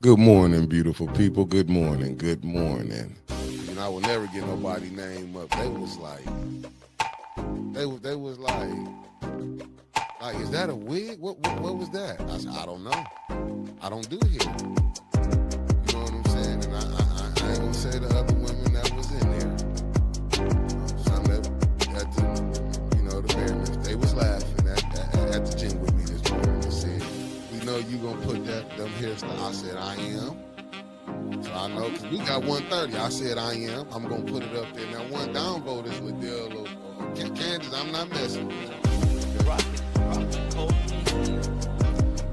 Good morning, beautiful people. Good morning. Good morning. I will never get nobody name up. They was like, they was like, is that a wig? What was that? I said, I don't know. I don't do hair. You know what I'm saying? And I ain't gonna say the other women that was in there. Some that at the, the fairness, they was laughing at the gym with me this morning and said, we know you gonna put them hairstyle. I said, I am. So I know because we got 130. I said I am. I'm gonna put it up there. Now one downvote is Liddell or Kansas. I'm not messing with it. Rocket, cold.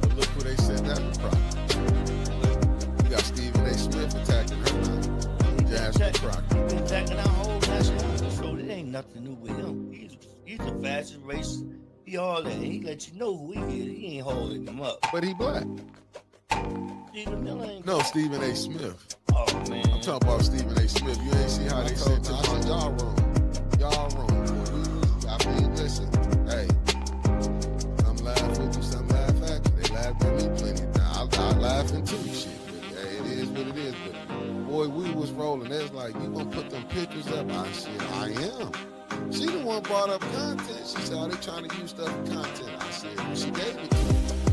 But look who they said that was Crockett. We got Stephen A. Smith attacking her now. Jasmine Crockett. Been attacking our whole nationality, so it ain't nothing new with him. He's the fastest race. He all that. He let you know who he is. He ain't holding them up. But he black. Stephen Miller ain't. No, Stephen A. Smith. Oh man. I'm talking about Stephen A. Smith. You ain't see how they said to us, y'all wrong. Y'all wrong. I mean, listen, hey, some laugh with you, some laugh at you. They laughed at me plenty of times. I laughing too, shit. But hey, it is what it is. But boy, we was rolling. They was like, you gonna put them pictures up? I said, I am. She the one brought up content. She said, are they trying to use stuff for content? I said, she gave it to me.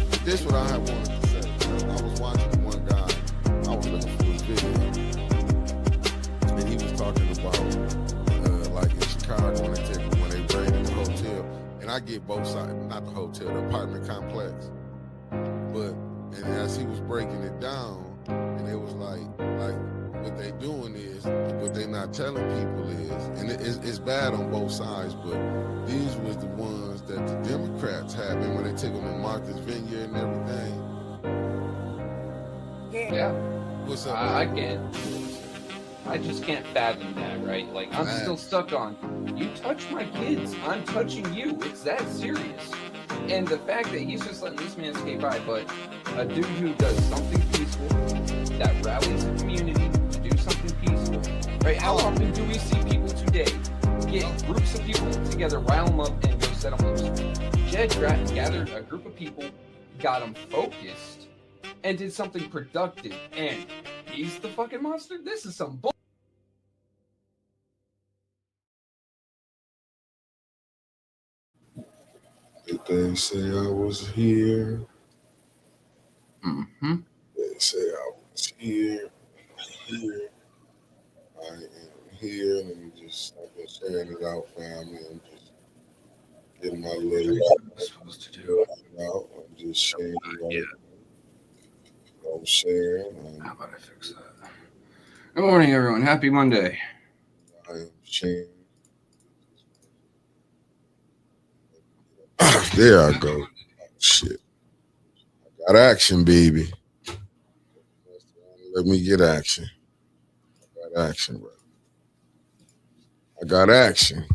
But this what I had wanted to say. I was watching one guy. I was looking for his video, and he was talking about like in Chicago when they raided the hotel. And I get both sides, not the hotel, the apartment complex. But and as he was breaking it down, and it was like what they doing is what they not telling people is, and it's bad on both sides. But these was the ones that the Democrats had. And when they took them to Martha's Vineyard and everything. Yeah. What's up? I just can't fathom that, right? Like, I'm still stuck on, you touch my kids, I'm touching you. It's that serious. And the fact that he's just letting this man skate by, but a dude who does something peaceful, that rallies the community to do something peaceful, right? How often do we see people today get groups of people together, rile them up, and go set them loose? Jed gathered a group of people, got them focused, and did something productive, and he's the fucking monster? This is some bull. Did they say I was here? Mm-hmm. They say I was here. I am here. Let me just, I've been sharing it out, family. I'm just getting my little Supposed to do. out. I'm just sharing Yeah. I'm sharing. How about I fix that? Good morning, everyone. Happy Monday. I am sharing. There I go. Shit. I got action, baby. Let me get action. I got action, bro. I got action.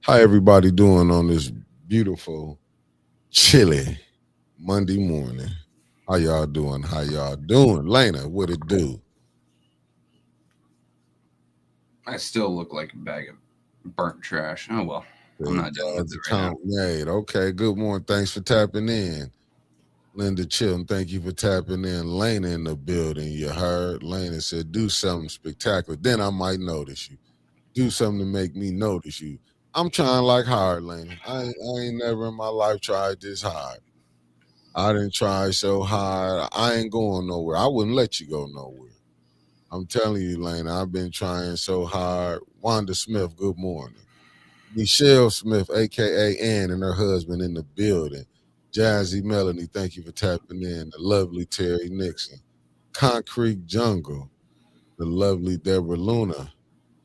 How everybody doing on this beautiful, chilly Monday morning? How y'all doing? How y'all doing? Lena, what it do? I still look like a bag of burnt trash. Oh, well. I'm not dealing with it right now. Made. Okay, good morning. Thanks for tapping in. Linda Chilton, thank you for tapping in. Lena in the building, you heard? Lena said, do something spectacular. Then I might notice you. Do something to make me notice you. I'm trying like hard, Lena. I ain't never in my life tried this hard. I didn't try so hard. I ain't going nowhere. I wouldn't let you go nowhere. I'm telling you, Lena, I've been trying so hard. Wanda Smith, good morning. Michelle Smith, a.k.a. Ann, and her husband in the building. Jazzy Melanie, thank you for tapping in. The lovely Terry Nixon. Concrete Jungle, the lovely Deborah Luna.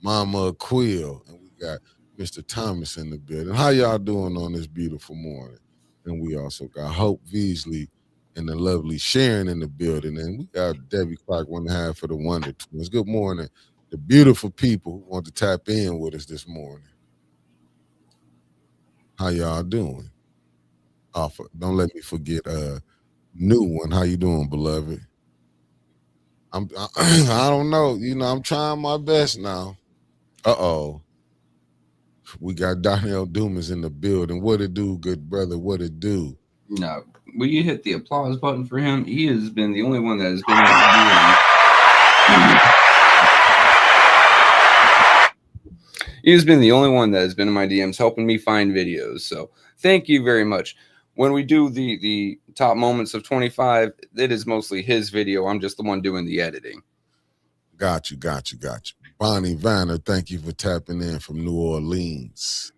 Mama Quill, and we got Mr. Thomas in the building. How y'all doing on this beautiful morning? And we also got Hope Beasley and the lovely Sharon in the building. And we got Debbie Clark, one half of the Wonder Twins. Good morning. The beautiful people who want to tap in with us this morning. How y'all doing? Don't let me forget new one. How you doing, beloved? I don't know. I'm trying my best now. Uh-oh. We got Donnell Dumas in the building. What it do, good brother? What it do? No, Will you hit the applause button for him? He has been the only one that has been in my DMs. He has been the only one that has been in my DMs helping me find videos. So thank you very much. When we do the top moments of 25, it is mostly his video. I'm just the one doing the editing. Got you. Bonnie Vanner, thank you for tapping in from New Orleans.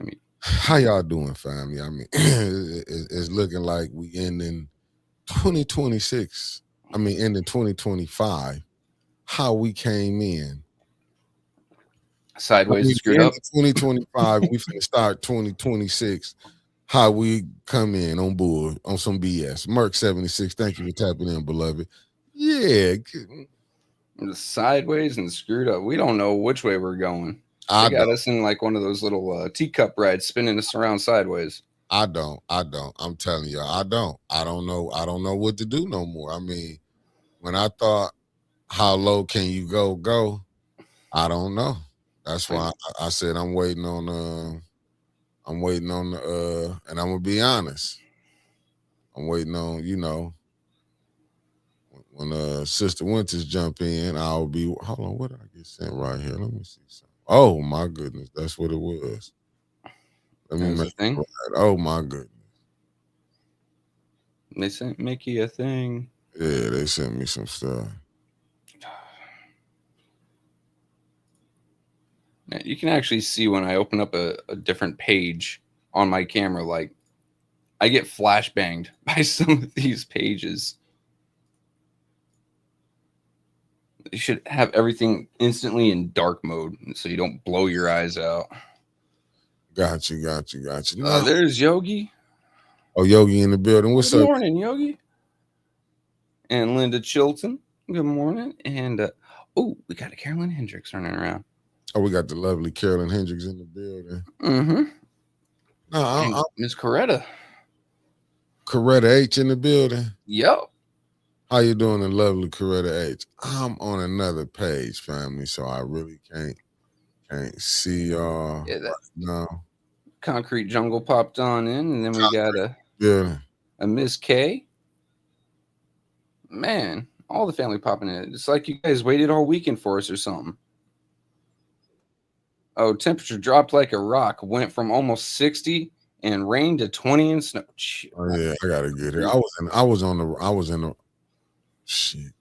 I mean, how y'all doing, family? I mean, it's looking like we ending 2026. I mean, ending 2025. How we came in. Sideways and screwed up. 2025, we finna start 2026. How we come in on board on some BS. Merc 76, thank you for tapping in, beloved. Yeah. Sideways and screwed up. We don't know which way we're going. I They got us in like one of those little teacup rides spinning us around sideways. I don't. I'm telling you, I don't. I don't know what to do no more. I mean, when I thought how low can you go, I don't know. That's why I said I'm waiting on the and I'm gonna be honest. I'm waiting on, when Sister Winters jump in, I'll be hold on, what did I get sent right here? Let me see something. Oh my goodness, that's what it was. Let me make thing. Right. Oh my goodness. They sent Mickey a thing. Yeah, they sent me some stuff. You can actually see when I open up a different page on my camera, like I get flashbanged by some of these pages. You should have everything instantly in dark mode so you don't blow your eyes out. Got you. No. There's Yogi. Oh, Yogi in the building. What's Good up? morning, Yogi. And Linda Chilton. Good morning. And we got a Carolyn Hendricks running around. Oh, we got the lovely Carolyn Hendricks in the building. Mm-hmm. No, Miss Coretta. Coretta H in the building. Yep. How you doing, the lovely Coretta H? I'm on another page, family, so I really can't see y'all right now. Concrete Jungle popped on in, and then we got a Miss K. Man, all the family popping in. It's like you guys waited all weekend for us or something. Oh, temperature dropped like a rock. Went from almost 60 and rain to 20 and snow. Oh yeah, I gotta get here. I was in the shit.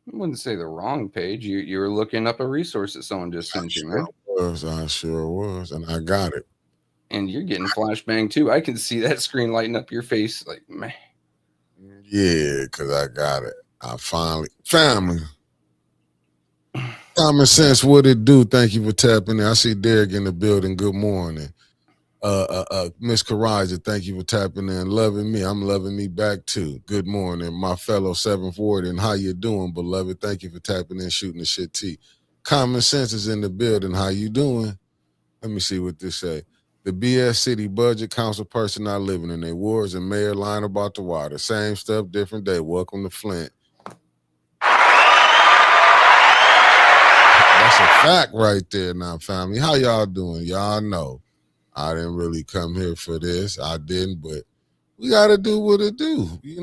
I wouldn't say the wrong page. You were looking up a resource that someone just sent you, man. I sure was, and I got it. And you're getting flashbang too. I can see that screen lighting up your face, like, man. Yeah, because I got it. I finally family. Common sense, what it do? Thank you for tapping in. I see Derek in the building. Good morning. Miss Karaja, thank you for tapping in. Loving me. I'm loving me back too. Good morning, my fellow 740. And how you doing, beloved? Thank you for tapping in, shooting the shit tea. Common sense is in the building. How you doing? Let me see what this say. The BS City Budget Council person not living in their wards and mayor lying about the water. Same stuff, different day. Welcome to Flint. That's a fact right there now, family. How y'all doing? Y'all know I didn't really come here for this. I didn't, but we got to do what it do. We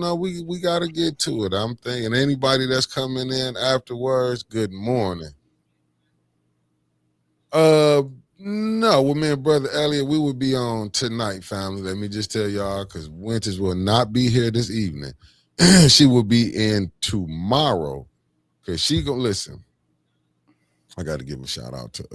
got to get to it. I'm thinking anybody that's coming in afterwards, good morning. No, with me and Brother Elliot, we would be on tonight, family. Let me just tell y'all, because Winters will not be here this evening. She will be in tomorrow, because she gonna listen. I got to give a shout out to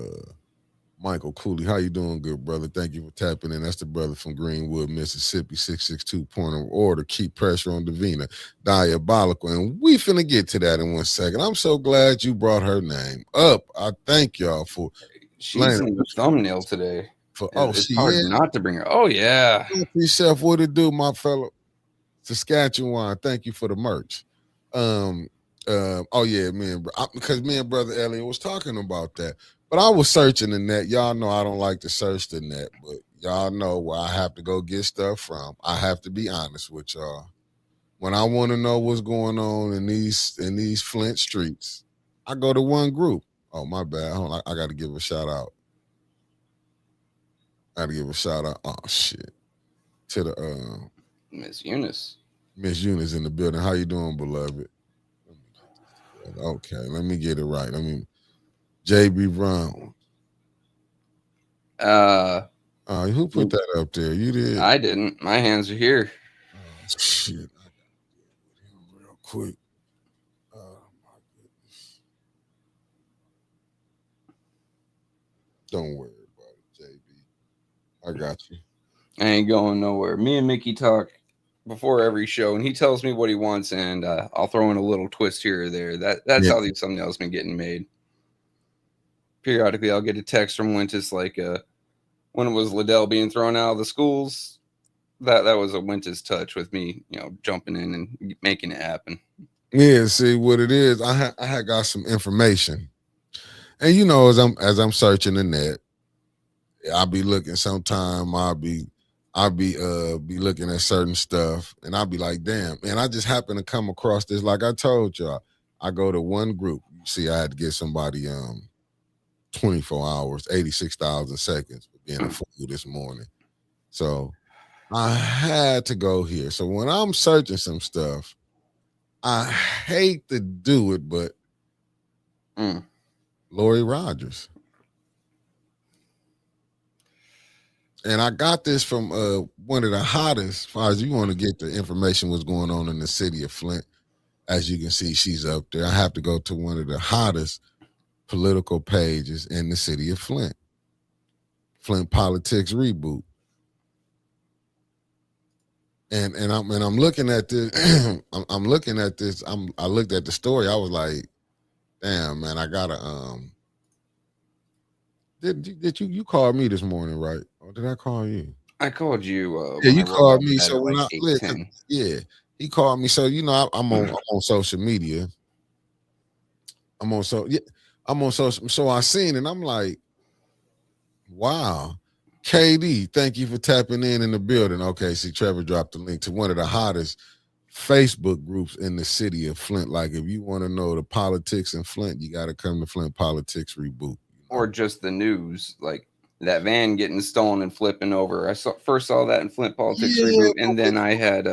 Michael Cooley. How you doing, good brother? Thank you for tapping in. That's the brother from Greenwood, Mississippi, 662 point of order. Keep pressure on Davina. Diabolical. And we finna get to that in 1 second. I'm so glad you brought her name up. I thank y'all for she's in the thumbnail today. It's hard not to bring her. Oh, yeah. Yourself, what it do, my fellow? Saskatchewan, thank you for the merch. Oh yeah, because me and Brother Elliot was talking about that. But I was searching the net. Y'all know I don't like to search the net, but y'all know where I have to go get stuff from. I have to be honest with y'all. When I want to know what's going on in these Flint streets, I go to one group. Oh, my bad. Hold on, I got to give a shout out. Oh shit. To the Miss Eunice. Miss Eunice in the building. How you doing, beloved? Let me get this together. Okay, let me get it right. JB Brown. Who put that up there? You did? I didn't. My hands are here. Oh, shit. I got to deal with him real quick. Oh, my goodness. Don't worry about it, JB. I got you. I ain't going nowhere. Me and Mickey talk before every show, and he tells me what he wants, and I'll throw in a little twist here or there. That's Yeah. how these thumbnails been getting made. Periodically, I'll get a text from Wintus like when it was Liddell being thrown out of the schools. That was a Wintus touch with me, jumping in and making it happen. Yeah, see what it is. I had got some information, and as I'm searching the net, I'll be looking. Sometime be looking at certain stuff, and I'll be like, damn. And I just happen to come across this. Like I told y'all, I go to one group. You see, I had to get somebody 24 hours, 86,000 seconds for being a fool this morning. So I had to go here. So when I'm searching some stuff, I hate to do it, but Lori Rogers. And I got this from one of the hottest, as far as you want to get the information what's going on in the city of Flint. As you can see, she's up there. I have to go to one of the hottest political pages in the city of Flint. Flint Politics Reboot. And I'm looking at this. I'm looking at this. I looked at the story. I was like, damn, man, I gotta Did you called me this morning, right? Or did I call you? I called you. Yeah, when you I rolled called out of me. bed So at when like I 8:10. yeah, he called me. So I'm on social media. I'm on social. So I seen and I'm like, wow. KD, thank you for tapping in the building. Okay, see, Trevor dropped the link to one of the hottest Facebook groups in the city of Flint. Like, if you want to know the politics in Flint, you got to come to Flint Politics Reboot. Or just the news, like that van getting stolen and flipping over. I first saw that in Flint Politics Reboot, and then I had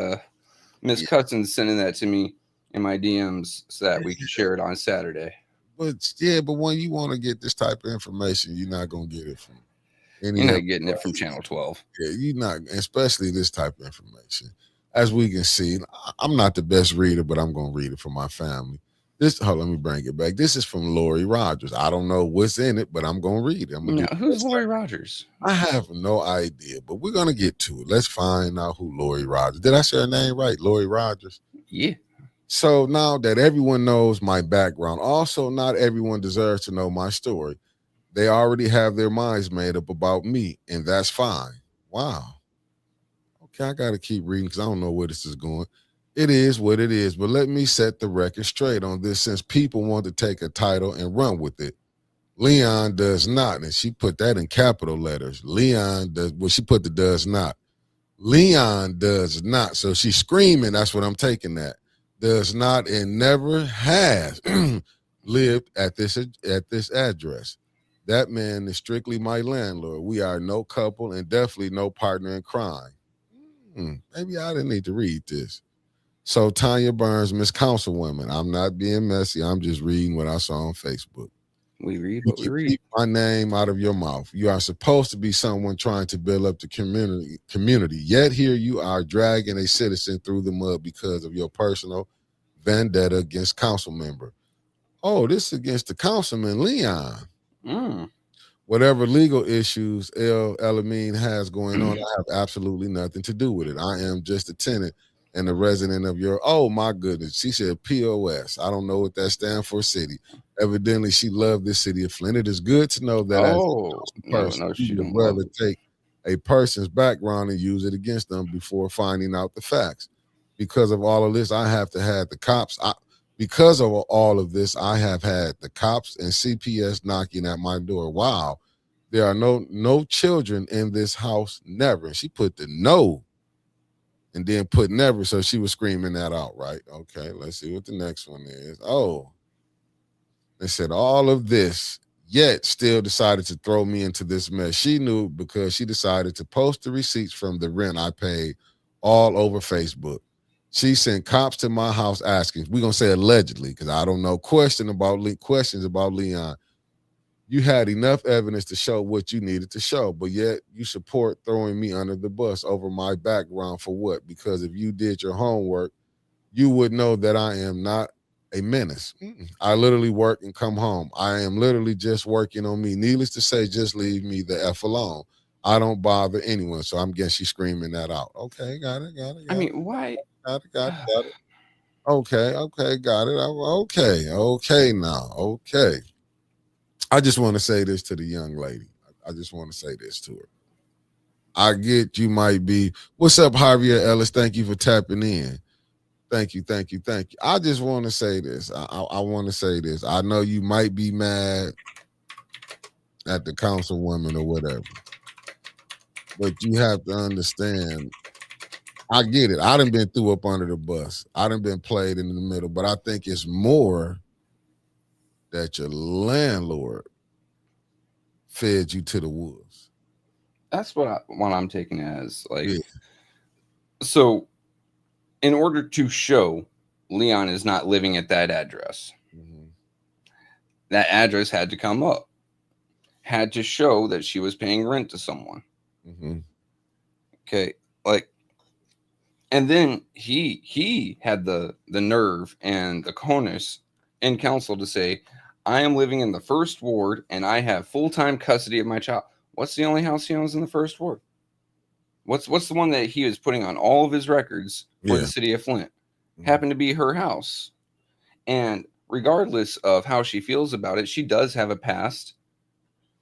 Miss Cousins sending that to me in my DMs so that we could share it on Saturday. But when you want to get this type of information, you're not gonna get it from any. You're not getting it from Channel 12. Yeah, you're not, especially this type of information. As we can see, I'm not the best reader, but I'm gonna read it for my family. Let me bring it back. This is from Lori Rogers. I don't know what's in it, but I'm gonna read it. Who's Lori Rogers? I have no idea, but we're gonna get to it. Let's find out who Lori Rogers. Did I say her name right? Lori Rogers. Yeah. So now that everyone knows my background, also not everyone deserves to know my story. They already have their minds made up about me, and that's fine. Wow. Okay, I got to keep reading because I don't know where this is going. It is what it is, but let me set the record straight on this since people want to take a title and run with it. Leon does not, and she put that in capital letters. Leon does, well, she put the does not. Leon does not. So she's screaming, that's what I'm taking that. Does not and never has lived at this address. That man is strictly my landlord. We are no couple and definitely no partner in crime. Maybe I didn't need to read this. So Tanya Burns, Miss Councilwoman, I'm not being messy. I'm just reading what I saw on Facebook. We read what we read. Keep my name out of your mouth. You are supposed to be someone trying to build up the community. Yet here you are dragging a citizen through the mud because of your personal vendetta against council member. Oh, this is against the councilman, Leon. Whatever legal issues El Elamine has going on, I have absolutely nothing to do with it. I am just a tenant and a resident of your, oh my goodness. She said POS. I don't know what that stands for, city. Evidently, she loved this city of Flint. It is good to know that as a person, she would rather take a person's background and use it against them before finding out the facts. Because of all of this, I have to have the cops. Because of all of this, I have had the cops and CPS knocking at my door. Wow, there are no children in this house. Never. She put the no and then put never. So she was screaming that out, right? Okay, let's see what the next one is. Oh, they said all of this, yet still decided to throw me into this mess. She knew because she decided to post the receipts from the rent I paid all over Facebook. She sent cops to my house asking, we're gonna say allegedly, because I don't know, questions about Leon. You had enough evidence to show what you needed to show, but yet you support throwing me under the bus over my background for what? Because if you did your homework, you would know that I am not a menace. I literally work and come home. I am literally just working on me. Needless to say, just leave me the F alone. I don't bother anyone. So I'm guessing she's screaming that out. Okay, got it. I mean, why? Got it. Okay, got it. Okay now. Okay. I just want to say this to the young lady. I just want to say this to her. I get you might be. What's up, Javier Ellis? Thank you for tapping in. Thank you. I just want to say this. I want to say this. I know you might be mad at the councilwoman or whatever, but you have to understand. I get it. I done been threw up under the bus. I done been played in the middle, but I think it's more that your landlord fed you to the wolves. That's what I'm taking as like. Yeah. So, in order to show Leon is not living at that address, that address had to come up, had to show that she was paying rent to someone. Okay, like, and then he had the nerve and the cojones in council to say, I am living in the first ward and I have full-time custody of my child. What's the only house he owns in the first ward? What's the one that he was putting on all of his records for the city of Flint? Happened to be her house. And regardless of how she feels about it, she does have a past.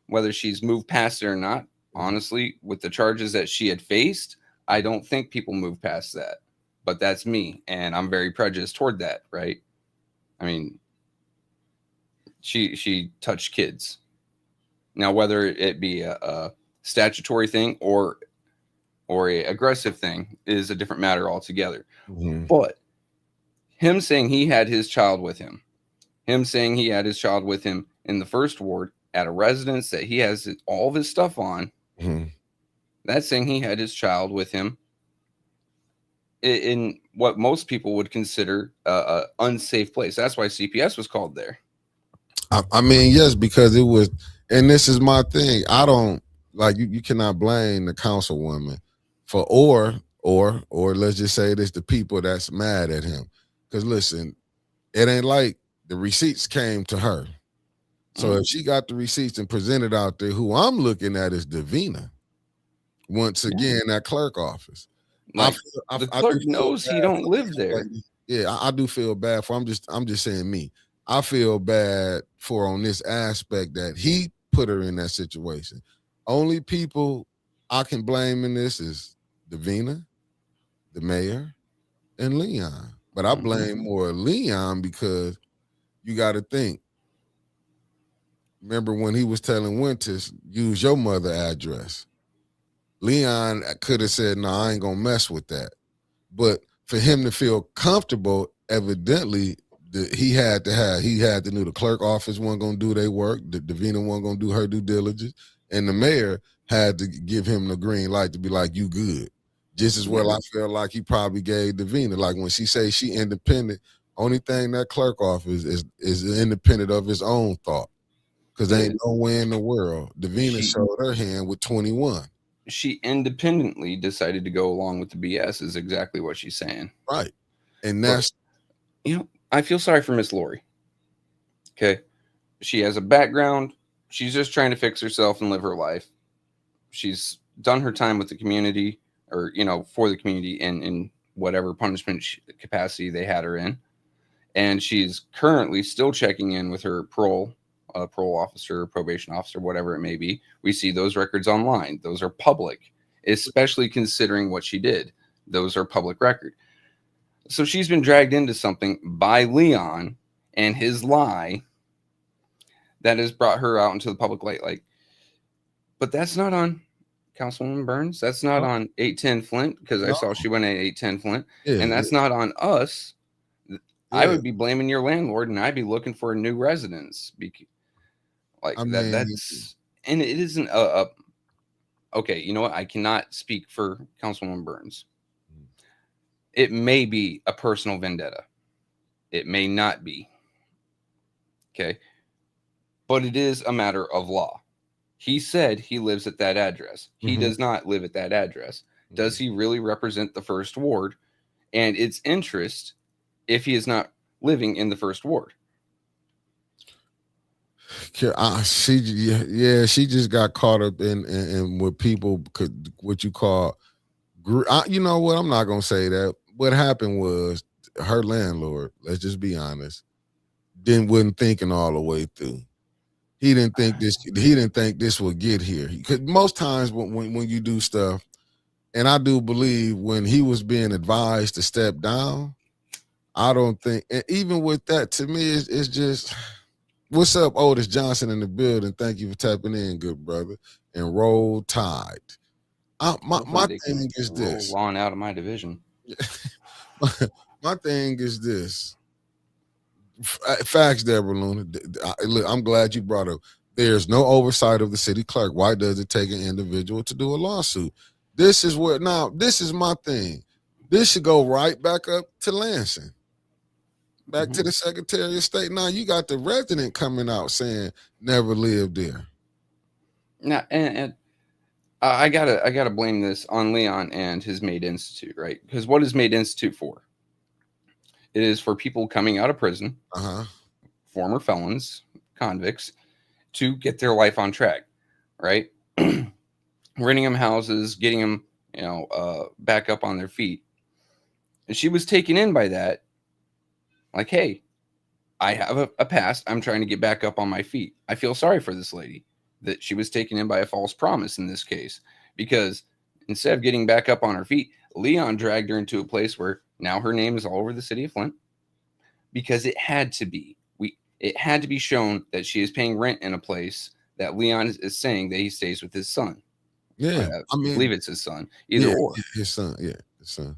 Whether she's moved past it or not, honestly, with the charges that she had faced, I don't think people move past that. But that's me, and I'm very prejudiced toward that, right? I mean, she touched kids. Now, whether it be a statutory thing or a aggressive thing is a different matter altogether. But him saying he had his child with him in the first ward at a residence that he has all of his stuff on, that's saying he had his child with him in what most people would consider a unsafe place. That's why CPS was called there. I mean, yes, because it was, and this is my thing. I don't like you cannot blame the councilwoman for or let's just say this, the people that's mad at him. Because listen, it ain't like the receipts came to her. So if she got the receipts and presented out there, who I'm looking at is Davina. Once again, that clerk office. Like, the clerk knows he don't live there. Yeah, I do feel bad for. I'm just saying me. I feel bad for on this aspect that he put her in that situation. Only people I can blame in this is Davina, the mayor, and Leon. But I blame more Leon because you got to think. Remember when he was telling Winters, use your mother address. Leon could have said, no, I ain't going to mess with that. But for him to feel comfortable, evidently, he had to know the clerk office wasn't going to do their work. The Davina wasn't going to do her due diligence. And the mayor had to give him the green light to be like, you good. Just as well, I feel like he probably gave Davina. Like when she say she independent, only thing that clerk office is independent of his own thought. Because there ain't no way in the world. Davina showed her hand with 21. She independently decided to go along with the BS is exactly what she's saying. Right. And that's... I feel sorry for Miss Lori. Okay. She has a background. She's just trying to fix herself and live her life. She's done her time with the community or, for the community in whatever punishment capacity they had her in. And she's currently still checking in with her parole officer, probation officer, whatever it may be. We see those records online. Those are public, especially considering what she did. Those are public record. So she's been dragged into something by Leon and his lie that has brought her out into the public light. But that's not on Councilwoman Burns. That's not on 810 Flint, because I saw she went at 810 Flint. And that's not on us. I would be blaming your landlord, and I'd be looking for a new residence. That's, and it isn't okay. You know what? I cannot speak for Councilwoman Burns. It may be a personal vendetta. It may not be. Okay. But it is a matter of law. He said he lives at that address. He does not live at that address. Does he really represent the first ward and its interest if he is not living in the first ward? She just got caught up in what people could, what you call, you know what? I'm not gonna say that. What happened was her landlord. Let's just be honest. Wasn't thinking all the way through. He didn't think this. He didn't think this would get here. Because most times when you do stuff, and I do believe when he was being advised to step down, I don't think. And even with that, to me, it's just. What's up, Otis Johnson in the building? Thank you for tapping in, good brother. And roll tide. My thing is this. Roll on out of my division. My thing is this. Facts, Deborah Luna. Look, I'm glad you brought up. There's no oversight of the city clerk. Why does it take an individual to do a lawsuit? This is where now. This is my thing. This should go right back up to Lansing. Back to the Secretary of State. Now you got the resident coming out saying never lived there. Now, and I gotta blame this on Leon and his Made Institute, right? Because what is Made Institute for? It is for people coming out of prison, former felons, convicts, to get their life on track, right? Renting them houses, getting them, back up on their feet. And she was taken in by that. Like, hey, I have a past. I'm trying to get back up on my feet. I feel sorry for this lady that she was taken in by a false promise in this case, because instead of getting back up on her feet, Leon dragged her into a place where now her name is all over the city of Flint, because it had to be. It had to be shown that she is paying rent in a place that Leon is saying that he stays with his son. Yeah, I believe it's his son. Either or. His son. Yeah, his son.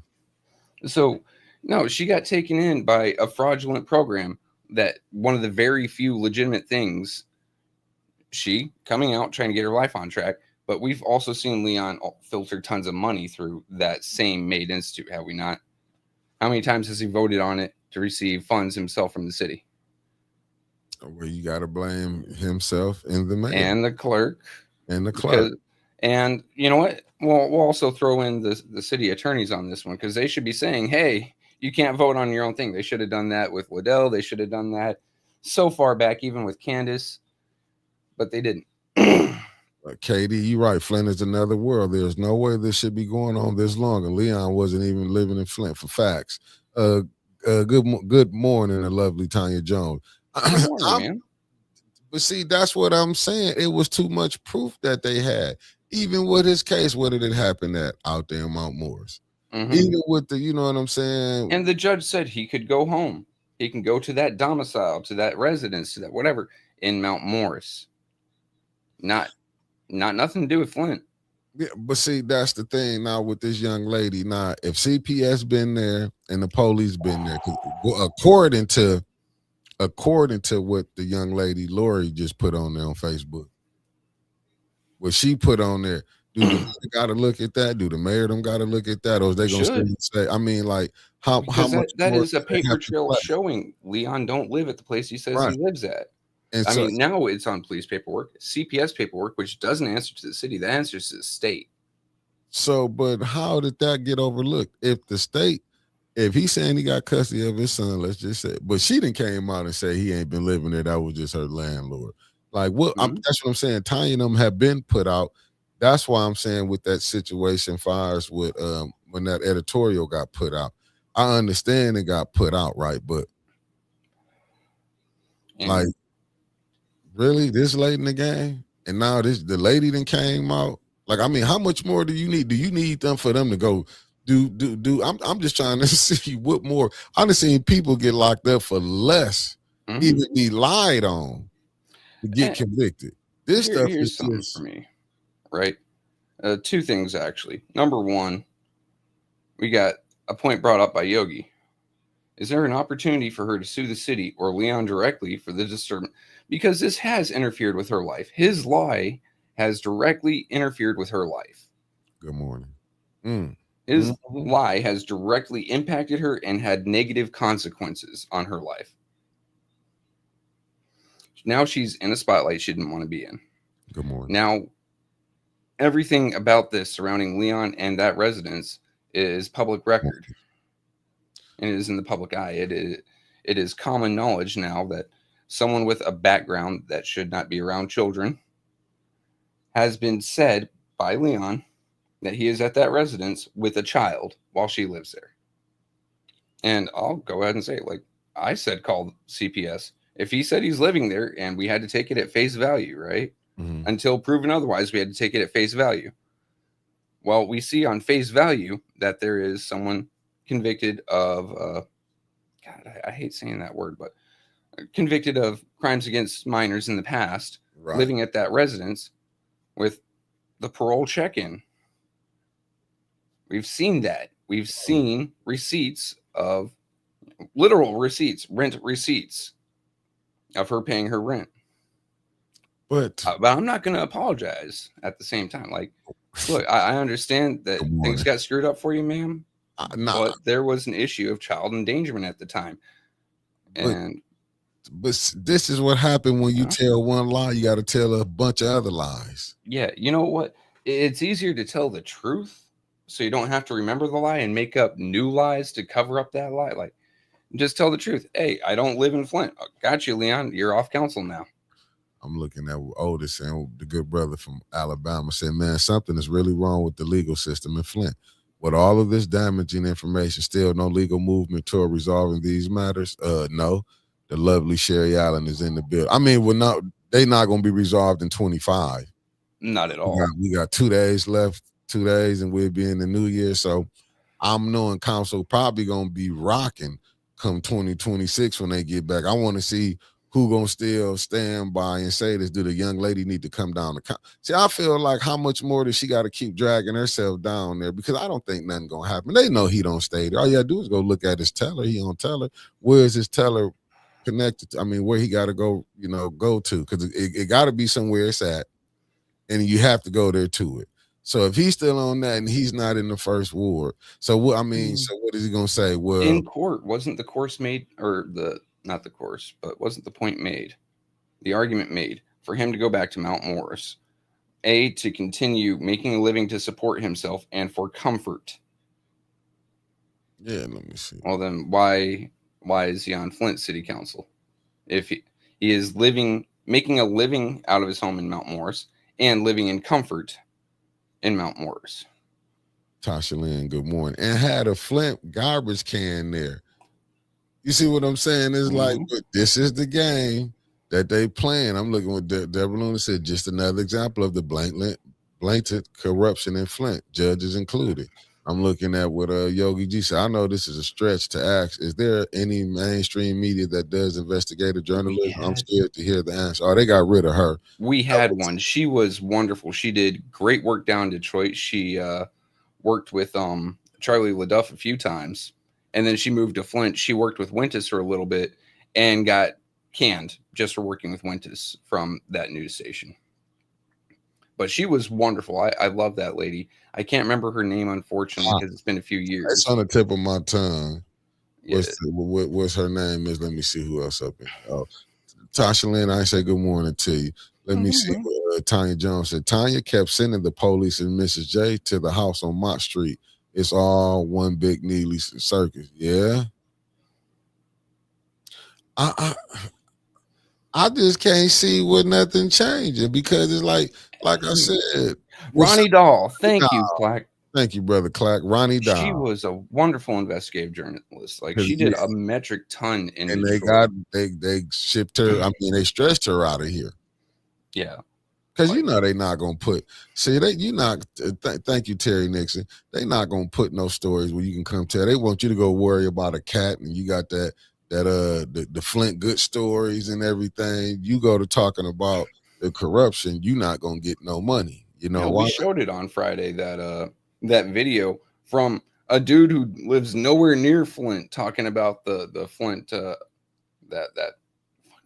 So, no, she got taken in by a fraudulent program that one of the very few legitimate things, she coming out trying to get her life on track. But we've also seen Leon filter tons of money through that same Made Institute, have we not? How many times has he voted on it to receive funds himself from the city? Well, you got to blame himself and the mayor. And the clerk. And the clerk. And you know what? We'll also throw in the city attorneys on this one, because they should be saying, hey, you can't vote on your own thing. They should have done that with Waddell. They should have done that so far back, even with Candace, but they didn't. Katie, you're right. Flint is another world. There's no way this should be going on this long. And Leon wasn't even living in Flint, for facts. Good morning, the lovely Tanya Jones. Good morning, man. But see, that's what I'm saying. It was too much proof that they had. Even with his case, what did it happen at out there in Mount Morris? Even with the, you know what I'm saying? And the judge said he could go home. He can go to that domicile, to that residence, to that whatever in Mount Morris. Not nothing to do with Flint. Yeah, but see, that's the thing now with this young lady. Now, if CPS been there and the police been there, according to what the young lady Lori just put on there on Facebook, what she put on there, do the got to look at that? Do the mayor them got to look at that? Or is they gonna still say? I mean, like how much that is a paper trail showing Leon don't live at the place he says he lives at. And I mean, now it's on police paperwork, CPS paperwork, which doesn't answer to the city, that answers to the state. So, but how did that get overlooked? If the state, if he's saying he got custody of his son, let's just say, but she didn't came out and say he ain't been living there, that was just her landlord. Like, what? That's what I'm saying. Tanya and them have been put out. That's why I'm saying with that situation, fires with when that editorial got put out. I understand it got put out, right? But like, really, this late in the game, and now the lady then came out. Like, I mean, how much more do you need? Do you need them for them to go do? I'm just trying to see what more. I've seen people get locked up for less, even be lied on to get convicted. This stuff is something for me, right? Two things actually. Number one, we got a point brought up by Yogi. Is there an opportunity for her to sue the city or Leon directly for the disturbance? Because this has interfered with her life. His lie has directly interfered with her life. Good morning. His lie has directly impacted her and had negative consequences on her life. Now she's in a spotlight she didn't want to be in. Good morning. Now, everything about this surrounding Leon and that residence is public record. And it is in the public eye. It is common knowledge now that someone with a background that should not be around children has been said by Leon that he is at that residence with a child while she lives there. And I'll go ahead and say, like I said, call CPS. If he said he's living there and we had to take it at face value, right? Mm-hmm. Until proven otherwise, we had to take it at face value. Well, we see on face value that there is someone convicted of, God, I hate saying that word, but convicted of crimes against minors in the past, Right. living at that residence with the parole check-in. We've seen that. We've seen receipts of literal receipts, rent receipts of her paying her rent. But I'm not going to apologize at the same time. Like, look, I understand that things got screwed up for you, ma'am. But there was an issue of child endangerment at the time. And but this is what happened when you tell one lie, you got to tell a bunch of other lies. Yeah, you know what? It's easier to tell the truth so you don't have to remember the lie and make up new lies to cover up that lie. Like, just tell the truth. Hey, I don't live in Flint. Oh, got you, Leon. You're off council now. I'm looking at Otis, and the good brother from Alabama said, man, something is really wrong with the legal system in Flint. With all of this damaging information, still no legal movement toward resolving these matters? No. The lovely Sherry Allen is in the bill. I mean, they're not going to be resolved in 25. Not at all. We got 2 days left, 2 days, and we'll be in the new year. So I'm knowing council probably going to be rocking come 2026 when they get back. I want to see who gonna still stand by and say this. Do the young lady need to come down to see? I feel like how much more does she got to keep dragging herself down there? Because I don't think nothing gonna happen. They know he don't stay there. All you gotta do is go look at his teller. He don't tell her. Where is his teller connected to? I mean, where he got to go? Go to, because it got to be somewhere it's at, and you have to go there to it. So if he's still on that and he's not in the first ward, so what? I mean, so what is he gonna say? Well, in court, wasn't the course made, or not the course, but wasn't the point made, the argument made for him to go back to Mount Morris, to continue making a living to support himself and for comfort? Yeah, let me see. Well, then why is he on Flint City Council if he is making a living out of his home in Mount Morris and living in comfort in Mount Morris? Tasha Lynn, good morning. And had a Flint garbage can there. You see what I'm saying? It's like, but this is the game that they playing. I'm looking what Deborah Luna said, just another example of the blatant corruption in Flint, judges included. I'm looking at what Yogi G said. I know this is a stretch to ask. Is there any mainstream media that does investigative journalism? I'm scared to hear the answer. Oh, they got rid of her. We had one. She was wonderful. She did great work down in Detroit. She worked with Charlie LaDuff a few times. And then she moved to Flint. She worked with Wintis for a little bit and got canned just for working with Wintis from that news station. But she was wonderful. I love that lady. I can't remember her name, unfortunately, because it's been a few years. It's on the tip of my tongue. What's her name is? Let me see who else up here. Oh, Tasha Lynn, I say good morning to you. Let me see what Tanya Jones said. Tanya kept sending the police and Mrs. J to the house on Mott Street. It's all one big Neely circus. Yeah. I just can't see what nothing changing, because it's like I said. Ronnie Dahl. Thank you, Clack. Thank you, brother Clack. Ronnie Dahl. She was a wonderful investigative journalist. Like, she did a metric ton in and Detroit. they shipped her. I mean, they stretched her out of here. Yeah. Because they're not gonna put. See, thank you, Terry Nixon. They not gonna put no stories where you can come tell. They want you to go worry about a cat, and you got the Flint good stories and everything. You go to talking about the corruption, you not gonna get no money. We showed it on Friday, that video from a dude who lives nowhere near Flint talking about the Flint that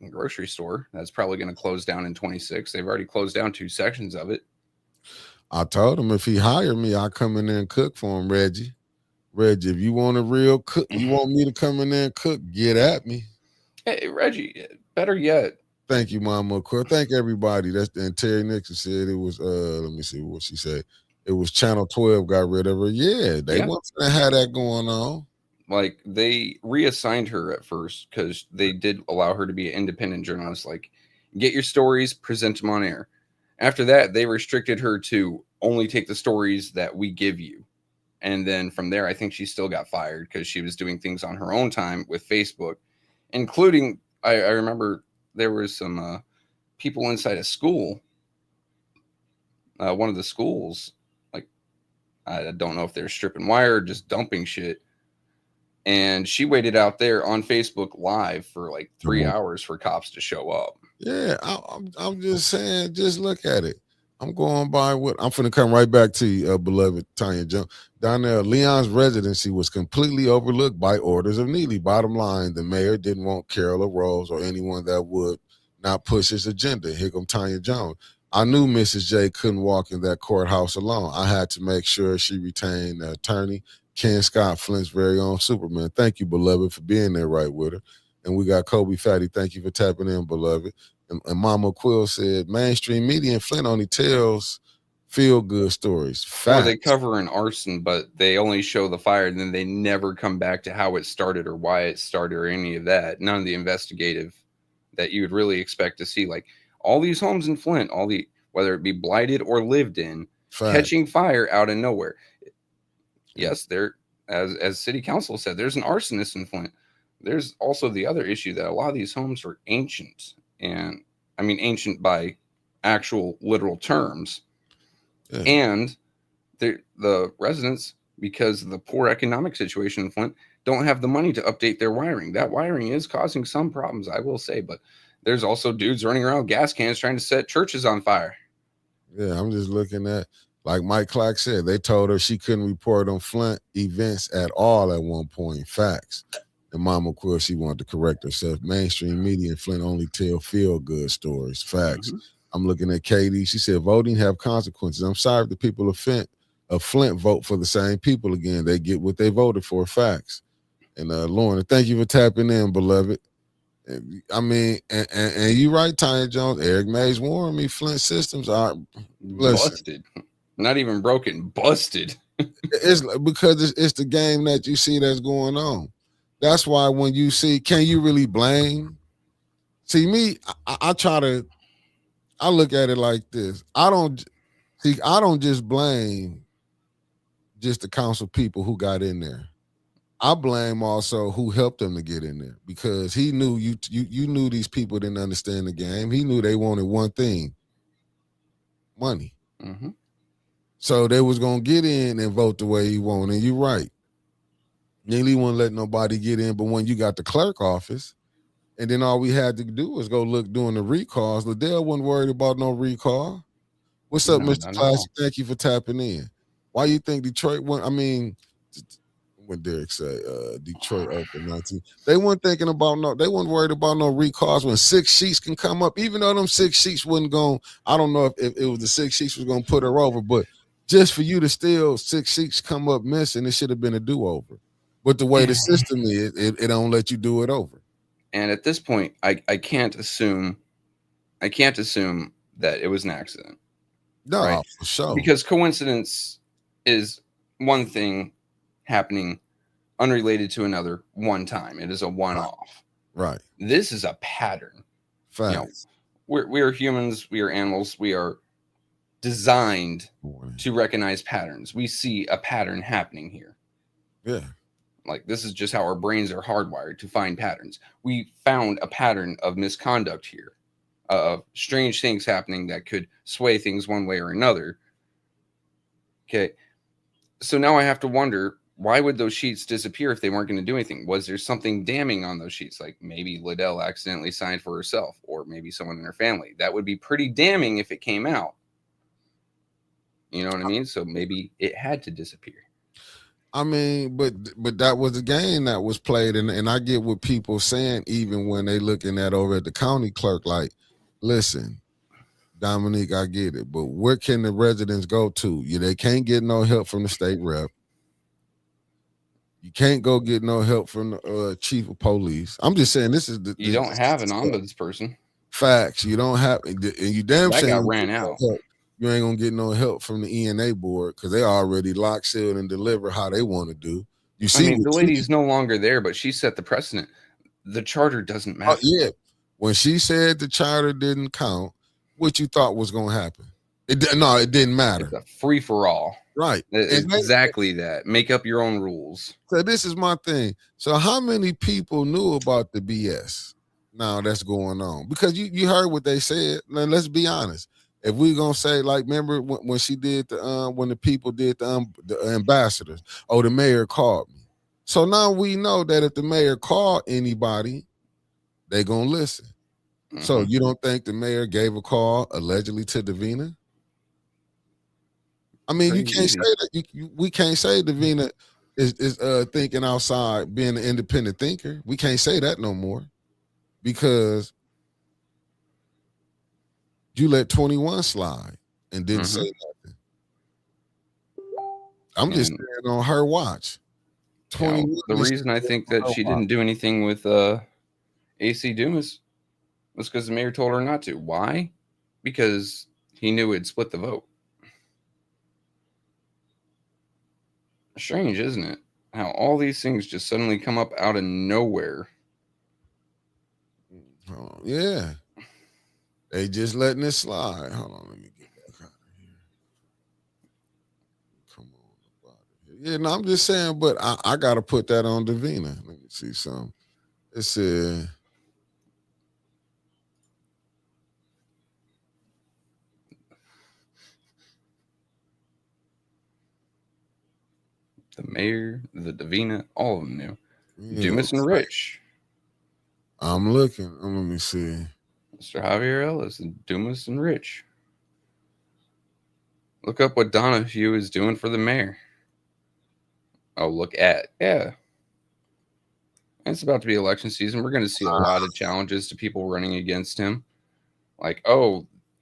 fucking grocery store that's probably going to close down in 26. They've already closed down 2 sections of it. I told him if he hired me, I come in there and cook for him, Reggie. Reggie, if you want a real cook, you want me to come in there and cook, get at me. Hey, Reggie, better yet. Thank you, Mama Quill. Thank everybody. That's and Terry Nixon said it was let me see what she said. It was Channel 12 got rid of her. Yeah, they Yeah. want to have that going on. Like, they reassigned her at first because they did allow her to be an independent journalist. Like, get your stories, present them on air. After that, they restricted her to only take the stories that we give you. And then from there, I think she still got fired because she was doing things on her own time with Facebook, including, I remember there was some people inside a school, one of the schools, like, I don't know if they're stripping wire or just dumping shit. And she waited out there on Facebook Live for like 3 hours for cops to show up. Yeah, I'm just saying, just look at it. I'm going by what I'm finna come right back to you, beloved Tanya Jones. Down there, Leon's residency was completely overlooked by orders of Neely. Bottom line, the mayor didn't want Carol or Rose or anyone that would not push his agenda. Here come Tanya Jones. I knew Mrs. J couldn't walk in that courthouse alone. I had to make sure she retained the attorney, Ken Scott, Flint's very own Superman. Thank you, beloved, for being there right with her. And we got Kobe Fatty. Thank you for tapping in, beloved. And Mama Quill said, mainstream media in Flint only tells feel-good stories. Facts. Or they cover an arson, but they only show the fire, and then they never come back to how it started or why it started or any of that. None of the investigative that you would really expect to see. Like, all these homes in Flint, whether it be blighted or lived in, catching fire out of nowhere. Yes, there, as city council said, there's an arsonist in Flint. There's also the other issue that a lot of these homes are ancient. And I mean ancient by actual literal terms. Yeah. And the residents, because of the poor economic situation in Flint, don't have the money to update their wiring. That wiring is causing some problems, I will say, but there's also dudes running around with gas cans trying to set churches on fire. Yeah, I'm just looking at, like Mike Clark said, they told her she couldn't report on Flint events at all at one point. Facts. And Mama Quill, she wanted to correct herself. Mainstream media in Flint only tell feel-good stories. Facts. Mm-hmm. I'm looking at Katie. She said, voting have consequences. I'm sorry if the people of Flint vote for the same people again. They get what they voted for. Facts. And Lauren, thank you for tapping in, beloved. I mean, and you right, Tanya Jones. Eric Mays warned me Flint systems are busted. Not even broken, busted. It's because it's the game that you see that's going on. That's why when you see, can you really blame? See, me, I look at it like this. I don't just blame just the council people who got in there. I blame also who helped them to get in there, because he knew you knew these people didn't understand the game. He knew they wanted one thing: money. Mm-hmm. So they was gonna get in and vote the way he wanted. And you're right. Neely wouldn't let nobody get in, but when you got the clerk office, and then all we had to do was go look doing the recalls. Liddell wasn't worried about no recall. What's up, Mr. Classic? Thank you for tapping in. Why you think Detroit went? I mean, when Derek said Detroit open 19, they weren't thinking about they weren't worried about no recalls when 6 sheets can come up, even though them 6 sheets wasn't going. I don't know if it was the 6 sheets was going to put her over, but just for you to still 6 sheets come up missing, it should have been a do-over. But the way the system is, it don't let you do it over. And at this point, I can't assume that it was an accident. No, right? For sure. Because coincidence is one thing happening unrelated to another one time. It is a one-off. Right. This is a pattern. Facts. We are humans. We are animals. We are designed to recognize patterns. We see a pattern happening here. Yeah. Like, this is just how our brains are hardwired to find patterns. We found a pattern of misconduct here, of strange things happening that could sway things one way or another. Okay. So now I have to wonder, why would those sheets disappear if they weren't going to do anything? Was there something damning on those sheets? Like maybe Liddell accidentally signed for herself, or maybe someone in her family. That would be pretty damning if it came out. You know what I mean? So maybe it had to disappear. I mean, but that was a game that was played, and I get what people saying, even when they looking at over at the county clerk, like, listen, Dominique, I get it, but where can the residents go to? They can't get no help from the state rep. You can't go get no help from the chief of police. I'm just saying this is you don't have an ombudsperson. Facts. You don't have, and you damn That shame got ran out. You ain't gonna get no help from the ENA board because they already lock, sealed, and deliver how they want to do. You see, I mean, the lady's no longer there, but she set the precedent. The charter doesn't matter. Yeah, when she said the charter didn't count, what you thought was gonna happen? It didn't matter. It's a free for all. Right. Exactly that. Make up your own rules. So this is my thing. So how many people knew about the BS now that's going on? Because you heard what they said. Now let's be honest. If we're gonna say, like, remember when she did when the people did the ambassadors, the mayor called me. So now we know that if the mayor called anybody, they gonna listen. Mm-hmm. So you don't think the mayor gave a call allegedly to Davina? I mean, you can't say that. We can't say Davina is thinking outside, being an independent thinker. We can't say that no more because you let 21 slide and didn't say nothing. I'm just saying on her watch. 21. The reason I think that she didn't do anything with AC Dumas was because the mayor told her not to. Why? Because he knew it'd split the vote. Strange, isn't it? How all these things just suddenly come up out of nowhere. Oh, yeah. They just letting it slide. Hold on, let me get back out of here. Come on, up out of here. Yeah, no, I'm just saying, but I got to put that on Davina. Let me see something. It said, the mayor, the Davina, all of them knew. Yeah, Dumas and Rich. I'm looking. Let me see. Mr. Javier Ellis and Dumas and Rich. Look up what Donahue is doing for the mayor. Oh, look at. Yeah. It's about to be election season. We're going to see a lot of challenges to people running against him. Like,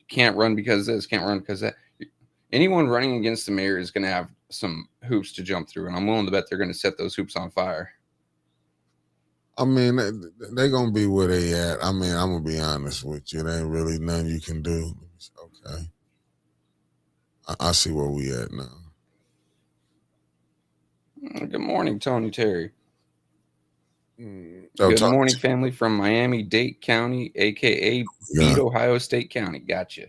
can't run because this, can't run because that. Anyone running against the mayor is going to have some hoops to jump through, and I'm willing to bet they're going to set those hoops on fire. I mean, they're going to be where they at. I mean, I'm going to be honest with you. There ain't really nothing you can do. Okay. I see where we at now. Good morning, Tony Terry. Good morning, family from Miami-Dade County, a.k.a. Beat Ohio State County. Gotcha.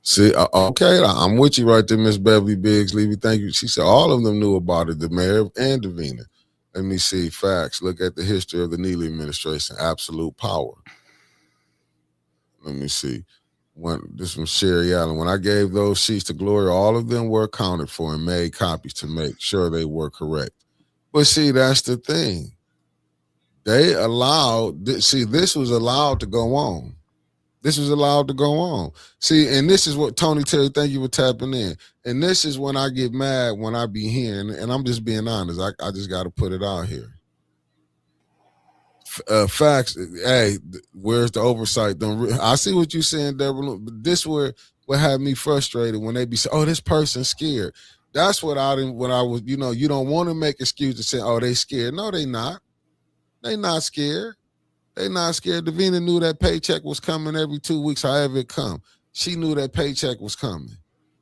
See, okay, I'm with you right there, Miss Beverly Biggs. Levy, thank you. She said all of them knew about it, the mayor and Davina. Let me see facts. Look at the history of the Neely administration. Absolute power. Let me see. This from Sherry Allen. When I gave those sheets to Gloria, all of them were accounted for and made copies to make sure they were correct. But see, that's the thing. They allowed, this was allowed to go on. This was allowed to go on. See, and this is what Tony Terry, thank you for tapping in. And this is when I get mad when I be hearing, and I'm just being honest. I just got to put it out here. Facts. Hey, where's the oversight? I see what you're saying, Deborah. But this what had me frustrated when they be saying, "Oh, this person's scared." That's what I didn't. What I was, you don't want to make excuses saying, "Oh, they scared." No, they not. They not scared. They not scared. Davina knew that paycheck was coming every 2 weeks, however it come. She knew that paycheck was coming.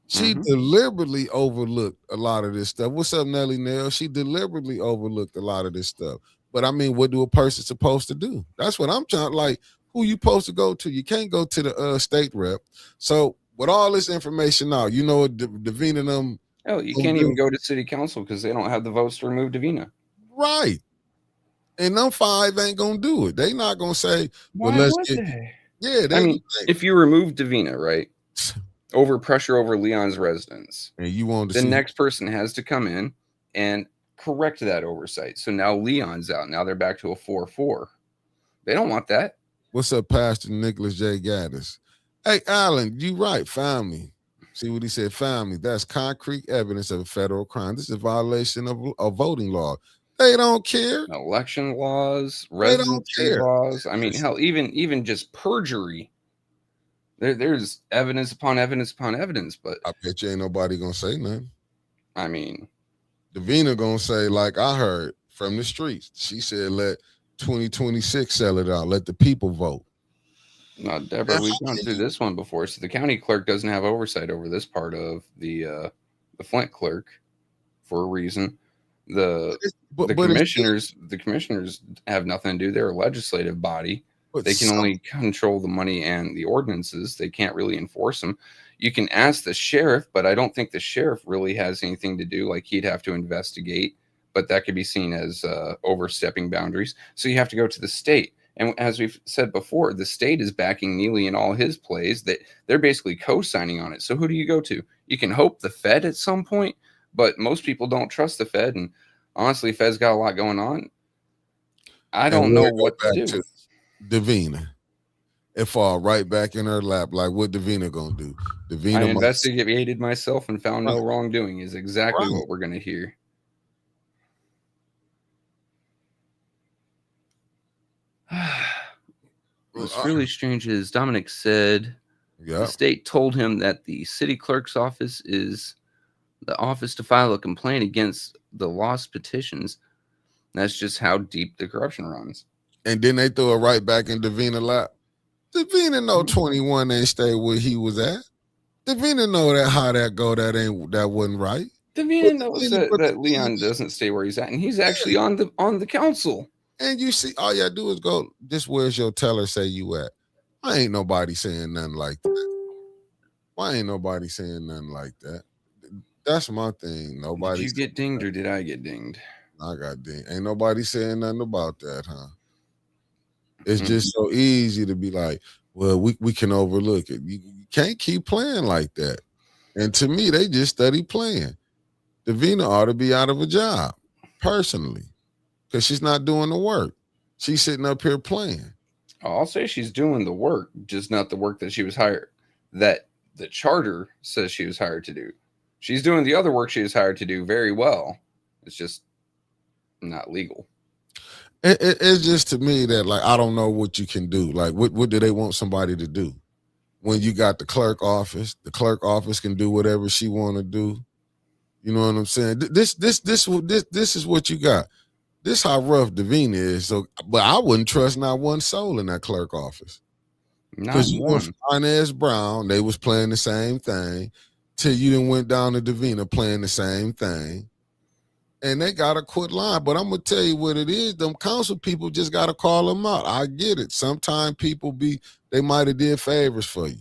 She deliberately overlooked a lot of this stuff. What's up, Nelly Nell? She deliberately overlooked a lot of this stuff. But I mean, what do a person supposed to do? That's what I'm trying. Like, who you supposed to go to? You can't go to the state rep. So with all this information now, what Davina and them. Oh, you can't even go to city council because they don't have the votes to remove Davina. Right. And them 5 ain't gonna do it. They not gonna say, "Well, why let's would get." They? Yeah, I mean, if you remove Davina, right, over pressure over Leon's residence, and you want the next person has to come in and correct that oversight. So now Leon's out. Now they're back to a 4-4. They don't want that. What's up, Pastor Nicholas J. Gaddis? Hey, Alan, you right, family. See what he said, family. That's concrete evidence of a federal crime. This is a violation of voting law. They don't care. Election laws, residency laws. I mean, hell, even just perjury There's evidence upon evidence upon evidence, but I bet you ain't nobody gonna say nothing. I mean, Davina gonna say, like I heard from the streets. She said, "Let 2026 sell it out. Let the people vote." no, Now, Deborah, we've gone through this one before. So the county clerk doesn't have oversight over this part of the Flint clerk for a reason. The but but it's the commissioners have nothing to do. They're a legislative body. but They can some only control the money and the ordinances. They can't really enforce them. You can ask the sheriff, but I don't think the sheriff really has anything to do. Like he'd have to investigate, but that could be seen as overstepping boundaries. So you have to go to the state. And as we've said before, the state is backing Neely in all his plays. That they're basically co-signing on it. So who do you go to? You can hope the Fed at some point, but most people don't trust the Fed. And honestly, Fed's got a lot going on. I and don't we'll know go what to back do. to Davina. It fall right back in her lap. Like what Davina gonna do? I Davina might investigated myself and found no right, wrongdoing is exactly right. what we're going to hear. What's really strange is Dominic said Yeah. the state told him that the city clerk's office is the office to file a complaint against the lost petitions. That's just how deep the corruption runs. And then they throw it right back in Davina lap. Davina know 21 ain't stay where he was at. Davina know that how that go. That wasn't right. But Davina knows Davina, but that Davina, Leon doesn't stay where he's at, and he's yeah. actually on the council. And you see, all you do is go. This where's your teller say you at? Why ain't nobody saying nothing like that? Why ain't nobody saying nothing like that? That's my thing. Did Nobody. you get dinged or did I get dinged? I got dinged. Ain't nobody saying nothing about that, huh? It's Mm-hmm. just so easy to be like, well, we can overlook it. You can't keep playing like that. And to me, they just study playing. Davina ought to be out of a job, personally, because she's not doing the work. She's sitting up here playing. I'll say she's doing the work, just not the work that she was hired, that the charter says she was hired to do. She's doing the other work she was hired to do very well. It's just not legal. It's just to me that like I don't know what you can do. Like what do they want somebody to do? When you got the clerk office can do whatever she want to do. You know what I'm saying? This is what you got. This how rough Davina is. So, but I wouldn't trust not one soul in that clerk office. Not Because you went one. from Inez Brown, they was playing the same thing, till you then went down to Davina playing the same thing. And they gotta quit lying. But I'm gonna tell you what it is. Them council people just gotta call them out. I get it. Sometimes people they might have did favors for you.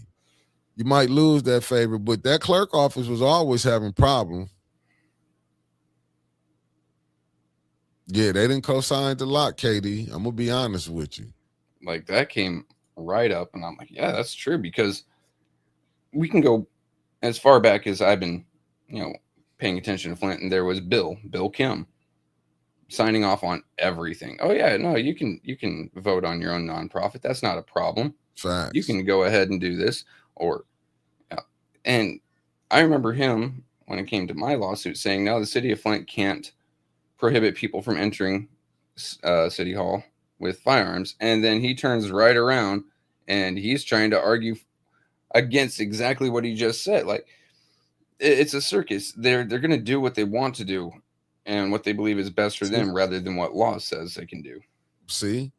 You might lose that favor, but that clerk office was always having problems. Yeah, they didn't co-sign the lot, KD. I'm gonna be honest with you. Like that came right up, and I'm like, yeah, that's true, because we can go as far back as I've been, paying attention to Flint, and there was Bill Kim, signing off on everything. Oh yeah, no, you can vote on your own nonprofit. That's not a problem. Facts. You can go ahead and do this, and I remember him when it came to my lawsuit saying, no, the city of Flint can't prohibit people from entering City Hall with firearms. And then he turns right around and he's trying to argue against exactly what he just said. Like, it's a circus. They're going to do what they want to do and what they believe is best for them rather than what law says they can do. See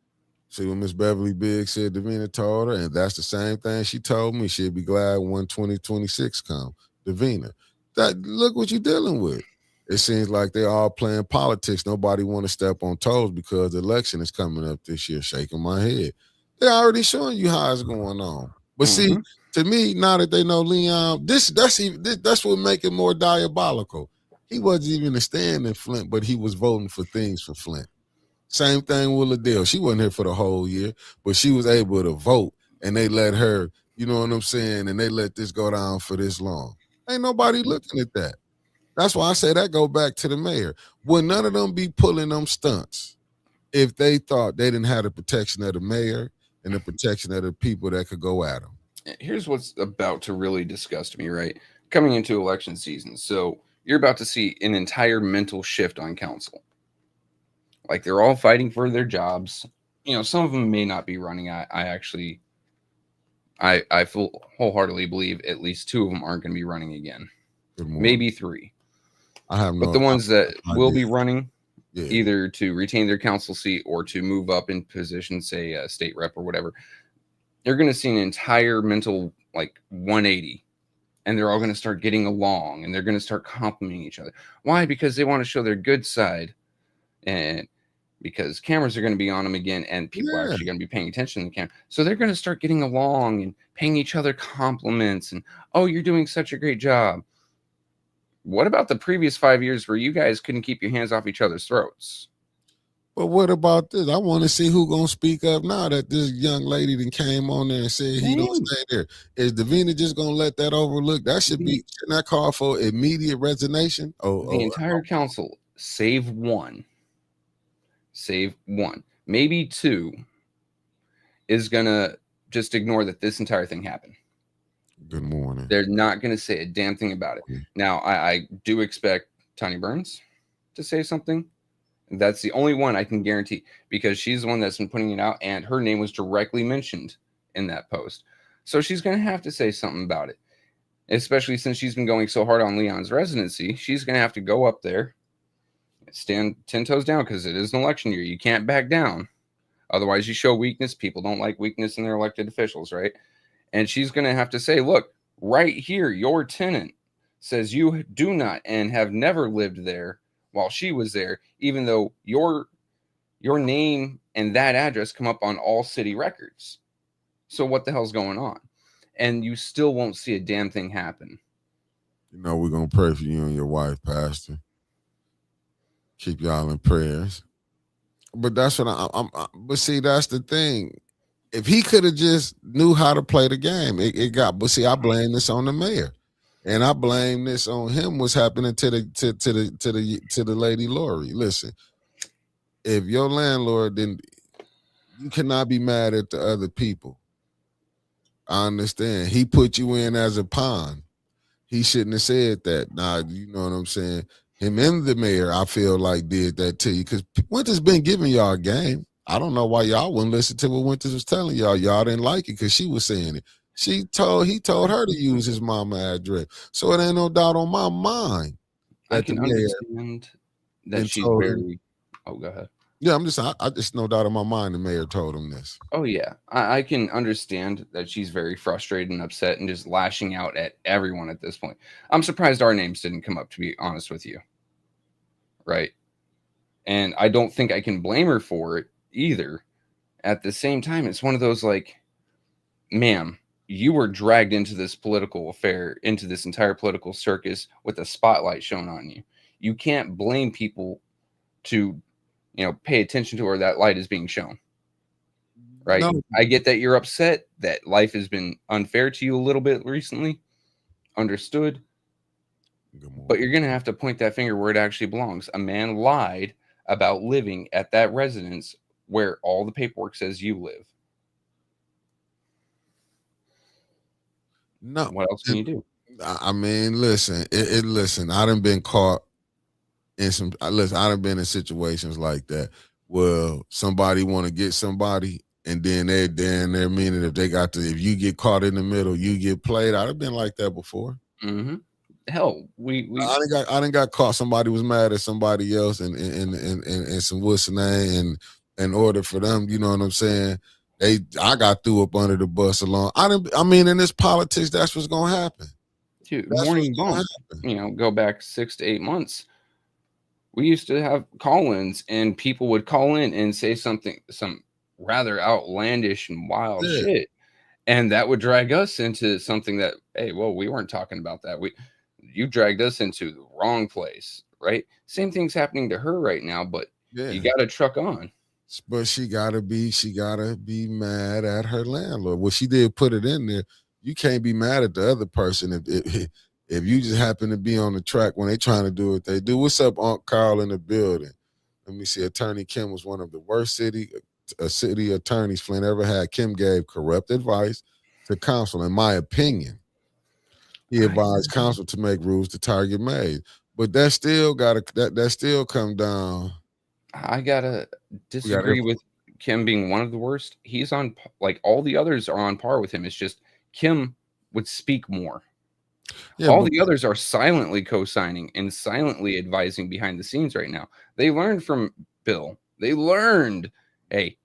what Miss Beverly Biggs said Davina told her, and that's the same thing she told me. She'd be glad when 2026 come. Davina, look what you're dealing with. It seems like they're all playing politics. Nobody want to step on toes because the election is coming up this year. Shaking my head. They're already showing you how it's going on. But see, to me, now that they know Leon, that's what make it more diabolical. He wasn't even staying in Flint, but he was voting for things for Flint. Same thing with Liddell. She wasn't here for the whole year, but she was able to vote, and they let her, you know what I'm saying, and they let this go down for this long. Ain't nobody looking at that. That's why I say that go back to the mayor. Would none of them be pulling them stunts if they thought they didn't have the protection of the mayor and the protection of the people that could go at them? Here's what's about to really disgust me, right? Coming into election season. So you're about to see an entire mental shift on council. Like, they're all fighting for their jobs. Some of them may not be running. I actually I full wholeheartedly believe at least 2 of them aren't going to be running again, Good morning. maybe 3. I have But no the ones that will idea. be running, Yeah. either to retain their council seat or to move up in position, say a state rep or whatever, you're going to see an entire mental like 180, and they're all going to start getting along, and they're going to start complimenting each other. Why? Because they want to show their good side, and because cameras are going to be on them again, and people are Yeah. actually going to be paying attention to the camera. So they're going to start getting along and paying each other compliments, and oh, you're doing such a great job. What about the previous 5 years where you guys couldn't keep your hands off each other's throats? But what about this? I want to see who gonna speak up now that this young lady that came on there and said he don't Dang. stay there. Is Davina just gonna let that overlook? That shouldn't that call for immediate resignation? The entire council, save one, maybe 2, is gonna just ignore that this entire thing happened. Good morning. They're not gonna say a damn thing about it. Now, I do expect Tony Burns to say something. That's the only one I can guarantee, because she's the one that's been putting it out, and her name was directly mentioned in that post. So she's going to have to say something about it, especially since she's been going so hard on Leon's residency. She's going to have to go up there, stand 10 toes down, because it is an election year. You can't back down. Otherwise, you show weakness. People don't like weakness in their elected officials, right? And she's going to have to say, look, right here, your tenant says you do not and have never lived there while she was there, even though your name and that address come up on all city records. So what the hell's going on? And you still won't see a damn thing happen. You know, we're gonna pray for you and your wife, Pastor. Keep y'all in prayers. But that's what but see, that's the thing. If he could have just knew how to play the game, it got. But see, I blame this on the mayor. And I blame this on him. What's happening to the lady Lori? Listen, if your landlord didn't, you cannot be mad at the other people. I understand. He put you in as a pawn. He shouldn't have said that. Nah, you know what I'm saying? Him and the mayor, I feel like did that to you because Winters been giving y'all a game. I don't know why y'all wouldn't listen to what Winters was telling y'all. Y'all didn't like it because she was saying it. He told her to use his mama address. So it ain't no doubt on my mind. I can understand that she's very. Oh, go ahead. Yeah, I just no doubt in my mind the mayor told him this. Oh yeah, I can understand that she's very frustrated and upset and just lashing out at everyone at this point. I'm surprised our names didn't come up, to be honest with you. Right. And I don't think I can blame her for it either. At the same time, it's one of those like, ma'am, you were dragged into this political affair, into this entire political circus with a spotlight shown on you. You can't blame people to, pay attention to where that light is being shown. Right. No. I get that you're upset that life has been unfair to you a little bit recently. Understood. But you're going to have to point that finger where it actually belongs. A man lied about living at that residence where all the paperwork says you live. No. What else can you do? I mean, listen, listen, I done been caught in I done been in situations like that. Well, somebody want to get somebody, and then they're meaning if you get caught in the middle, you get played. I've been like that before. Mm-hmm. Hell, I done got caught. Somebody was mad at somebody else, and some what's the name, and in order for them, you know what I'm saying? I got threw up under the bus along. I mean, in this politics, that's what's gonna happen. Dude, morning bump. Go back 6 to 8 months. We used to have call-ins, and people would call in and say some rather outlandish and wild shit, and that would drag us into something that, hey, well, we weren't talking about that. You dragged us into the wrong place, right? Same thing's happening to her right now, but you got to truck on. But she gotta be mad at her landlord. Well, she did put it in there. You can't be mad at the other person if you just happen to be on the track when they trying to do what they do. What's up, Aunt Carl in the building? Let me see. Attorney Kim was one of the worst city attorneys Flint ever had. Kim gave corrupt advice to council, in my opinion. He advised council to make rules to target maids, but that still come down. I gotta disagree with Kim being one of the worst. He's on, like, all the others are on par with him. It's just Kim would speak more. Yeah, All but the others are silently co-signing and silently advising behind the scenes right now. They learned from Bill. They learned, hey,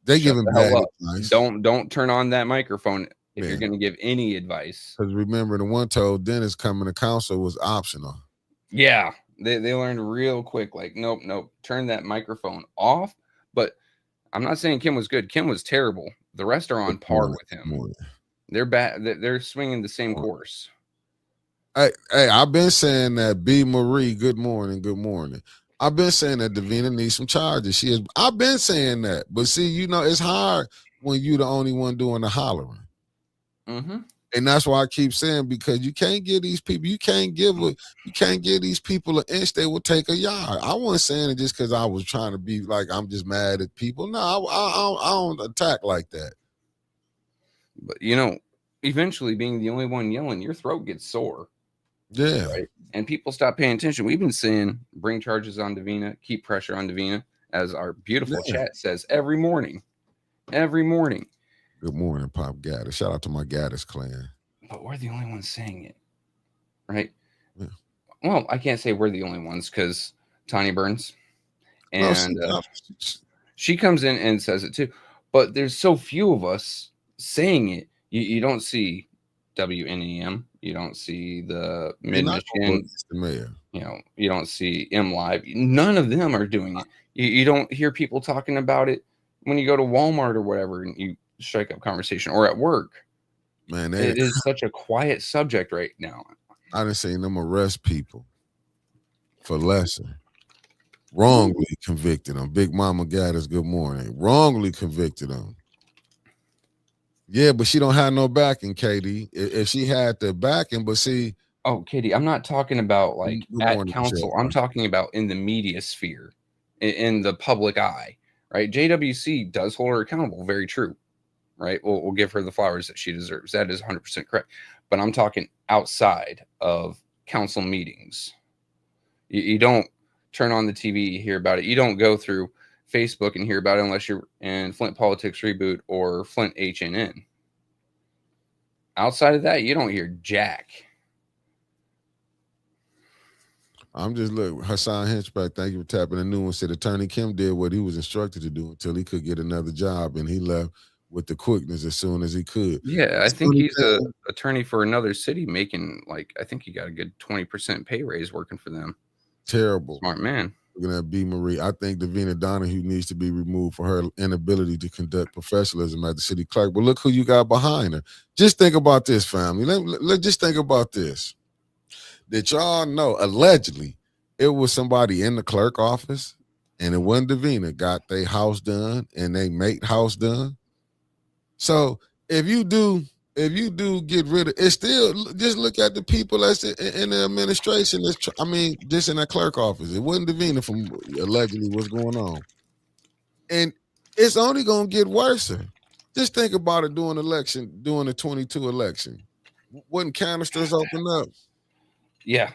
they shut giving the bad hell up. advice. Don't turn on that microphone if you're Man, going to give any advice. because remember the one told Dennis coming to council was optional. Yeah, they learned real quick. Like, nope, turn that microphone off. But I'm not saying Kim was good. Kim was terrible. The rest are on par with him. They're bad. They're swinging the same course. Hey, I've been saying that B. Marie, good morning. I've been saying that Davina needs some charges. I've been saying that. But see, it's hard when you the only one doing the hollering. Mm-hmm. And that's why I keep saying, because you can't give these people, you can't give these people an inch, they will take a yard. I wasn't saying it just because I was trying to be like I'm just mad at people. No, I don't attack like that. But eventually being the only one yelling, your throat gets sore. Yeah. Right. And people stop paying attention. We've been saying bring charges on Davina, keep pressure on Davina, as our beautiful chat says every morning. Every morning. Good morning, Pop Gaddis. Shout out to my Gaddis clan. But we're the only ones saying it. Right? Yeah. Well, I can't say we're the only ones because Tanya Burns and she comes in and says it too. But there's so few of us saying it. You don't see WNEM. You don't see the Mid-Michigan. The mayor. You don't see M Live. None of them are doing it. You don't hear people talking about it when you go to Walmart or whatever and you strike up conversation or at work. Man, it is such a quiet subject right now. I done seen them arrest people for lesser. Wrongly convicted them. Big Mama Gaddis, good morning. Wrongly convicted them. Yeah, but she don't have no backing, Katie. If she had the backing, but see. Oh, Katie, I'm not talking about like at council. I'm talking about in the media sphere, in the public eye, right? JWC does hold her accountable. Very true, right? We'll give her the flowers that she deserves. That is 100% correct. But I'm talking outside of council meetings. You don't turn on the TV, you hear about it. You don't go through Facebook and hear about it unless you're in Flint Politics Reboot or Flint HNN. Outside of that, you don't hear jack. I'm just look, Hassan Henchback, thank you for tapping the new one. Said Attorney Kim did what he was instructed to do until he could get another job, and he left with the quickness as soon as he could. Yeah, I think he's an attorney for another city making I think he got a good 20% pay raise working for them. Terrible. Smart man. Looking at B. Marie, I think Davina Donahue needs to be removed for her inability to conduct professionalism as the city clerk. But look who you got behind her. Just think about this, family. Let's just think about this. Did y'all know, allegedly, it was somebody in the clerk office and it wasn't Davina got their house done and they mate house done. So if you do get rid of it, still just look at the people that's in the administration. Just in that clerk office. It wasn't Davina from allegedly what's going on. And it's only going to get worse. Just think about it during the 22 election. Wasn't canisters open up? Yeah.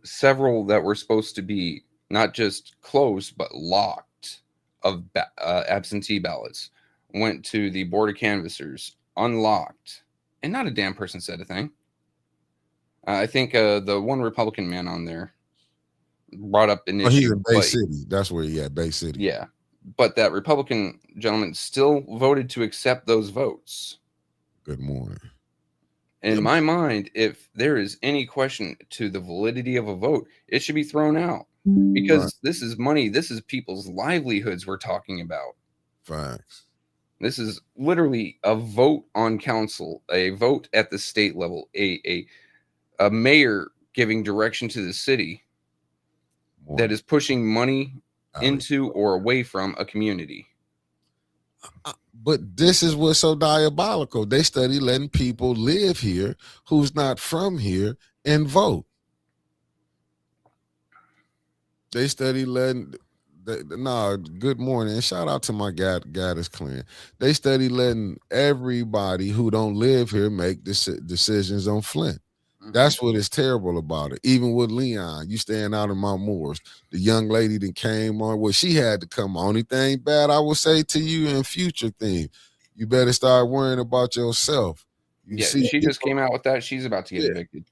Several that were supposed to be not just closed, but locked of absentee ballots went to the Board of Canvassers, unlocked, and not a damn person said a thing. I think the one Republican man on there brought up an issue. He's in Bay City. That's where he at, Bay City. Yeah. But that Republican gentleman still voted to accept those votes. Good morning. In my mind, if there is any question to the validity of a vote, it should be thrown out because this is money. This is people's livelihoods we're talking about. Facts. This is literally a vote on council, a vote at the state level, a mayor giving direction to the city that is pushing money into or away from a community. But this is what's so diabolical. They study letting people live here who's not from here and vote. They study letting... good morning. And shout out to my Gaddis clan. They study letting everybody who don't live here make decisions on Flint. That's what is terrible about it. Even with Leon, you staying out in Mount Morris. The young lady that came on, well, she had to come on. Only thing bad I would say to you in future things, you better start worrying about yourself You Yeah, see, she just came out with that. She's about to get yeah, evicted.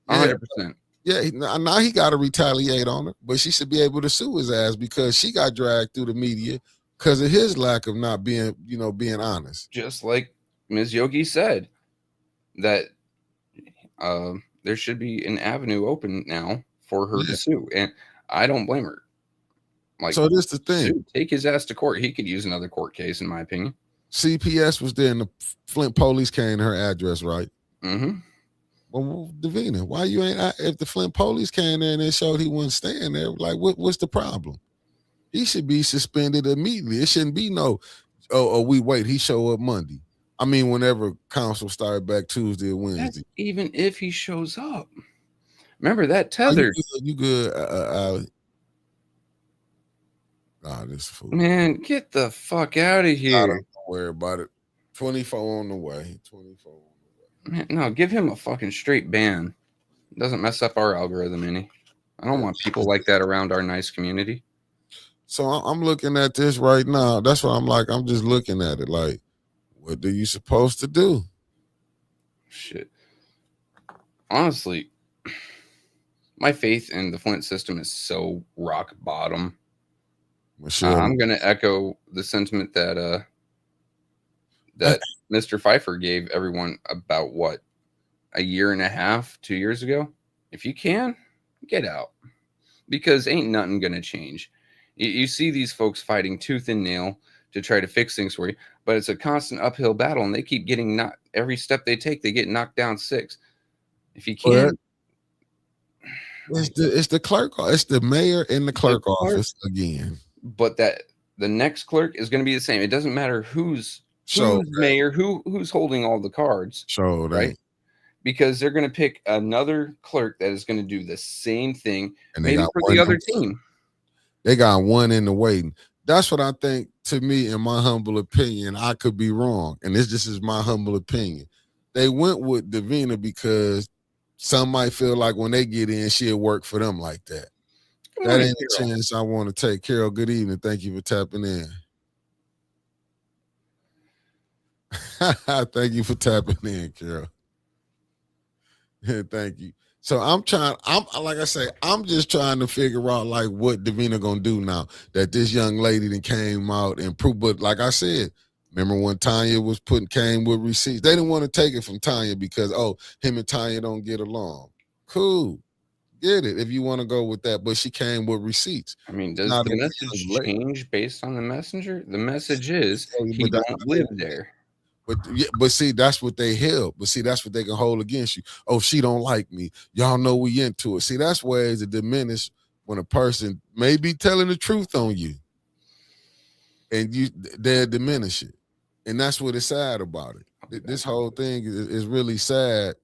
yeah, 100%. yeah. Now he got to retaliate on her, but she should be able to sue his ass because she got dragged through the media because of his lack of not being, being honest. Just like Ms. Yogi said, that there should be an avenue open now for her to Yeah. sue, and I don't blame her. Like, So this the thing. sue, take his ass to court. He could use another court case, in my opinion. CPS was there, and the Flint police came to her address, right? Mm-hmm. Well, Davina, why you ain't? If the Flint police came there and they showed he wasn't staying there, like, what's the problem? He should be suspended immediately. It shouldn't be no, we wait. He show up Monday. I mean, whenever council started back Tuesday or Wednesday. That's even if he shows up. Remember that Oh, tethered. you good? This fool. Man, get the fuck out of here. Don't worry about it. 24 on the way. 24 on the way. Man, no, give him a fucking straight ban. Doesn't mess up our algorithm any. I don't want people like that around our nice community. So I'm looking at this right now. That's what I'm like. I'm just looking at it like, what are you supposed to do? Shit. Honestly, my faith in the Flint system is so rock bottom. I'm going to echo the sentiment that Mr. Pfeiffer gave everyone about what, a year and a half, 2 years ago. If you can, get out, because ain't nothing going to change. You see these folks fighting tooth and nail to try to fix things for you, but it's a constant uphill battle, and they keep getting knocked. Every step they take, they get knocked down 6. If you can, it's the clerk. It's the mayor in the clerk office again. But that the next clerk is going to be the same. It doesn't matter who's mayor, who's holding all the cards. Right? Because they're going to pick another clerk that is going to do the same thing, and maybe for the other team. They got one in the waiting. That's what I think. To me, in my humble opinion, I could be wrong, and this just is my humble opinion. They went with Davina because some might feel like when they get in, she'll work for them like that. That ain't a chance I want to take. Carol, good evening. Thank you for tapping in. Thank you for tapping in, Carol. Thank you. So I'm like I say, I'm just trying to figure out like what Davina gonna do now that this young lady that came out and proved. But like I said, remember when Tanya was came with receipts? They didn't want to take it from Tanya because him and Tanya don't get along. Cool. Get it if you want to go with that, but she came with receipts. I mean, does the message change based on the messenger? The message is he don't live there. But see, that's what they held. But see, that's what they can hold against you. Oh, she don't like me. Y'all know we into it. See, that's ways to diminish when a person may be telling the truth on you, and they'll diminish it, and that's what is sad about it. This whole thing is really sad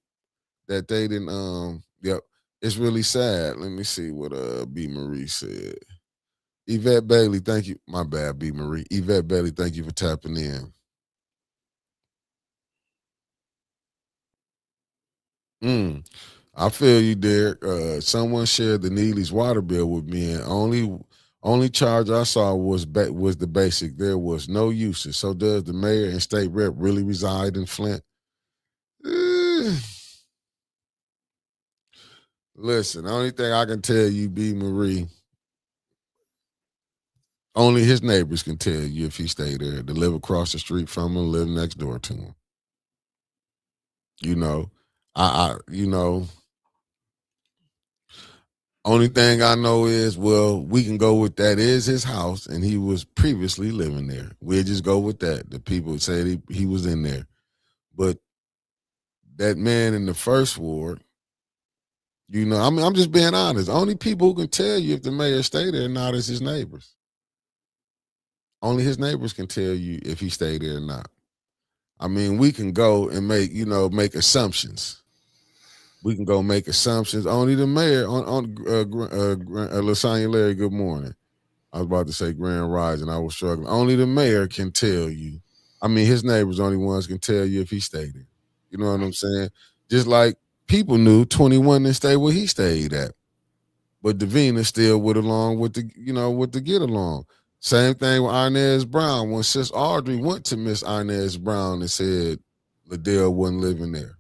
that they didn't. Yep. It's really sad. Let me see what B. Marie said. Yvette Bailey, thank you. My bad, B. Marie. Yvette Bailey, thank you for tapping in. I feel you, Derek. Someone shared the Neely's water bill with me, and only charge I saw was the basic. There was no usage. So does the mayor and state rep really reside in Flint? Listen, the only thing I can tell you, B. Marie, only his neighbors can tell you if he stayed there. To live across the street from him, live next door to him. Only thing I know is, well, we can go with that is his house, and he was previously living there. We'll just go with that. The people said he was in there. But that man in the first ward, I'm just being honest. Only people who can tell you if the mayor stayed there or not is his neighbors. Only his neighbors can tell you if he stayed there or not. I mean, we can go and make assumptions. We can go make assumptions. Only the mayor on Lasagna Larry, good morning. I was about to say Grand Rise, and I was struggling. Only the mayor can tell you. I mean, his neighbors only ones can tell you if he stayed there. You know what I'm saying? Just like people knew 21 didn't stay where he stayed at. But Davina still went along with the get along. Same thing with Inez Brown. When Sis Audrey went to Miss Inez Brown and said, Liddell wasn't living there.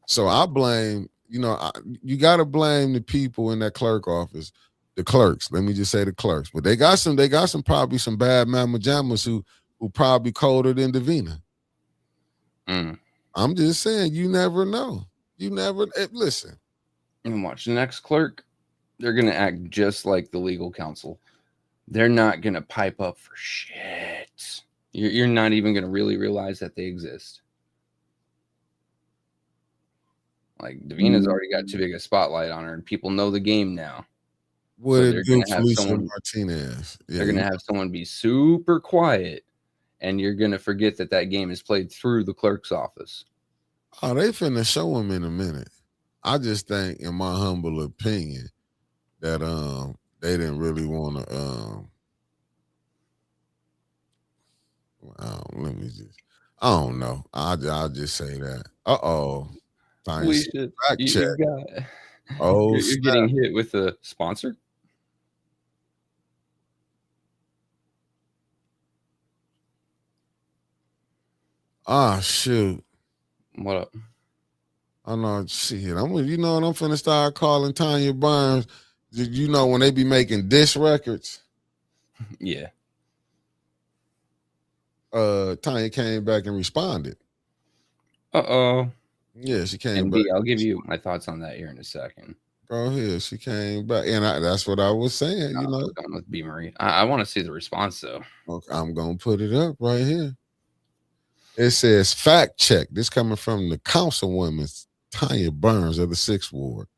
So I blame, you got to blame the people in that clerk office, the clerks. Let me just say the clerks. But they got some probably some bad mama jammas who probably colder than Davina. I'm just saying, you never know. You never listen. And watch the next clerk. They're gonna act just like the legal counsel. They're not gonna pipe up for shit. You're not even gonna really realize that they exist. Like Davina's already got too big a spotlight on her, and people know the game now. What so they're gonna have someone Martinez. Yeah, they're gonna have someone be super quiet, and you're gonna forget that game is played through the clerk's office. Oh, they finna show him in a minute. I just think, in my humble opinion, that they didn't really want to let me just, I don't know. I'll just say that. Felicia, you got. Oh, you're getting hit with a sponsor. Ah, shoot. What up? I know. Shit. I'm finna start calling Tanya Burns. You know when they be making diss records? Yeah. Tanya came back and responded. Yeah, she came back. I'll give you my thoughts on that here in a second. Go ahead. She came back, and that's what I was saying. I'm going with B. Marie. I want to see the response though. Okay, I'm gonna put it up right here. It says fact check. This coming from the councilwoman Tanya Burns of the 6th Ward.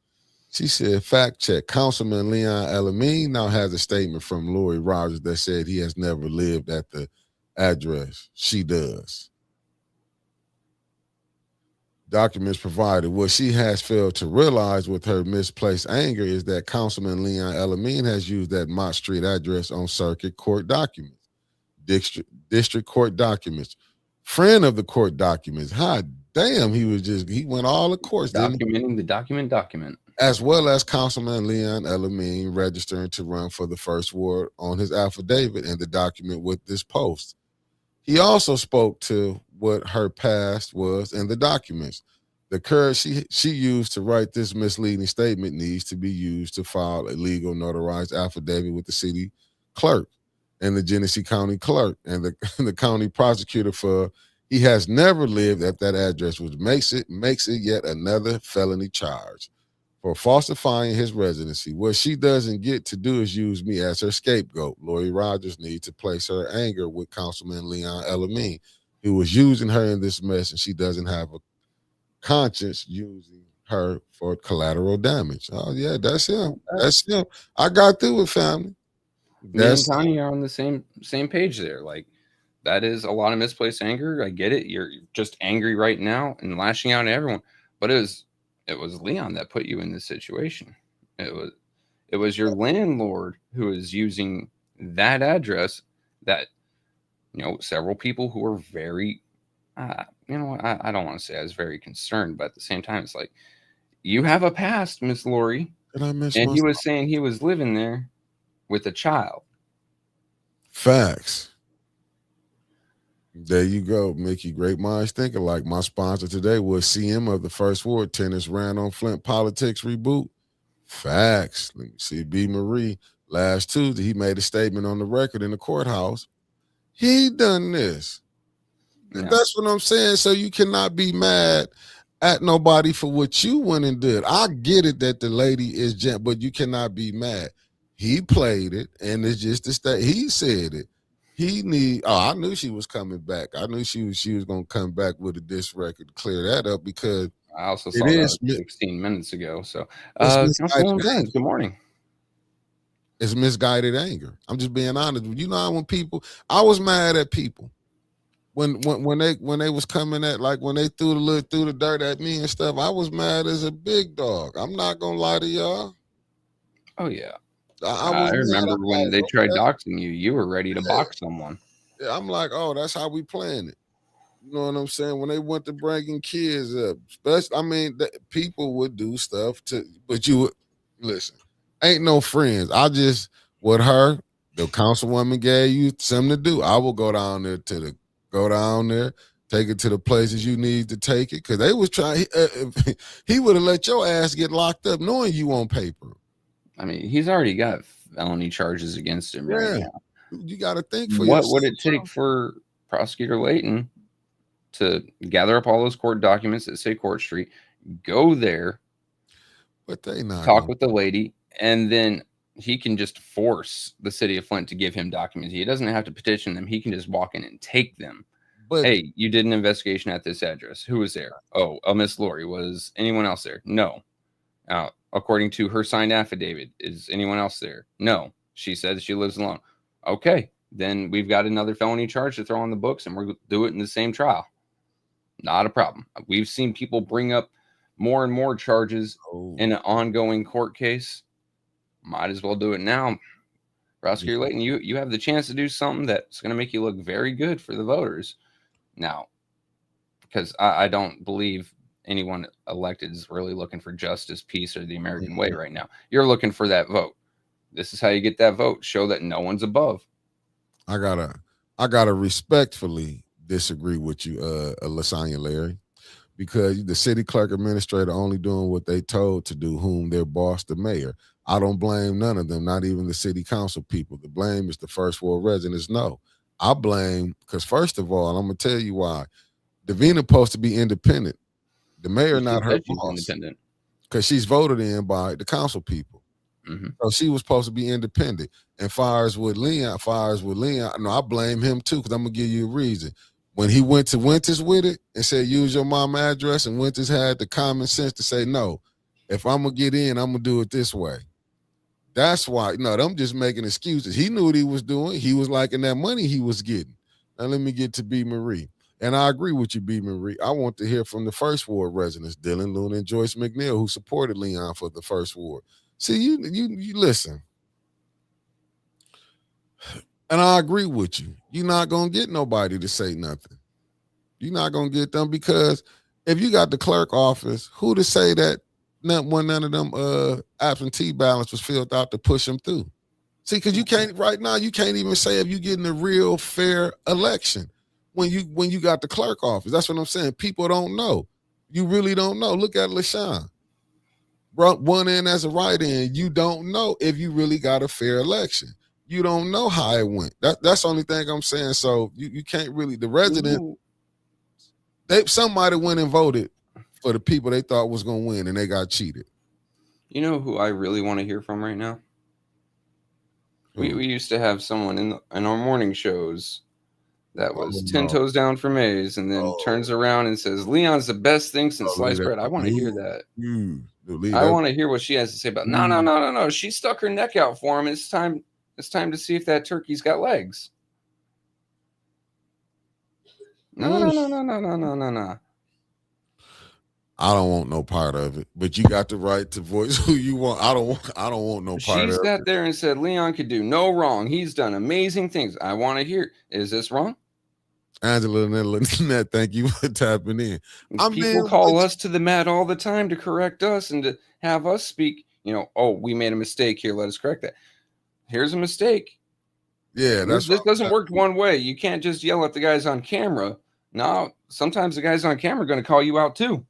She said fact check. Councilman Leon Elamine now has a statement from Lori Rogers that said he has never lived at the address. She does. Documents provided. What she has failed to realize with her misplaced anger is that Councilman Leon Elamine has used that Mott Street address on circuit court documents, district court documents, friend of the court documents. Hot damn, he went all the courts. Documenting the document. As well as Councilman Leon Elamine registering to run for the 1st Ward on his affidavit and the document with this post. He also spoke to what her past was in the documents. The courage she used to write this misleading statement needs to be used to file a legal notarized affidavit with the city clerk and the Genesee County clerk and the county prosecutor for he has never lived at that address, which makes it yet another felony charge for falsifying his residency. What she doesn't get to do is use me as her scapegoat. Lori Rogers needs to place her anger with Councilman Leon Elamine, who was using her in this mess, and she doesn't have a conscience using her for collateral damage. Oh, yeah, that's him. That's him. I got through with family. Me and Tanya are on the same page there. Like, that is a lot of misplaced anger. I get it. You're just angry right now and lashing out at everyone. But it was Leon that put you in this situation. It was your landlord who is using that address that, several people who are very, I don't want to say I was very concerned, but at the same time, it's like, you have a past, Miss Lori. And he was saying he was living there with a child. Facts. There you go, Mickey. Great minds think alike. My sponsor today was CM of the 1st Ward. Tennis ran on Flint politics reboot. Facts. Let me see. B. Marie. Last Tuesday, he made a statement on the record in the courthouse. He done this. Yeah. That's what I'm saying. So you cannot be mad at nobody for what you went and did. I get it that the lady is but you cannot be mad. He played it, and it's just the state. He said it. I knew she was coming back. I knew she was going to come back with a diss record to clear that up because I also saw that 16 minutes ago. So, good morning. It's misguided anger. I'm just being honest. You know, when I was mad at people when they was coming at, like, when they threw the dirt at me and stuff. I was mad as a big dog. I'm not gonna lie to y'all. Oh yeah. I remember when they tried doxing you. You were ready to box someone. Yeah, I'm like, oh, that's how we playing it. You know what I'm saying? When they went to bringing kids up, especially, people would do stuff but you would listen. Ain't no friends. With her, the councilwoman gave you something to do. I will go down there Take it to the places you need to take it, because they was trying. He would have let your ass get locked up knowing you on paper. I mean, he's already got felony charges against him right now. You got to think for What yourself. would it take for Prosecutor Layton to gather up all those court documents that say Court Street, go there, but they not talk with the lady, and then he can just force the city of Flint to give him documents. He doesn't have to petition them. He can just walk in and take them. But hey, you did an investigation at this address. Who was there? Oh, Miss Lori. Was anyone else there? No. According to her signed affidavit, is anyone else there? No. She says she lives alone. Okay, then we've got another felony charge to throw on the books, and we'll do it in the same trial. Not a problem. We've seen people bring up more and more charges in an ongoing court case. Might as well do it now. Prosecutor Layton, you have the chance to do something that's going to make you look very good for the voters. Now, because I don't believe anyone elected is really looking for justice, peace, or the American way right now. You're looking for that vote. This is how you get that vote. Show that no one's above. I gotta respectfully disagree with you, Lasagna Larry, because the city clerk administrator only doing what they told to do, whom their boss, the mayor. I don't blame none of them, not even the city council people. The blame is the first ward residents. No, I blame, because first of all, I'm gonna tell you why. Davina supposed to be independent. The mayor, not her boss, independent, because she's voted in by the council people. Mm-hmm. So she was supposed to be independent. And fires with Leon, no, I blame him too, because I'm gonna give you a reason. When he went to Winters with it and said, use your mom address, and Winters had the common sense to say, no, if I'm gonna get in, I'm gonna do it this way. That's why, no, them just making excuses. He knew what he was doing. He was liking that money he was getting. Now let me get to B. Marie. And I agree with you, B. Marie. I want to hear from the first ward residents, Dylan, Luna, and Joyce McNeil, who supported Leon for the first ward. See, you listen. And I agree with you. You're not going to get nobody to say nothing. You're not going to get them, because if you got the clerk office, who to say that none of them absentee ballots was filled out to push them through? See, because you can't, right now, you can't even say if you're getting a real fair election when you got the clerk office. That's what I'm saying. People don't know. You really don't know. Look at LaShawn. Brought one in as a write-in. You don't know if you really got a fair election. You don't know how it went. That's the only thing I'm saying. So you can't really, the resident, somebody went and voted for the people they thought was going to win, and they got cheated. You know who I really want to hear from right now? We used to have someone in our morning shows that was 10 toes down for Mays, and then turns around and says, Leon's the best thing since sliced bread. I want to hear that. I want to hear what she has to say about no. She stuck her neck out for him. It's time to see if that turkey's got legs. No. I don't want no part of it, but you got the right to voice who you want. I don't want no part of it. She sat there and said, Leon could do no wrong. He's done amazing things. I want to hear. Is this wrong? Angela and Lynette, thank you for tapping in. People call us to the mat all the time to correct us and to have us speak, we made a mistake here. Let us correct that. Here's a mistake. Yeah, this doesn't work one way. You can't just yell at the guys on camera. No, sometimes the guys on camera are going to call you out too.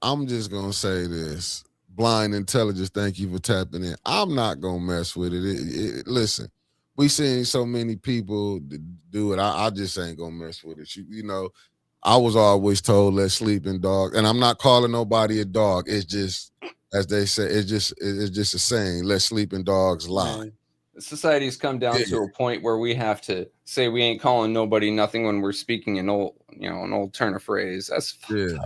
I'm just going to say this. Blind Intelligence, thank you for tapping in. I'm not going to mess with it. Listen, we seen so many people do it. I just ain't going to mess with it. I was always told, let sleeping dog. And I'm not calling nobody a dog. It's just, as they say, it's just a saying, let sleeping dogs lie. Man, society's come down to a point where we have to say we ain't calling nobody nothing when we're speaking an old turn of phrase. That's fucked up.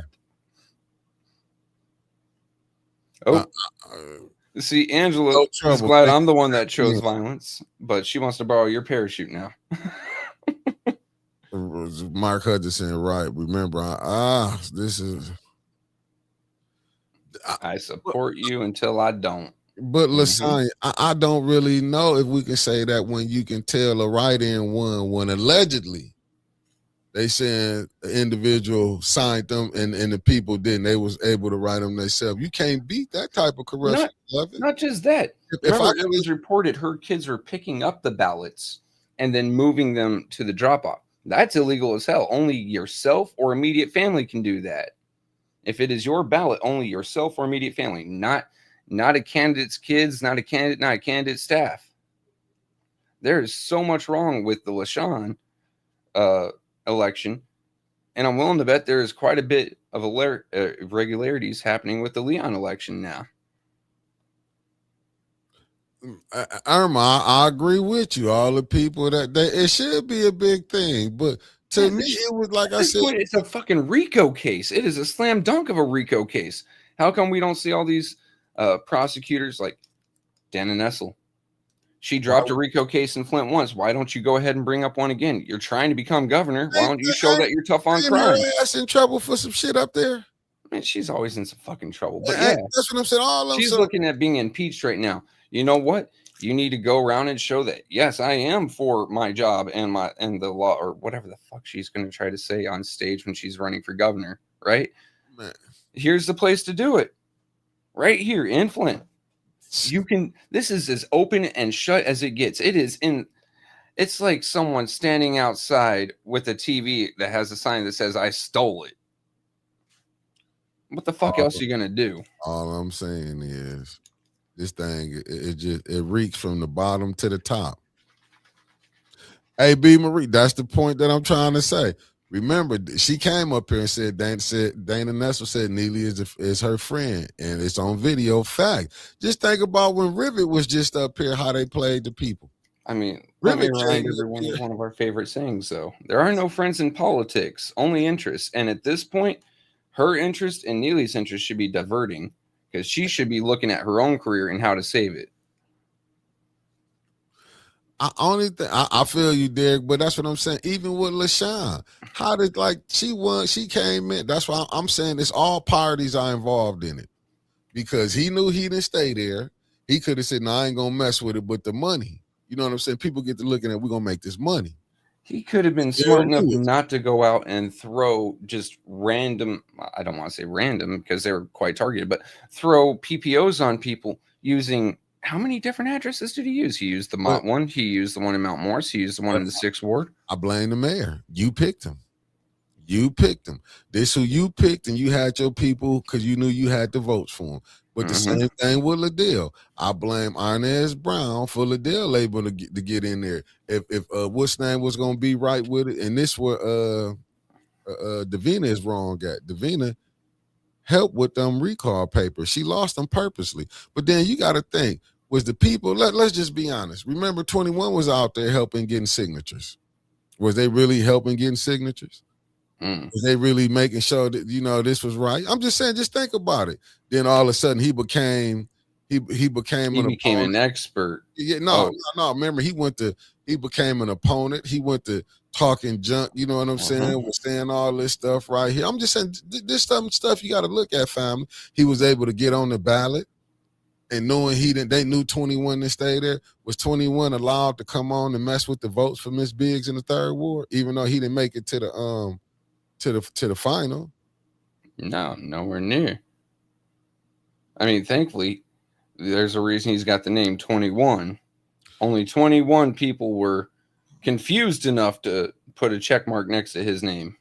See, Angela is glad I'm the one that chose violence, but she wants to borrow your parachute now. Mark Hutchinson, right? Remember, this is. I support you until I don't. But Lasagna, I don't really know if we can say that when you can tell a write-in won when allegedly they said the individual signed them and the people didn't. They was able to write them themselves. You can't beat that type of corruption. Not just that. Remember, it was reported her kids were picking up the ballots and then moving them to the drop-off. That's illegal as hell. Only yourself or immediate family can do that. If it is your ballot, only yourself or immediate family, not a candidate's kids, not a candidate's staff. There is so much wrong with the LaShawn uh, election, and I'm willing to bet there is quite a bit of irregularities happening with the Leon election now. Irma, I agree with you. All the people it should be a big thing, but to me, it was like I said, it's a fucking RICO case. It is a slam dunk of a RICO case. How come we don't see all these prosecutors like Dana Nessel? She dropped a RICO case in Flint once. Why don't you go ahead and bring up one again? You're trying to become governor. Why don't you show that you're tough on crime? Her ass in trouble for some shit up there. I mean, she's always in some fucking trouble. But yeah, that's what I'm saying. She's looking at being impeached right now. You know what? You need to go around and show that, yes, I am for my job and the law, or whatever the fuck she's going to try to say on stage when she's running for governor, right? Man. Here's the place to do it. Right here in Flint. You can, this is as open and shut as it gets. It's like someone standing outside with a TV that has a sign that says, I stole it. What the fuck else are you going to do? All I'm saying is, this thing, it reeks from the bottom to the top. Hey, B. Marie, that's the point that I'm trying to say. Remember, she came up here and said Dana Nessel said Neely is her friend, and it's on video. Fact. Just think about when Rivet was just up here, how they played the people. I mean, let me remind everyone of one of our favorite sayings, though. There are no friends in politics, only interests. And at this point, her interest and Neely's interest should be diverting, because she should be looking at her own career and how to save it. I feel you, Derek, but that's what I'm saying. Even with LaShawn, how did she came in? That's why I'm saying it's all parties are involved in it, because he knew he didn't stay there. He could have said, "No, I ain't gonna mess with it," but the money, you know what I'm saying? People get to looking at, we're gonna make this money. He could have been smart enough not to go out and throw just random, I don't want to say random because they were quite targeted, but throw PPOs on people using, how many different addresses did he use? He used the Mont one. He used the one in Mount Morris. He used the one in the 6th Ward. I blame the mayor. You picked him. This who you picked, and you had your people because you knew you had the votes for him. But the same thing with Liddell. I blame Inez Brown for Liddell able to get in there. If what's name was going to be right with it, and this where Davina is wrong at. Davina helped with them recall papers. She lost them purposely. But then you got to think, was the people, let's just be honest. Remember 21 was out there helping getting signatures. Was they really helping getting signatures? Was they really making sure that, this was right? I'm just saying, just think about it. Then all of a sudden he became an expert. Yeah, no. Remember, he became an opponent. He went to talking junk, you know what I'm saying? Was saying all this stuff right here. I'm just saying, this stuff you got to look at, family. He was able to get on the ballot, and knowing they knew 21 to stay there. Was 21 allowed to come on and mess with the votes for Miss Biggs in the 3rd Ward, even though he didn't make it to the final? No, nowhere near. I mean, thankfully, there's a reason he's got the name 21. Only 21 people were confused enough to put a check mark next to his name.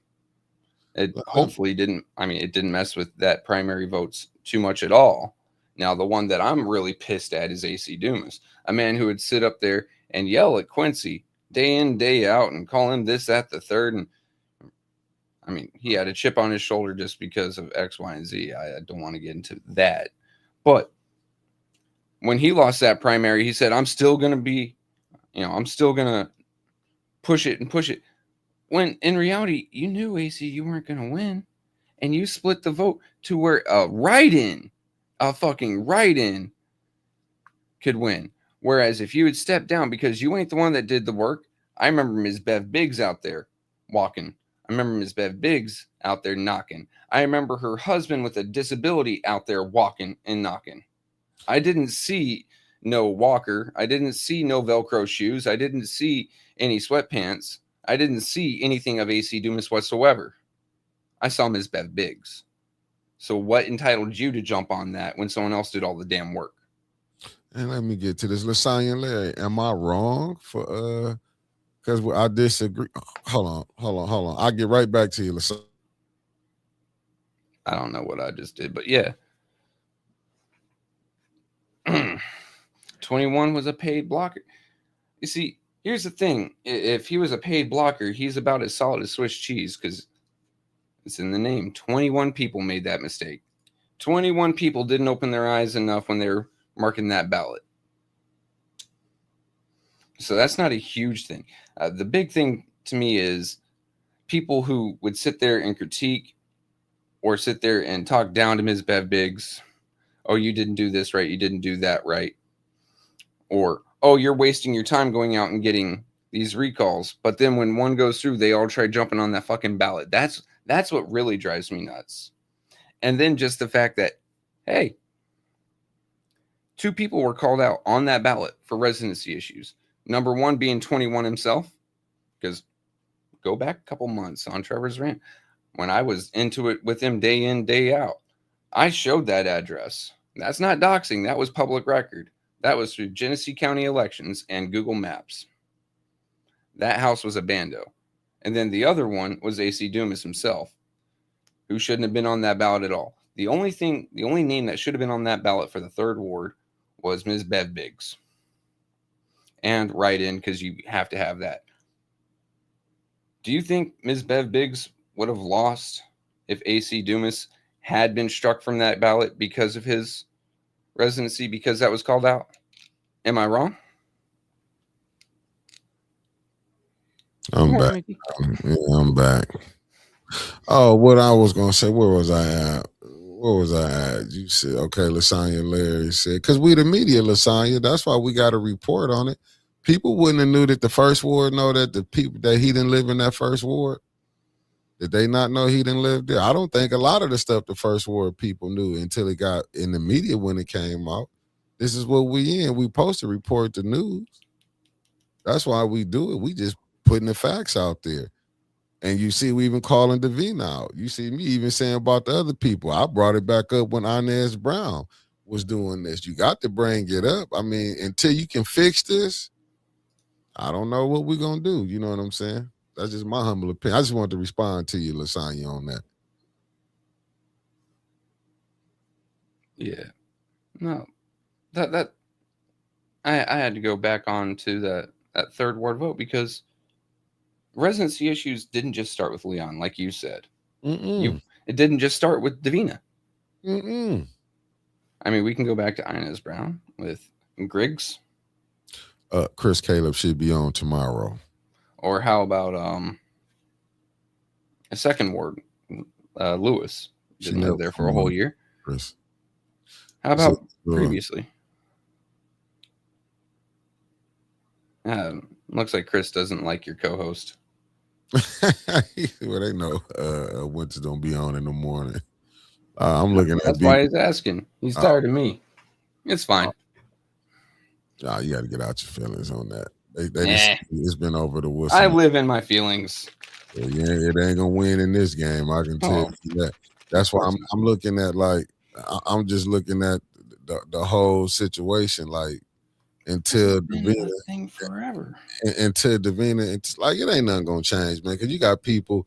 It hopefully didn't mess with that primary votes too much at all. Now, the one that I'm really pissed at is AC Dumas, a man who would sit up there and yell at Quincy day in, day out and call him this, that, the third. And I mean, he had a chip on his shoulder just because of X, Y, and Z. I don't want to get into that. But when he lost that primary, he said, I'm still going to push it and push it. When in reality, you knew, AC, you weren't going to win. And you split the vote to where a fucking write-in could win. Whereas if you had stepped down because you ain't the one that did the work, I remember Ms. Bev Biggs out there walking. I remember Ms. Bev Biggs out there knocking. I remember her husband with a disability out there walking and knocking. I didn't see no walker. I didn't see no Velcro shoes. I didn't see any sweatpants. I didn't see anything of AC Dumas whatsoever. I saw Ms. Bev Biggs. So what entitled you to jump on that when someone else did all the damn work? And let me get to this. LaSanya Larry, am I wrong for because I disagree. Hold on. I'll get right back to you. I don't know what I just did, but yeah. 21 was a paid blocker. You see, here's the thing. If he was a paid blocker, he's about as solid as Swiss cheese because it's in the name. 21 people made that mistake. 21 people didn't open their eyes enough when they were marking that ballot. So that's not a huge thing. The big thing to me is people who would sit there and critique or sit there and talk down to Ms. Bev Biggs. Oh, you didn't do this right. You didn't do that right. Or, oh, you're wasting your time going out and getting these recalls. But then when one goes through, they all try jumping on that fucking ballot. That's what really drives me nuts. And then just the fact that, hey, 2 people were called out on that ballot for residency issues. Number 1 being 21 himself, because go back a couple months on Trevor's rant. When I was into it with him day in, day out, I showed that address. That's not doxing. That was public record. That was through Genesee County Elections and Google Maps. That house was a bando. And then the other one was AC Dumas himself, who shouldn't have been on that ballot at all. The only name that should have been on that ballot for the 3rd Ward was Ms. Bev Biggs. And write in, because you have to have that. Do you think Ms. Bev Biggs would have lost if AC Dumas had been struck from that ballot because of his residency, because that was called out? Am I wrong? I'm back. Yeah, I'm back. Oh, what I was gonna say, where was I at? You said, okay, Lasagna Larry said, because we the media, Lasagna, that's why we got a report on it. People wouldn't have knew that the 1st ward know that the people that he didn't live in that 1st ward. Did they not know he didn't live there? I don't think a lot of the stuff the 1st ward people knew until it got in the media when it came out. This is what we in. We supposed to report the news. That's why we do it. We just putting the facts out there. And you see, we even calling Davina out. You see me even saying about the other people. I brought it back up when Inez Brown was doing this. You got to bring it up. I mean, until you can fix this, I don't know what we're going to do. You know what I'm saying? That's just my humble opinion. I just wanted to respond to you, Lasagna, on that. Yeah. No. That I had to go back on to that 3rd Ward vote because residency issues didn't just start with Leon, like you said. It didn't just start with Davina. I mean, we can go back to Inez Brown with Griggs. Chris Caleb should be on tomorrow. Or how about a 2nd Ward, Lewis didn't live there for a whole year. Chris. How about previously? Looks like Chris doesn't like your co-host. Well, they know Winter don't be on in the morning. I'm looking at. That's why he's asking. He's tired of me. It's fine. Nah, you got to get out your feelings on that. It's been over the whistle. I live in my feelings. Yeah, it ain't gonna win in this game. I can tell you that. That's why I'm looking at I'm just looking at the whole situation until Davina thing forever. Until Davina, it's it ain't nothing gonna change, man. Because you got people.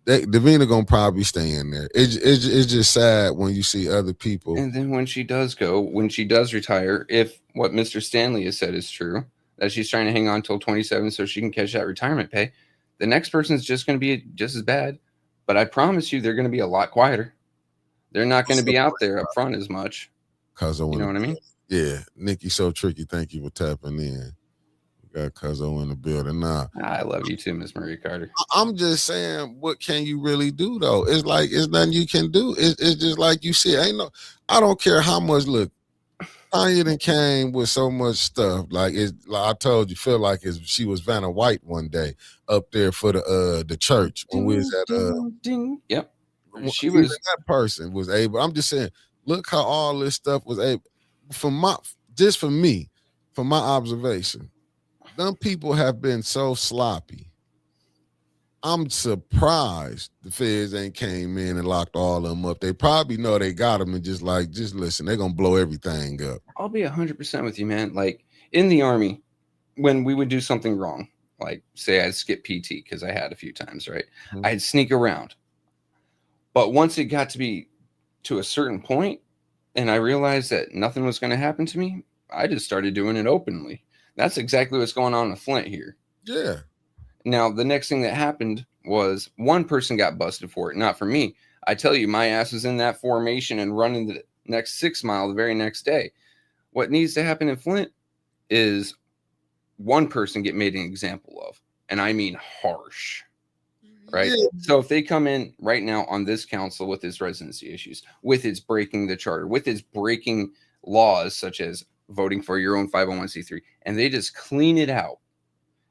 Davina gonna probably stay in there. It's just sad when you see other people. And then when she does retire, if what Mr. Stanley has said is true, that she's trying to hang on till 27 so she can catch that retirement pay, the next person's just going to be just as bad. But I promise you, they're going to be a lot quieter. They're not going to be out there up front as much. Cuzzo, you know what I mean? Yeah, Nikki, so tricky. Thank you for tapping in. Got Cuzzo in the building now. I love you too, Miss Marie Carter. I'm just saying, what can you really do though? It's nothing you can do. It's just like you see. I don't care how much. Look, Tanya done came with so much stuff. Like I told you, feel like she was Vanna White one day up there for the church when we was at Yep. She was that person was able. I'm just saying, look how all this stuff was able. For me, from my observation. Some people have been so sloppy. I'm surprised the feds ain't came in and locked all of them up. They probably know they got them and just listen, they're going to blow everything up. I'll be 100% with you, man. Like in the Army, when we would do something wrong, like say I'd skip PT because I had a few times, right? Mhm. I'd sneak around. But once it got to be to a certain point and I realized that nothing was going to happen to me, I just started doing it openly. That's exactly what's going on in Flint here. Yeah. Now, the next thing that happened was one person got busted for it, not for me. I tell you, my ass was in that formation and running the next 6 mile the very next day. What needs to happen in Flint is one person get made an example of, and I mean harsh, right? Yeah. So if they come in right now on this council with its residency issues, with its breaking the charter, with its breaking laws such as voting for your own 501c3, and they just clean it out,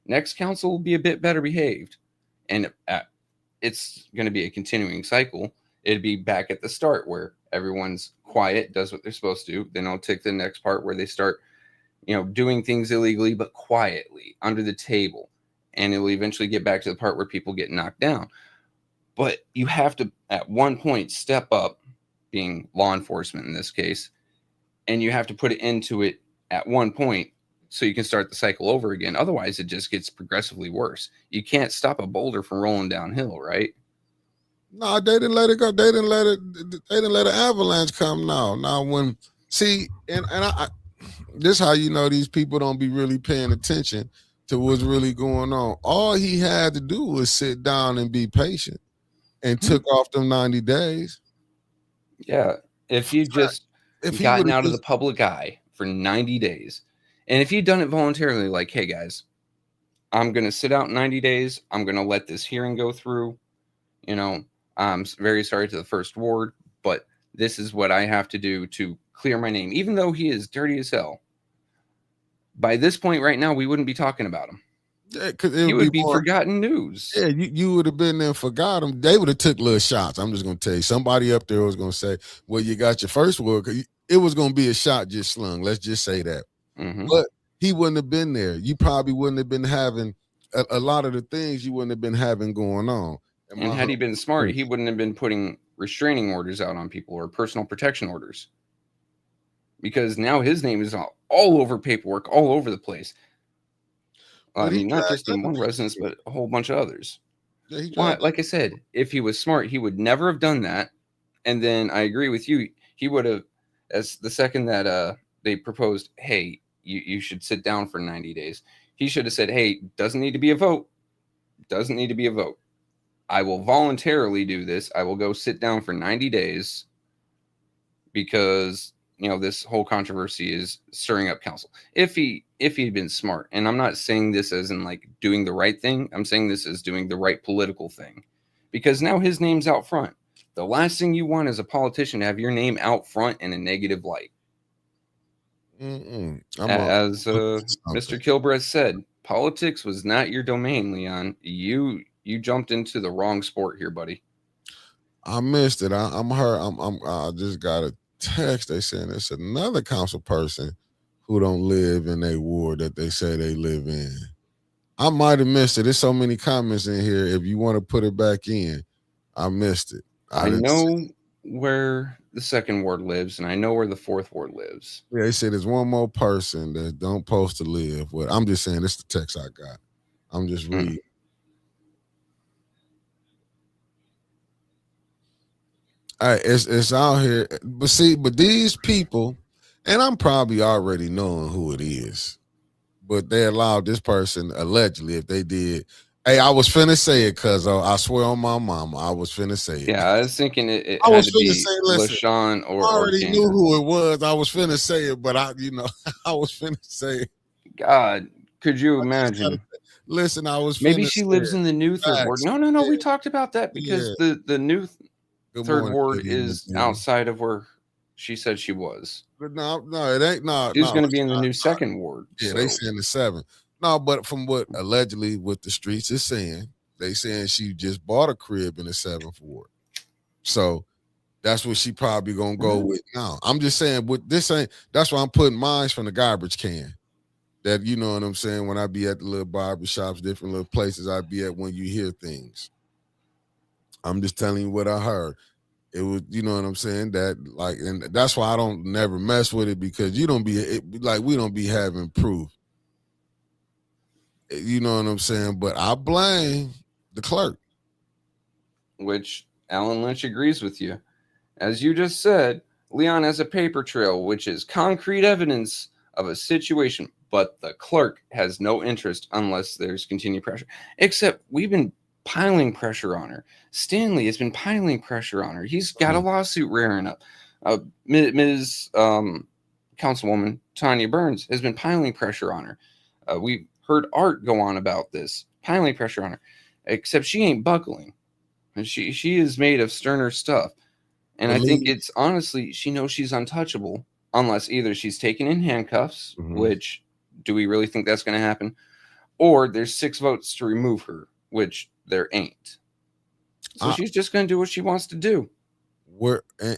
next council will be a bit better behaved, and it's going to be a continuing cycle. It'd be back at the start where everyone's quiet, does what they're supposed to do. Then I'll take the next part where they start, doing things illegally but quietly under the table, and it'll eventually get back to the part where people get knocked down. But you have to at one point step up, being law enforcement in this case, and you have to put it into it at one point so you can start the cycle over again. Otherwise, it just gets progressively worse. You can't stop a boulder from rolling downhill, right? No, they didn't let it go. They didn't let it. They didn't let an avalanche come. Now when see and I this how you know these people don't be really paying attention to what's really going on. All he had to do was sit down and be patient, and took off them 90 days. Yeah. If you just If he would gotten have out of the just public eye for 90 days, and if you'd done it voluntarily, like, hey guys, I'm going to sit out 90 days, I'm going to let this hearing go through, I'm very sorry to the first ward, but this is what I have to do to clear my name, even though he is dirty as hell. By this point right now, we wouldn't be talking about him. yeah, because it He would be would be more. forgotten news. Yeah, you would have been there and forgot them. They would have took little shots. I'm just gonna tell you. Somebody up there was gonna say, "Well, you got your first word." It was gonna be a shot just slung. Let's just say that. Mm-hmm. But he wouldn't have been there. You probably wouldn't have been having a lot of the things you wouldn't have been having going on. And had he been smart, he wouldn't have been putting restraining orders out on people or personal protection orders. Because now his name is all over paperwork, all over the place. I mean, not just in one residence, but a whole bunch of others. Yeah, Why? Like I said, if he was smart, he would never have done that. And then I agree with you. He would have, as the second that they proposed, hey, you should sit down for 90 days. He should have said, hey, doesn't need to be a vote. Doesn't need to be a vote. I will voluntarily do this. I will go sit down for 90 days because this whole controversy is stirring up council. If he'd been smart, and I'm not saying this as in like doing the right thing, I'm saying this as doing the right political thing, because now his name's out front. The last thing you want as a politician to have your name out front in a negative light. As Mr. Kilbreth said, politics was not your domain, Leon. You jumped into the wrong sport here, buddy. I missed it. I just got a text. They saying it's another council person who don't live in a ward that they say they live in. I might have missed it. There's so many comments in here. If you want to put it back in, I missed it. I know where the second ward lives, and I know where the fourth ward lives. Yeah, they said there's one more person that don't post to live. Well, I'm just saying this is the text I got. I'm just reading. All right, it's out here, but these people, and I'm probably already knowing who it is, but they allowed this person allegedly, if they did. Hey, I was finna say it because I swear on my mama, I was finna say it. Yeah, I was thinking it had to be LaShawn or. I already knew who it was. I was finna say it, but I was finna say it. God, could you imagine? Listen, I was maybe she lives in the new third ward. No. We talked about that because the new third ward is outside of where she said she was. No, it ain't. No, she's going to be in the new second ward. Yeah, they saying the 7. No, but from what allegedly what the streets is saying, they saying she just bought a crib in the 7th ward. So that's what she probably gonna go with now. I'm just saying, with this ain't. That's why I'm putting mines from the garbage can. That you know what I'm saying. When I be at the little barber shops, different little places I be at, when you hear things, I'm just telling you what I heard. It was, you know what I'm saying, that like, and that's why I don't never mess with it, because you don't be like, we don't be having proof. You know what I'm saying? But I blame the clerk. Which Alan Lynch agrees with you. As you just said, Leon has a paper trail, which is concrete evidence of a situation, but the clerk has no interest unless there's continued pressure. Except we've been piling pressure on her. Stanley has been piling pressure on her. He's got a lawsuit rearing up. Ms. Councilwoman Tanya Burns has been piling pressure on her. We've heard Art go on about this, piling pressure on her. Except she ain't buckling. She is made of sterner stuff. And I think it's honestly, she knows she's untouchable unless either she's taken in handcuffs, which do we really think that's going to happen? Or there's 6 votes to remove her, which there ain't. So she's just going to do what she wants to do.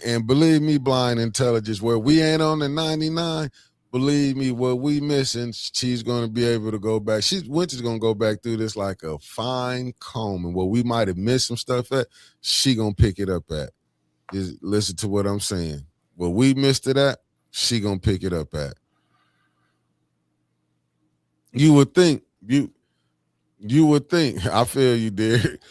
And believe me, blind intelligence, where we ain't on the 99, believe me, what we missing, she's going to be able to go back. Winter's going to go back through this like a fine comb. And what we might have missed some stuff at, she going to pick it up at. Just listen to what I'm saying. What we missed it at, she gonna pick it up at. You would think you would think. I feel you, Derek.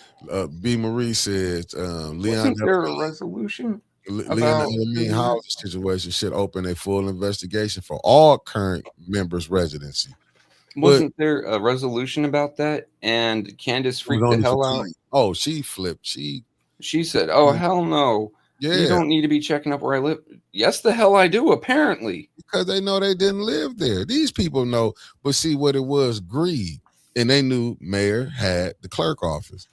B. Marie says Leon. Wasn't there a resolution Leon Elamine housing situation should open a full investigation for all current members' residency. Wasn't there a resolution about that? And Candace freaked the hell out. Oh, she flipped. She said, "Oh hell no." Yeah. You don't need to be checking up where I live. Yes, the hell I do, apparently. Because they know they didn't live there. These people know. But see what it was, greed. And they knew mayor had the clerk office.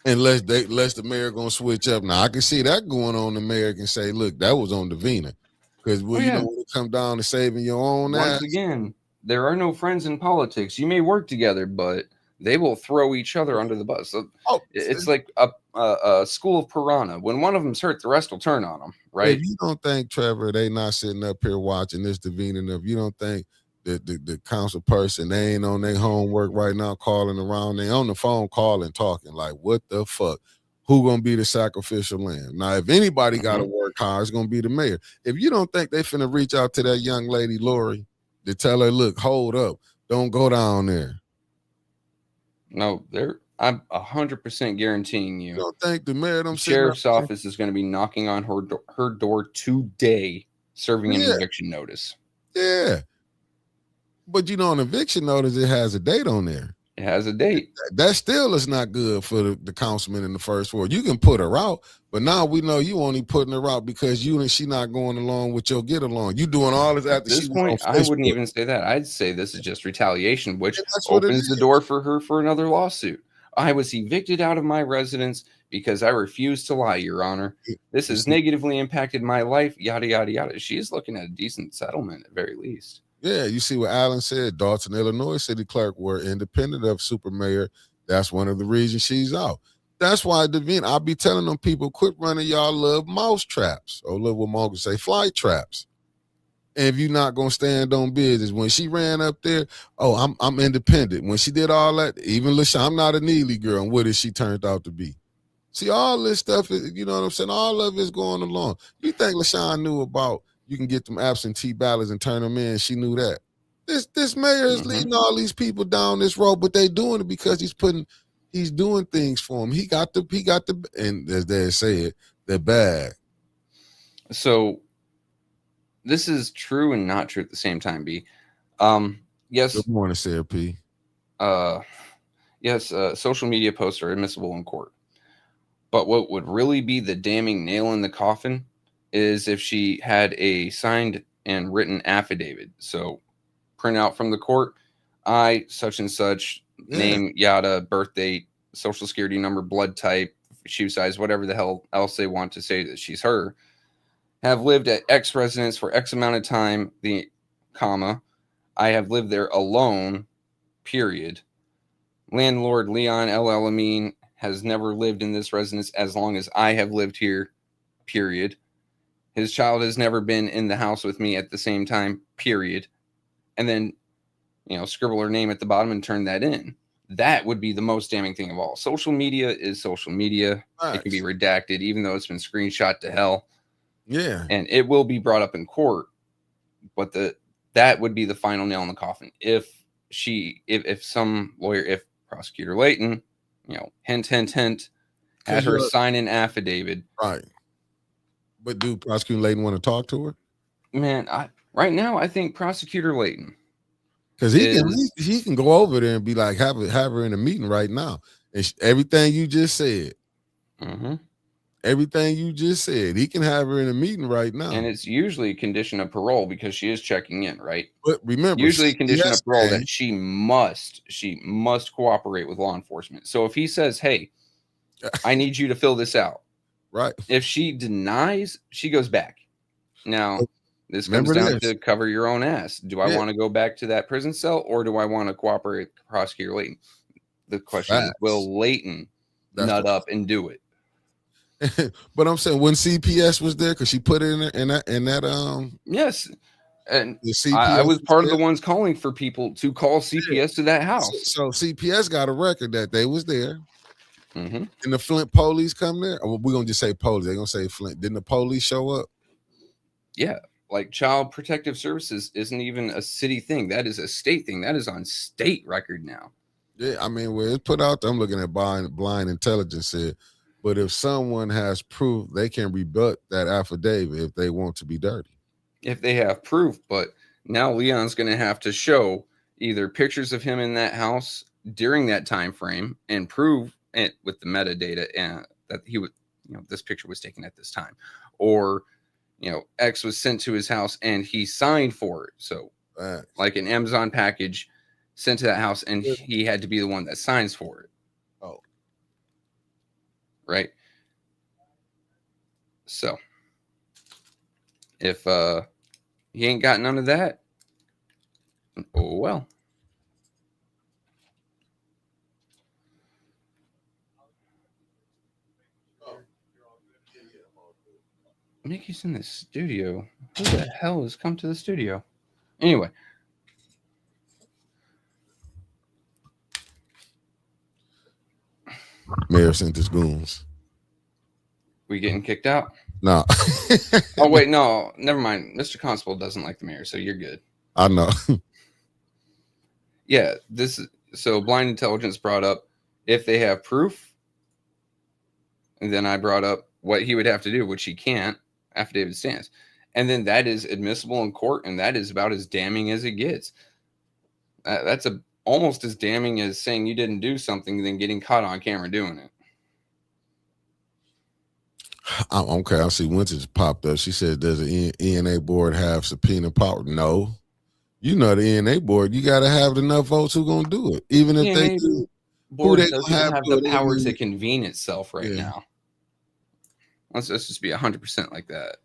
Unless the mayor going to switch up. Now, I can see that going on. The mayor can say, look, that was on Davina. Because you know when it come down to saving your own ass. Once again, there are no friends in politics. You may work together, but they will throw each other under the bus. So it's like a school of piranha. When one of them's hurt, the rest will turn on them, right? If you don't think, Trevor, they not sitting up here watching this Davina, if you don't think that the council person, they ain't on their homework right now calling around, they on the phone calling, talking like, what the fuck? Who gonna be the sacrificial lamb? Now, if anybody got to work hard, it's gonna be the mayor. If you don't think they finna reach out to that young lady, Lori, to tell her, look, hold up, don't go down there. No, I'm 100% guaranteeing you. Don't think the mayor, the sheriff's office is going to be knocking on her door today, serving an eviction notice. Yeah, but you know, an eviction notice, it has a date on there. It has a date. That still is not good for the councilman in the first ward. You can put her out, but now we know you only putting her out because you and she not going along with your get along. You doing all this after this point. I wouldn't even say that. I'd say this is just retaliation, which opens the door for her for another lawsuit. I was evicted out of my residence because I refused to lie, Your Honor. This has negatively impacted my life, yada, yada, yada. She is looking at a decent settlement at very least. Yeah, you see what Alan said. Dalton, Illinois city clerk were independent of super mayor. That's one of the reasons she's out. That's why Davina, I'll be telling them people, quit running y'all love mouse traps. Or little what Morgan say, fly traps. And if you're not gonna stand on business, when she ran up there, I'm independent. When she did all that, even LaShawn, I'm not a Neely girl, and what is she turned out to be? See, all this stuff is, you know what I'm saying? All of it's going along. You think LaShawn knew about you can get them absentee ballots and turn them in? She knew that. This mayor is leading all these people down this road, but they doing it because he's doing things for them. He got the, and as they say it, the bag. So this is true and not true at the same time, B. Yes. Good morning, Sarah P. Yes, social media posts are admissible in court. But what would really be the damning nail in the coffin is if she had a signed and written affidavit. So print out from the court, I, such and such, name, yada, birth date, social security number, blood type, shoe size, whatever the hell else they want to say that she's her, have lived at X residence for X amount of time, I have lived there alone, period. Landlord Leon L. Elamine has never lived in this residence as long as I have lived here, period. His child has never been in the house with me at the same time, period. And then, scribble her name at the bottom and turn that in. That would be the most damning thing of all. Social media is social media. Nice. It can be redacted, even though it's been screenshot to hell. Yeah. And it will be brought up in court. But that would be the final nail in the coffin. If if some lawyer, if Prosecutor Layton, hint, had her sign an affidavit. Right. But do Prosecutor Layton want to talk to her? Man, right now I think Prosecutor Layton, because he can go over there and be like, have her in a meeting right now, and everything you just said. Mm-hmm. Everything you just said, he can have her in a meeting right now. And it's usually a condition of parole because she is checking in, right? But remember, usually a condition of parole that she must cooperate with law enforcement. So if he says, hey, I need you to fill this out. Right. If she denies, she goes back. Now, this comes down to cover your own ass. Do I want to go back to that prison cell, or do I want to cooperate with Prosecutor Layton? The question is, will Layton nut up and do it? But I'm saying when CPS was there, because she put it in that yes, and I was part of the ones calling for people to call CPS to that house. So CPS got a record that they was there. Mm-hmm. And the Flint police come there. Or we're gonna just say police. They're gonna say Flint. Didn't the police show up? Yeah, like Child Protective Services isn't even a city thing. That is a state thing. That is on state record now. Yeah, I mean, where it's put out there, I'm looking at blind intelligence said. But if someone has proof, they can rebut that affidavit if they want to be dirty. If they have proof, but now Leon's going to have to show either pictures of him in that house during that time frame and prove it with the metadata and that he would, this picture was taken at this time, or X was sent to his house and he signed for it. So like an Amazon package sent to that house and he had to be the one that signs for it. Right. So if he ain't got none of that, oh well. Nikki's in the studio. Who the hell has come to the studio? Anyway. Mayor sent his goons. We getting kicked out? No. Oh, wait, no. Never mind. Mr. Constable doesn't like the mayor, so you're good. I know. Yeah, so blind intelligence brought up if they have proof, and then I brought up what he would have to do, which he can't. Affidavit stands. And then that is admissible in court, and that is about as damning as it gets. That's almost as damning as saying you didn't do something than getting caught on camera doing it. Okay, I see Winters popped up. She said, does the ENA board have subpoena power? No. The ENA board, you got to have enough votes who going to do it. Even if they do. Board doesn't have the power to convene itself right now. Let's just be 100% like that.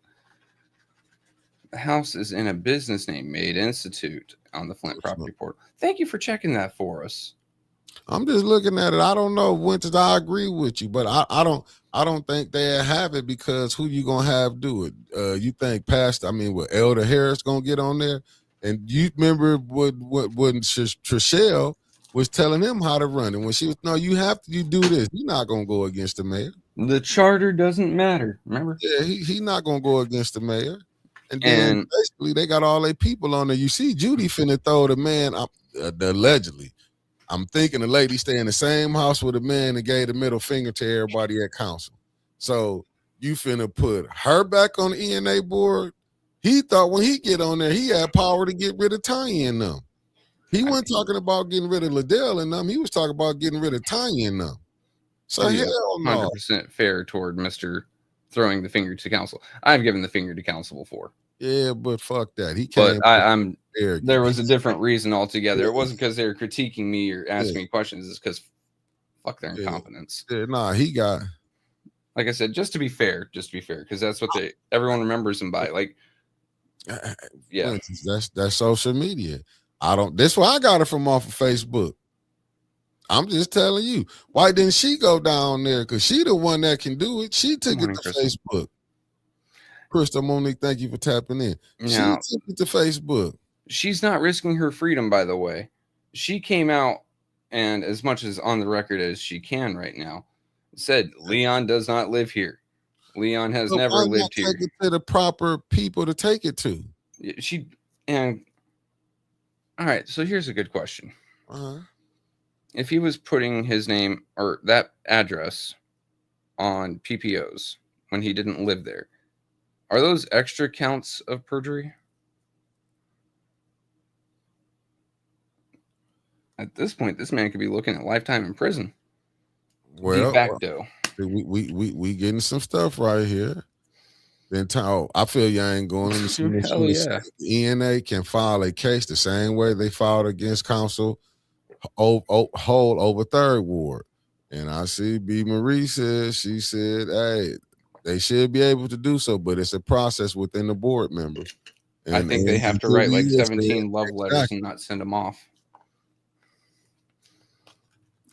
The house is in a business name, Made Institute, on the Flint property portal. Thank you for checking that for us. I'm just looking at it. I don't know, Winters. I agree with you, but I don't think they have it because who you gonna have do it? You think Elder Harris gonna get on there? And you remember when Trishelle was telling him how to run it when she was you do this. You're not gonna go against the mayor. The charter doesn't matter. Remember? Yeah, he not gonna go against the mayor. And then basically they got all their people on there. You see, Judy finna throw the man allegedly. I'm thinking the lady stay in the same house with a man that gave the middle finger to everybody at council. So you finna put her back on the ENA board. He thought when he get on there, he had power to get rid of Tanya and them. He wasn't talking about getting rid of Liddell and them. He was talking about getting rid of Tanya and them. So hell no. 100% fair toward Mr. throwing the finger to council. I've given the finger to council before. Yeah, but fuck that. He can't. But there was a different reason altogether. It wasn't because they were critiquing me or asking me questions. It's because fuck their incompetence. Yeah, he got. Like I said, just to be fair, because that's what everyone remembers him by. Like, yeah, that's social media. That's why I got it from off of Facebook. I'm just telling you. Why didn't she go down there? Because she the one that can do it. She took it to Facebook. Crystal Monique, thank you for tapping in. Now, she took it to Facebook. She's not risking her freedom, by the way. She came out, and as much as on the record as she can right now, said Leon does not live here. Leon has never lived here. Take it to the proper people to take it to. And All right, so here's a good question. Uh-huh. If he was putting his name or that address on PPOs when he didn't live there, are those extra counts of perjury? At this point, this man could be looking at lifetime in prison. De Well, facto. we getting some stuff right here. Then I feel you ain't going. Let me see. Hell yeah. The ENA can file a case the same way they filed against counsel hold over third ward. And I see B. Marie she said, hey, they should be able to do so, but it's a process within the board members. And, I think they have to write like 17 love letters and not send them off.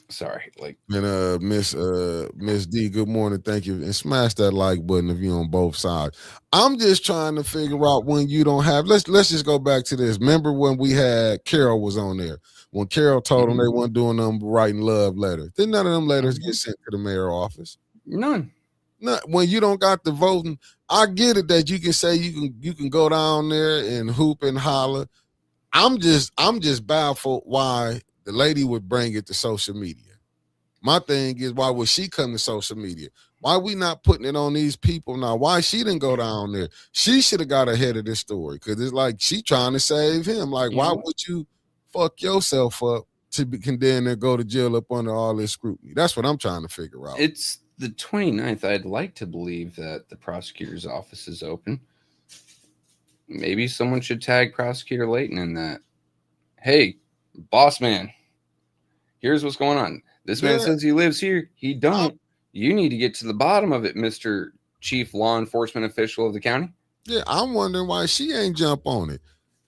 Sorry, like. And Miss D, good morning, thank you, and smash that like button if you're on both sides. I'm just trying to figure out when you don't have. Let's just go back to this. Remember when we had Carol was on there? When Carol told them they weren't doing them writing love letters, then none of them letters get sent to the mayor office. None. When you don't got the voting, I get it that you can say you can go down there and hoop and holler. I'm just baffled why the lady would bring it to social media. My thing is, why would she come to social media? Why we not putting it on these people now? Why she didn't go down there? She should have got ahead of this story because it's like she trying to save him. Like, why would you fuck yourself up to be condemned and go to jail up under all this scrutiny? That's what I'm trying to figure out. It's the 29th. I'd like to believe that the prosecutor's office is open. Maybe someone should tag Prosecutor Layton in that. Hey, boss man, here's what's going on. This man says he lives here. He don't. You need to get to the bottom of it, Mr. Chief Law Enforcement Official of the county. Yeah, I'm wondering why she ain't jump on it.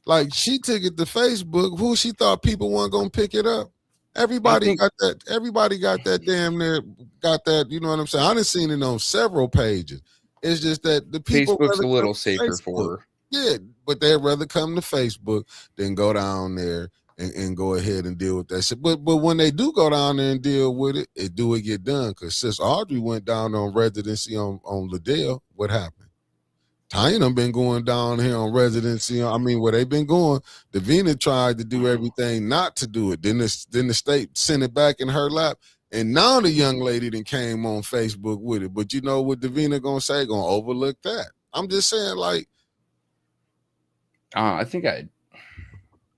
Like, she took it to Facebook. Who she thought people weren't gonna pick it up? Everybody got that. Everybody got that damn near. Got that. You know what I'm saying? I done seen it on several pages. It's just that the people. Facebook's a little safer for her. Yeah, but they'd rather come to Facebook than go down there and go ahead and deal with that shit. But when they do go down there and deal with it, it get done. Because Sis Audrey went down on residency on Liddell. What happened? Tanya done been going down here on residency. I mean, where they been going, Davina tried to do everything not to do it. Then the state sent it back in her lap. And now the young lady then came on Facebook with it. But you know what Davina gonna say? Gonna overlook that. I'm just saying, like, I think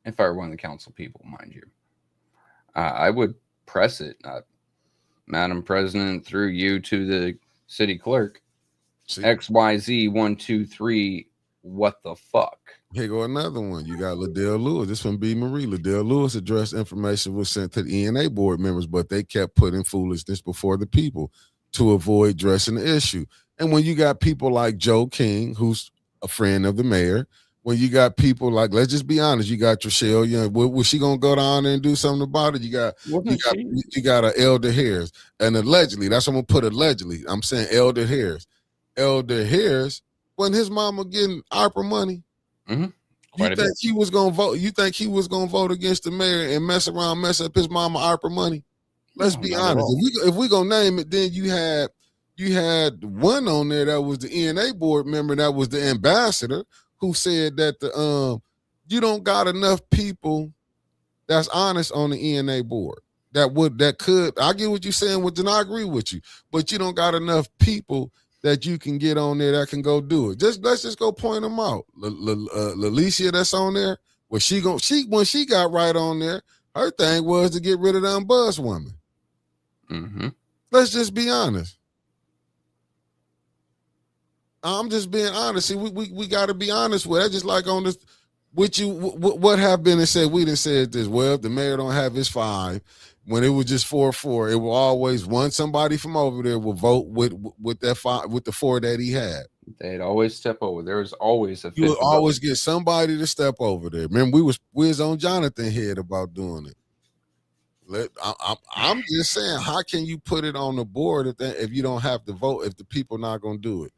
if I were one of the council people, mind you, I would press it, Madam President, through you to the city clerk. XYZ123, what the fuck? Here go another one. You got Liddell Lewis. This from B. Marie. Liddell Lewis addressed information was sent to the ENA board members, but they kept putting foolishness before the people to avoid addressing the issue. And when you got people like Joe King, who's a friend of the mayor, when you got people like, let's just be honest, you got Trishelle Young. Was she gonna go down there and do something about it? You got a Elder Harris, and allegedly, that's what I'm gonna put allegedly. I'm saying Elder Harris. Elder Harris, when his mama getting ARPA money, you think he was gonna vote? You think he was gonna vote against the mayor and mess up his mama ARPA money? Let's be honest. If we gonna name it, then you had one on there that was the ENA board member, that was the ambassador, who said that you don't got enough people that's honest on the ENA board. That could. I get what you're saying, and I agree with you, but you don't got enough people that you can get on there that can go do it. Let's just go point them out. Lalicia that's on there, when she got right on there, her thing was to get rid of the unbuzzed woman. Let's just be honest. I'm just being honest. See, we got to be honest with it. Just like on this, with you, what have been and said, we done said this. Well, if the mayor don't have his 5, when it was just 4-4, it will always somebody from over there will vote with that 5, with the 4 that he had. They'd always step over. There was always a. You would always get somebody to step over there. Remember, we was on Jonathan head about doing it. I'm just saying, how can you put it on the board if you don't have to vote, if the people not gonna do it?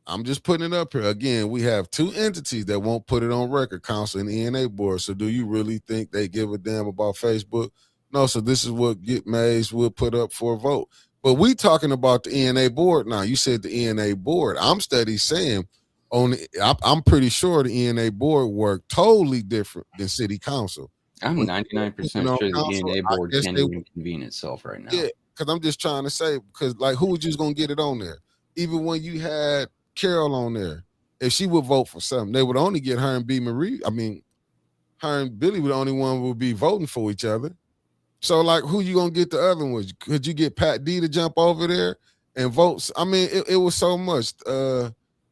I'm just putting it up here. Again, we have 2 entities that won't put it on record, council and ENA board. So do you really think they give a damn about Facebook? No, so this is what Get Mays will put up for a vote. But we talking about the ENA board now. You said the ENA board. I'm steady saying, I'm pretty sure the ENA board work totally different than city council. I'm When 99% on sure the council, ENA I board guess can't they even convene itself right now. yeah, because I'm just trying to say, because like who was just gonna get it on there? Even when you had Carol on there, if she would vote for something, they would only get her and B Marie. I mean, her and Billy were the only one who would be voting for each other. So like, who you gonna get the other ones? Could you get Pat D to jump over there and vote? I mean, it was so much.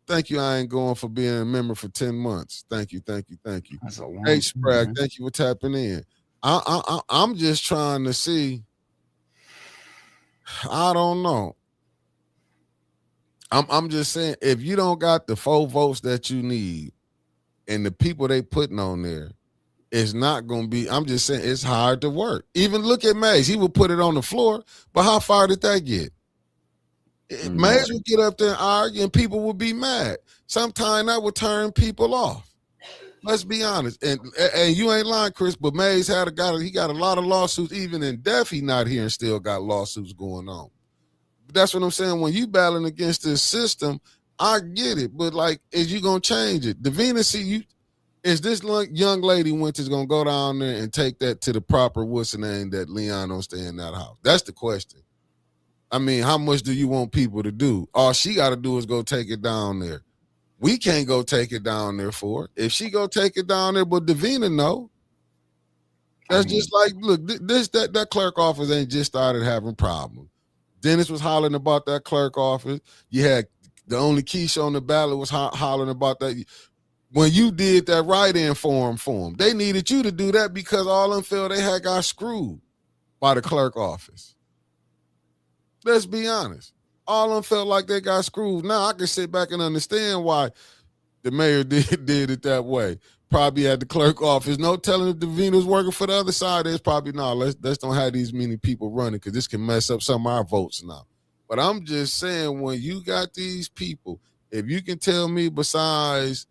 Thank you. I ain't going for being a member for 10 months. Thank you, thank you, thank you. That's a long Hey time, Sprague, man. thank you for tapping in. I'm just trying to see. I don't know. I'm just saying, if you don't got the 4 votes that you need and the people they putting on there, it's not going to be. I'm just saying it's hard to work. Even look at Mays. He would put it on the floor, but how far did that get? Mays would get up there and argue, and people would be mad. Sometimes that would turn people off. Let's be honest. And you ain't lying, Chris, but Mays he got a lot of lawsuits. Even in death, he not here and still got lawsuits going on. But that's what I'm saying. When you battling against this system, I get it. But like, is you gonna change it? Davina, see you. Is this young lady Winters gonna go down there and take that to the proper what's the name that Leon don't stay in that house? That's the question. I mean, how much do you want people to do? All she got to do is go take it down there. We can't go take it down there for her. If she go take it down there, but Davina no. That's just like, look, that clerk office ain't just started having problems. Dennis was hollering about that clerk office. You had the only Keisha on the ballot was hollering about that. When you did that write-in form for them, they needed you to do that because all them felt they had got screwed by the clerk office. Let's be honest. All of them felt like they got screwed. Now I can sit back and understand why the mayor did it that way. Probably at the clerk office. No telling if Davina's working for the other side. There's probably not. Let's don't have these many people running because this can mess up some of our votes now. But I'm just saying, when you got these people, if you can tell me besides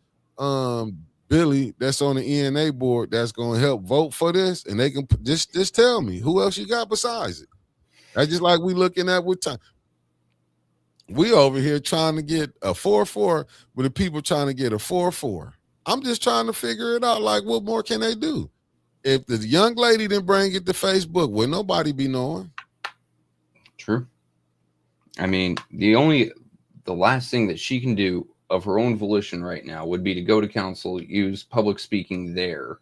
Billy that's on the ENA board that's going to help vote for this, and they can just tell me who else you got besides it. That's just like we looking at with time. We over here trying to get a 4-4, but the people trying to get a 4-4. I'm just trying to figure it out. Like, what more can they do? If the young lady didn't bring it to Facebook, will nobody be knowing? True. I mean, the last thing that she can do of her own volition right now would be to go to council, use public speaking there,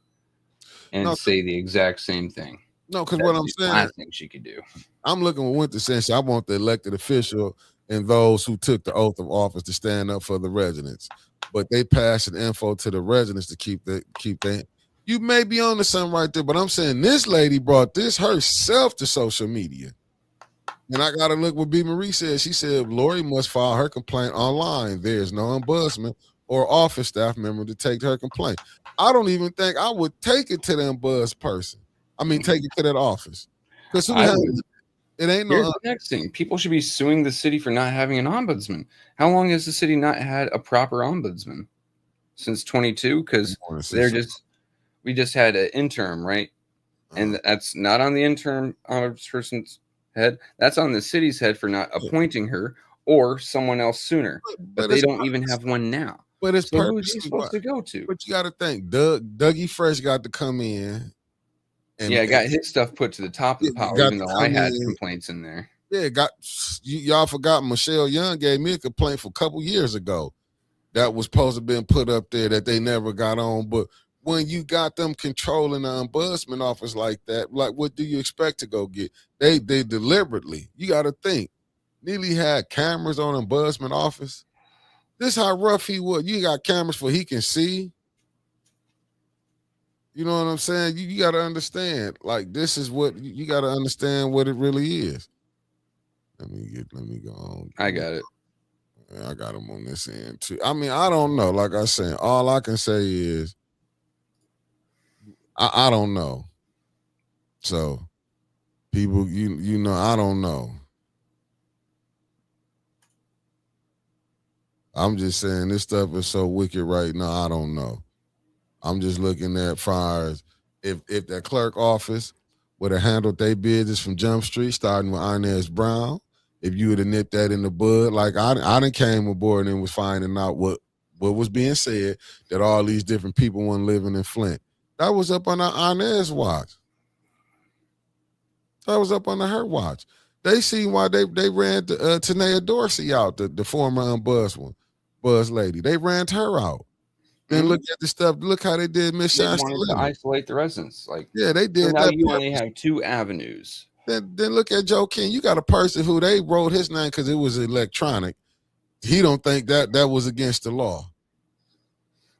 and say the exact same thing. No, because what I'm saying, last thing she could do. I'm looking with Winter saying I want the elected official and those who took the oath of office to stand up for the residents. But they passed the info to the residents to keep that. You may be on to something right there, but I'm saying this lady brought this herself to social media. And I got to look what B. Marie said. She said Lori must file her complaint online. There's no ombudsman or office staff member to take her complaint. I don't even think I would take it to the ombud person. I mean, take it to that office. Because it ain't Here's the next thing. People should be suing the city for not having an ombudsman. How long has the city not had a proper ombudsman? Since 22? Because we just had an interim, right? And that's not on the interim person's head. That's on the city's head for not appointing her or someone else sooner. But they don't even have one now. But it's so who is he supposed to go to? But you got to think, Dougie Fresh got to come in. And got his stuff put to the top of the pile, even though I had complaints in there. Yeah, y'all forgot Michelle Young gave me a complaint for a couple years ago that was supposed to have been put up there that they never got on. But when you got them controlling the ombudsman office like that, like what do you expect to go get? They deliberately, you got to think, Neely had cameras on ombudsman office. This how rough he was. You got cameras for he can see. You know what I'm saying? You got to understand. Like, this is what you got to understand what it really is. Let me go on. I got it. I got him on this end too. I mean, I don't know. Like I said, all I can say is I don't know. So people, you know, I don't know. I'm just saying this stuff is so wicked right now. I don't know. I'm just looking at far as if that clerk office would have handled their business from Jump Street, starting with Inez Brown, if you would have nipped that in the bud, like I done came aboard and was finding out what what was being said, that all these different people weren't living in Flint. That was up on Inez watch. That was up under her watch. They see why they ran Tanea Dorsey out, the former Buzz lady. They ran her out. Then look at the stuff. Look how they did Miss They Shasta wanted to Lemon. isolate the residents. Like, Yeah, they so did now that. you only have two avenues. Then look at Joe King. You got a person who they wrote his name because it was electronic. He don't think that was against the law.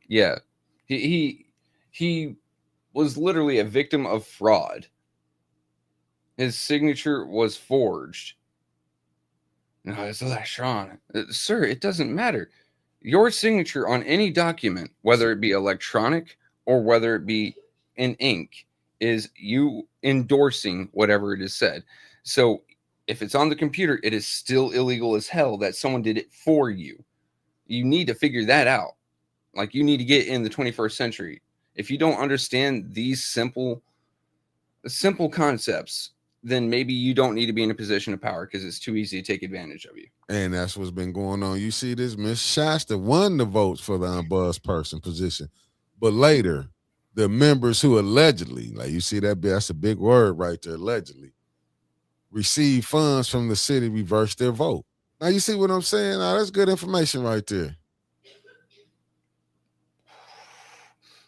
Yeah, he was literally a victim of fraud. His signature was forged. No, it's electronic. Sir, it doesn't matter. Your signature on any document, whether it be electronic or whether it be in ink, is you endorsing whatever it is said. So if it's on the computer, it is still illegal as hell that someone did it for you. You need to figure that out. Like, you need to get in the 21st century. If you don't understand these simple concepts, then maybe you don't need to be in a position of power because it's too easy to take advantage of you. And that's what's been going on. You see this, Miss Shasta won the votes for the unbuzzed person position. But later, the members who allegedly, like you see that's a big word right there, allegedly, received funds from the city, reversed their vote. Now you see what I'm saying? Now that's good information right there.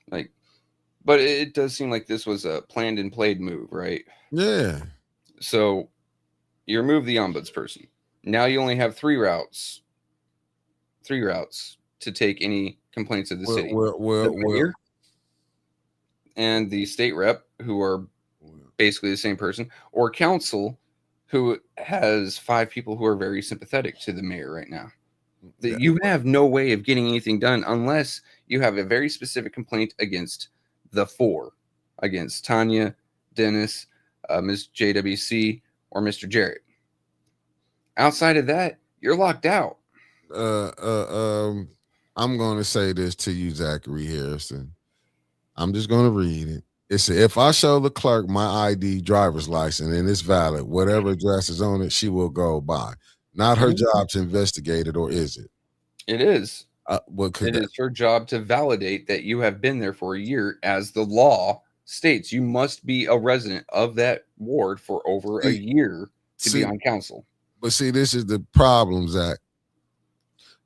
Like, but it does seem like this was a planned and played move, right? Yeah. So you remove the ombudsperson. Now you only have three routes to take any complaints of the city. The mayor and the state rep, who are basically the same person, or council, who has 5 people who are very sympathetic to the mayor right now. Yeah. You have no way of getting anything done unless you have a very specific complaint against the 4, against Tanya, Dennis, Ms. JWC, or Mr. Jarrett. Outside of that, you're locked out. I'm going to say this to you, Zachary Harrison. I'm just going to read it. It said, if I show the clerk my ID driver's license and it's valid, whatever address is on it, she will go by. Not her job to investigate it, or is it? It is. It is her job to validate that you have been there for a year, as the law states. You must be a resident of that ward for over a year to be on council. But see, this is the problem, Zach.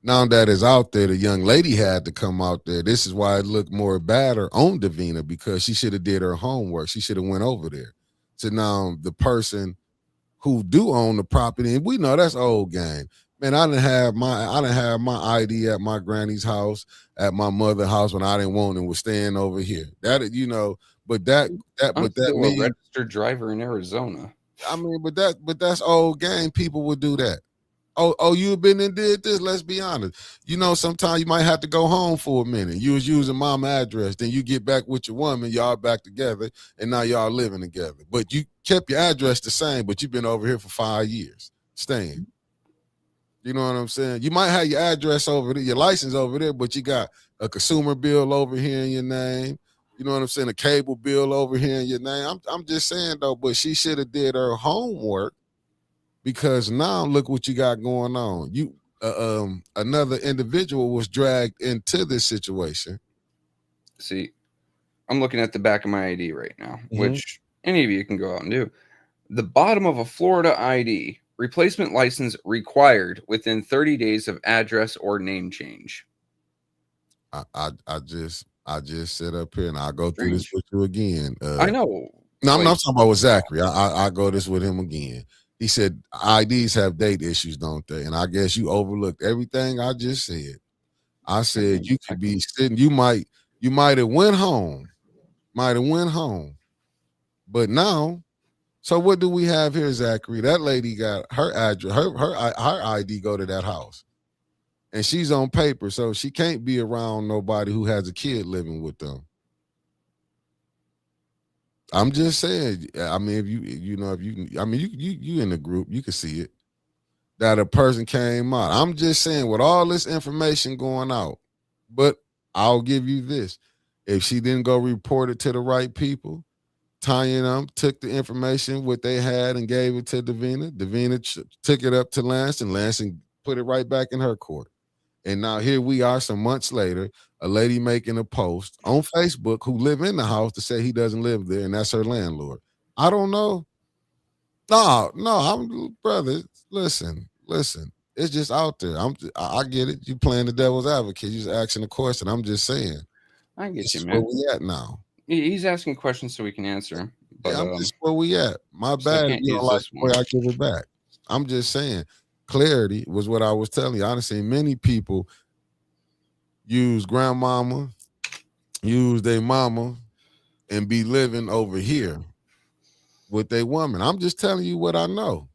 Now that is out there, the young lady had to come out there. This is why it looked more badder on Davina, because she should have did her homework. She should have went over there. So now the person who do own the property, and we know that's old game. Man, I didn't have my ID at my granny's house, at my mother's house when I didn't want it, was staying over here. That, but that a registered driver in Arizona. I mean, but that's old game. People would do that. Oh, you've been and did this. Let's be honest. Sometimes you might have to go home for a minute. You was using mama address, then you get back with your woman, y'all back together, and now y'all living together. But you kept your address the same, but you've been over here for 5 years, staying. You know what I'm saying? You might have your address over there, your license over there, but you got a consumer bill over here in your name. You know what I'm saying? A cable bill over here in your name. I'm just saying though, but she should have did her homework. Because now look what you got going on. You another individual was dragged into this situation. See, I'm looking at the back of my ID right now, which any of you can go out and do. The bottom of a Florida ID, replacement license required within 30 days of address or name change. I just sit up here and I'll go through this with you again. I know. No, I'm not talking about with Zachary. I go this with him again. He said IDs have date issues, don't they? And I guess you overlooked everything I just said. I said you could be sitting, you might have went home. But now, so what do we have here, Zachary? That lady got her address, her ID go to that house. And she's on paper, so she can't be around nobody who has a kid living with them. I'm just saying. I mean, if you in the group, you can see it that a person came out. I'm just saying, with all this information going out, but I'll give you this: if she didn't go report it to the right people, Tanya and them took the information what they had and gave it to Davina. Davina took it up to Lansing. Lansing put it right back in her court. And now here we are some months later, a lady making a post on Facebook who live in the house to say he doesn't live there and that's her landlord. I don't know. No, I'm brother. Listen. It's just out there. I get it. You playing the devil's advocate. You just asking a question. I'm just saying. I get This you, is where man. we at now. He's asking questions so we can answer him, but Yeah, I'm just where we at. My so I bad if can't you don't use like this the way one. I give it back. I'm just saying. Clarity was what I was telling you. I done seen many people use grandmama, use their mama, and be living over here with their woman. I'm just telling you what I know.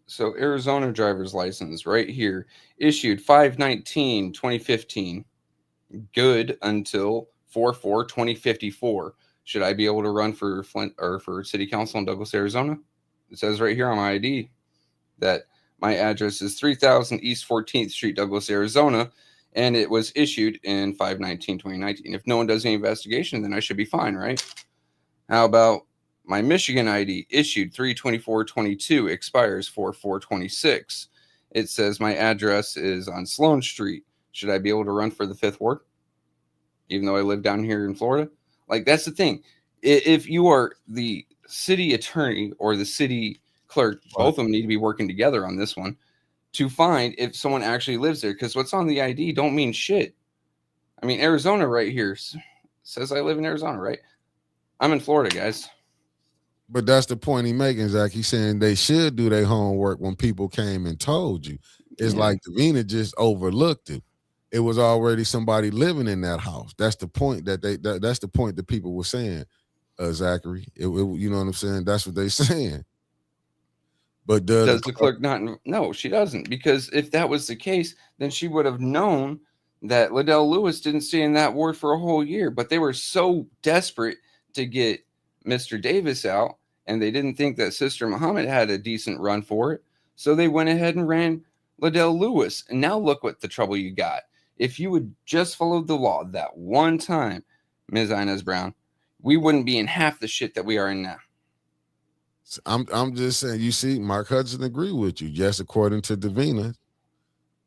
So Arizona driver's license right here, issued 5/19/2015, good until 4/4/2054. Should I be able to run for Flint or for city council in Douglas, Arizona? It says right here on my ID that my address is 3000 East 14th Street, Douglas, Arizona, and it was issued in 5/19/2019. If no one does any investigation, then I should be fine, right? How about my Michigan ID, issued 3/24/22, expires 4/4/26? It says my address is on Sloan Street. Should I be able to run for the 5th Ward, even though I live down here in Florida? Like, that's the thing. If you are the city attorney or the city clerk, both of them need to be working together on this one to find if someone actually lives there. Because what's on the ID don't mean shit. I mean, Arizona right here says I live in Arizona, right? I'm in Florida, guys. But that's the point he making, Zach. He's saying they should do their homework when people came and told you. It's Yeah. like Davina just overlooked it. It was already somebody living in that house. That's the point that's the point that people were saying, Zachary. You know what I'm saying? That's what they saying. But Does the clerk not? No, she doesn't. Because if that was the case, then she would have known that Liddell Lewis didn't stay in that ward for a whole year. But they were so desperate to get Mr. Davis out, and they didn't think that Sister Muhammad had a decent run for it. So they went ahead and ran Liddell Lewis. And now look what the trouble you got. If you would just followed the law that one time, Ms. Inez Brown, we wouldn't be in half the shit that we are in now. I'm just saying, you see, Mark Hudson agree with you. Yes, according to Davina,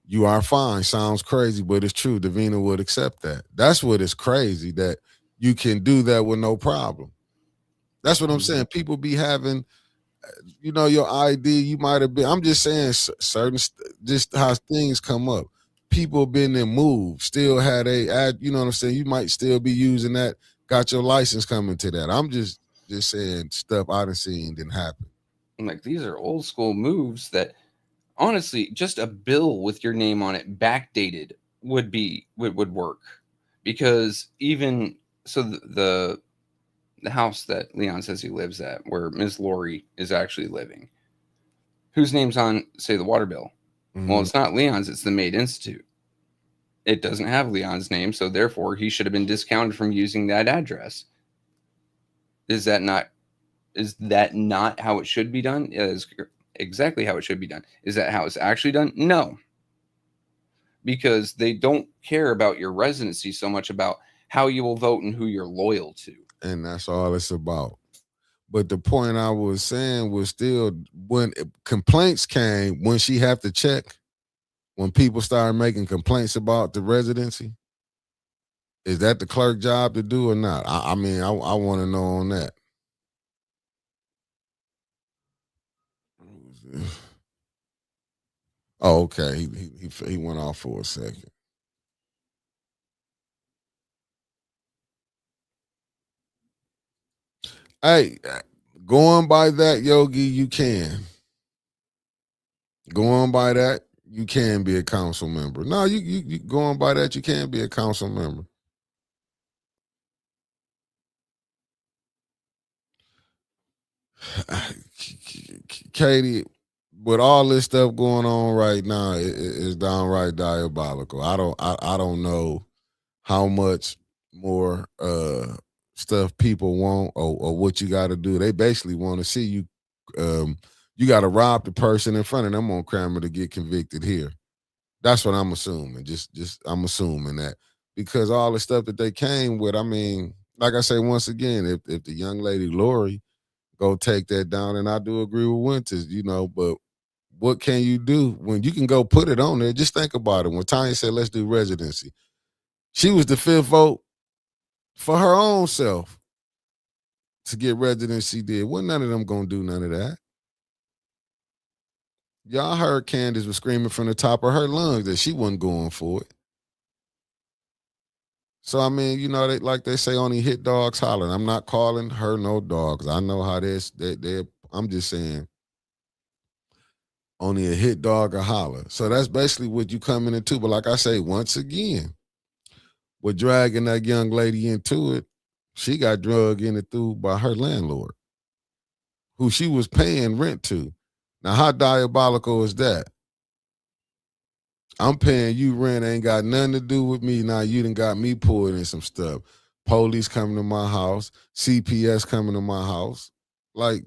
you are fine. Sounds crazy, but it's true. Davina would accept that. That's what is crazy, that you can do that with no problem. That's what I'm saying. People be having, your ID, you might have been, I'm just saying certain, just how things come up. People been in move, still had you know what I'm saying? You might still be using that, got your license coming to that. I'm just saying stuff I done seen didn't happen. Like, these are old school moves that honestly, just a bill with your name on it backdated would work. Because even so, the house that Leon says he lives at, where Ms. Lori is actually living, whose name's on, say, the water bill? Well, it's not Leon's, it's the Maid Institute. It doesn't have Leon's name, so therefore he should have been discounted from using that address. Is that not how it should be done? It is exactly how it should be done. Is that how it's actually done? No. Because they don't care about your residency so much about how you will vote and who you're loyal to. And that's all it's about. But the point I was saying was still, when complaints came, when she had to check, when people started making complaints about the residency, is that the clerk job to do or not? I mean, I want to know on that. Oh, okay. He went off for a second. Hey, going by that, Yogi, you can. Going by that, you can be a council member. No, you going by that, you can be a council member. Katie, with all this stuff going on right now, it's downright diabolical. I don't know how much more stuff people want, or what you got to do. They basically want to see you. You got to rob the person in front of them on camera to get convicted here. That's what I'm assuming. Just I'm assuming that, because all the stuff that they came with. I mean, like I say once again, if the young lady Lori go take that down, and I do agree with Winters, but what can you do when you can go put it on there? Just think about it. When Tanya said, let's do residency, she was the fifth vote for her own self to get residency did. Well, none of them gonna do none of that. Y'all heard Candace was screaming from the top of her lungs that she wasn't going for it. So I mean, they like they say, only hit dogs hollering. I'm not calling her no dogs. I know how this. I'm just saying, only a hit dog or holler. So that's basically what you coming into. But like I say, once again, with dragging that young lady into it, she got drug in it through by her landlord, who she was paying rent to. Now, how diabolical is that? I'm paying you rent, ain't got nothing to do with me. Now you done got me pulled in some stuff. Police coming to my house, CPS coming to my house. Like,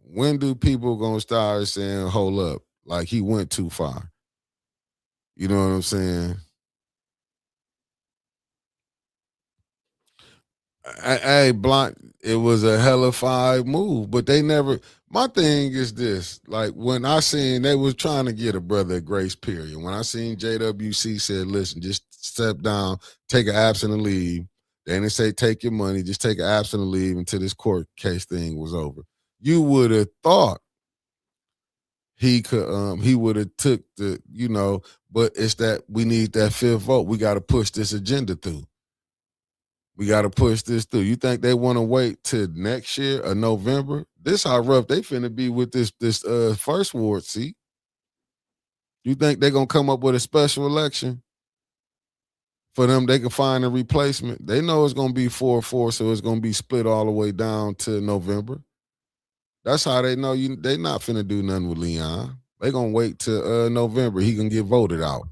when do people gonna start saying, hold up, like he went too far? You know what I'm saying? Hey, Blunt, it was a hella five move, but they never. My thing is this: like when I seen they was trying to get a brother a grace period. When I seen JWC said, "Listen, just step down, take an absent leave." They didn't say take your money, just take an absent leave until this court case thing was over. You would have thought he would have took but it's that we need that fifth vote. We got to push this agenda through. We got to push this through. You think they want to wait till next year or November? This how rough they finna be with this first ward seat. You think they gonna come up with a special election for them? They can find a replacement. They know it's gonna be 4-4, so it's gonna be split all the way down to November. That's how they know they not finna do nothing with Leon. They gonna wait till November. He can get voted out.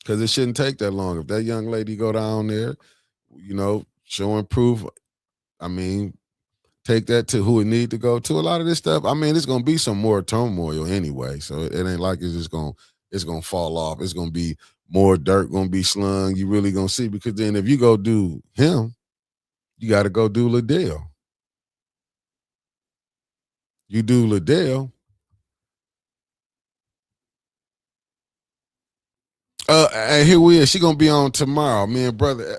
Cause it shouldn't take that long. If that young lady go down there, showing proof, I mean, take that to who it need to go to. A lot of this stuff, I mean, it's gonna be some more turmoil anyway. So it ain't like it's gonna fall off. It's gonna be more dirt gonna be slung. You really gonna see, because then if you go do him, you gotta go do Liddell. You do Liddell. And here we is. She gonna be on tomorrow. Me and brother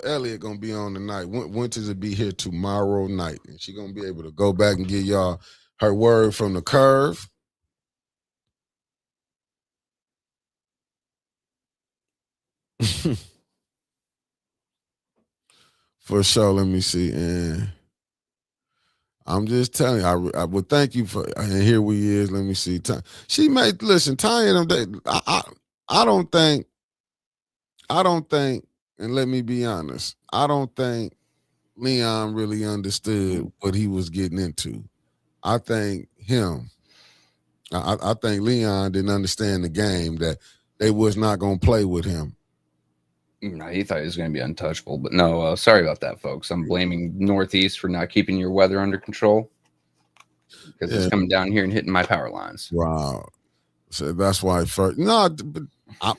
Elliot gonna be on tonight. Winters will be here tomorrow night, and she gonna be able to go back and get y'all her word from the curve. For sure. Let me see. And I'm just telling you, I would thank you for. And here we is. Let me see. She made listen. Tanya them. I don't think. I don't think. And let me be honest. I don't think Leon really understood what he was getting into. I think him. I think Leon didn't understand the game, that they was not going to play with him. No, he thought he was going to be untouchable, but no. Sorry about that, folks. I'm blaming Northeast for not keeping your weather under control, because it's coming down here and hitting my power lines. Wow. So that's why first. No,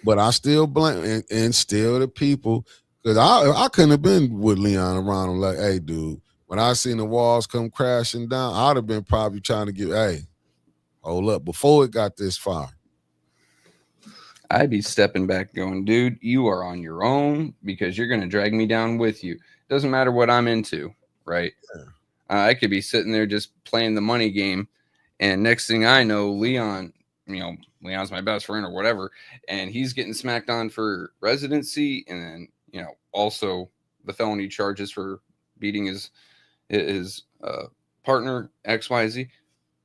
but I still blame and still the people, because I couldn't have been with Leon around him like, hey, dude. When I seen the walls come crashing down, I'd have been probably trying to get, hey, hold up, before it got this far. I'd be stepping back going, dude, you are on your own, because you're going to drag me down with you. Doesn't matter what I'm into, right? Yeah. I could be sitting there just playing the money game, and next thing I know, Leon's my best friend or whatever, and he's getting smacked on for residency, and then, also the felony charges for beating his partner, XYZ.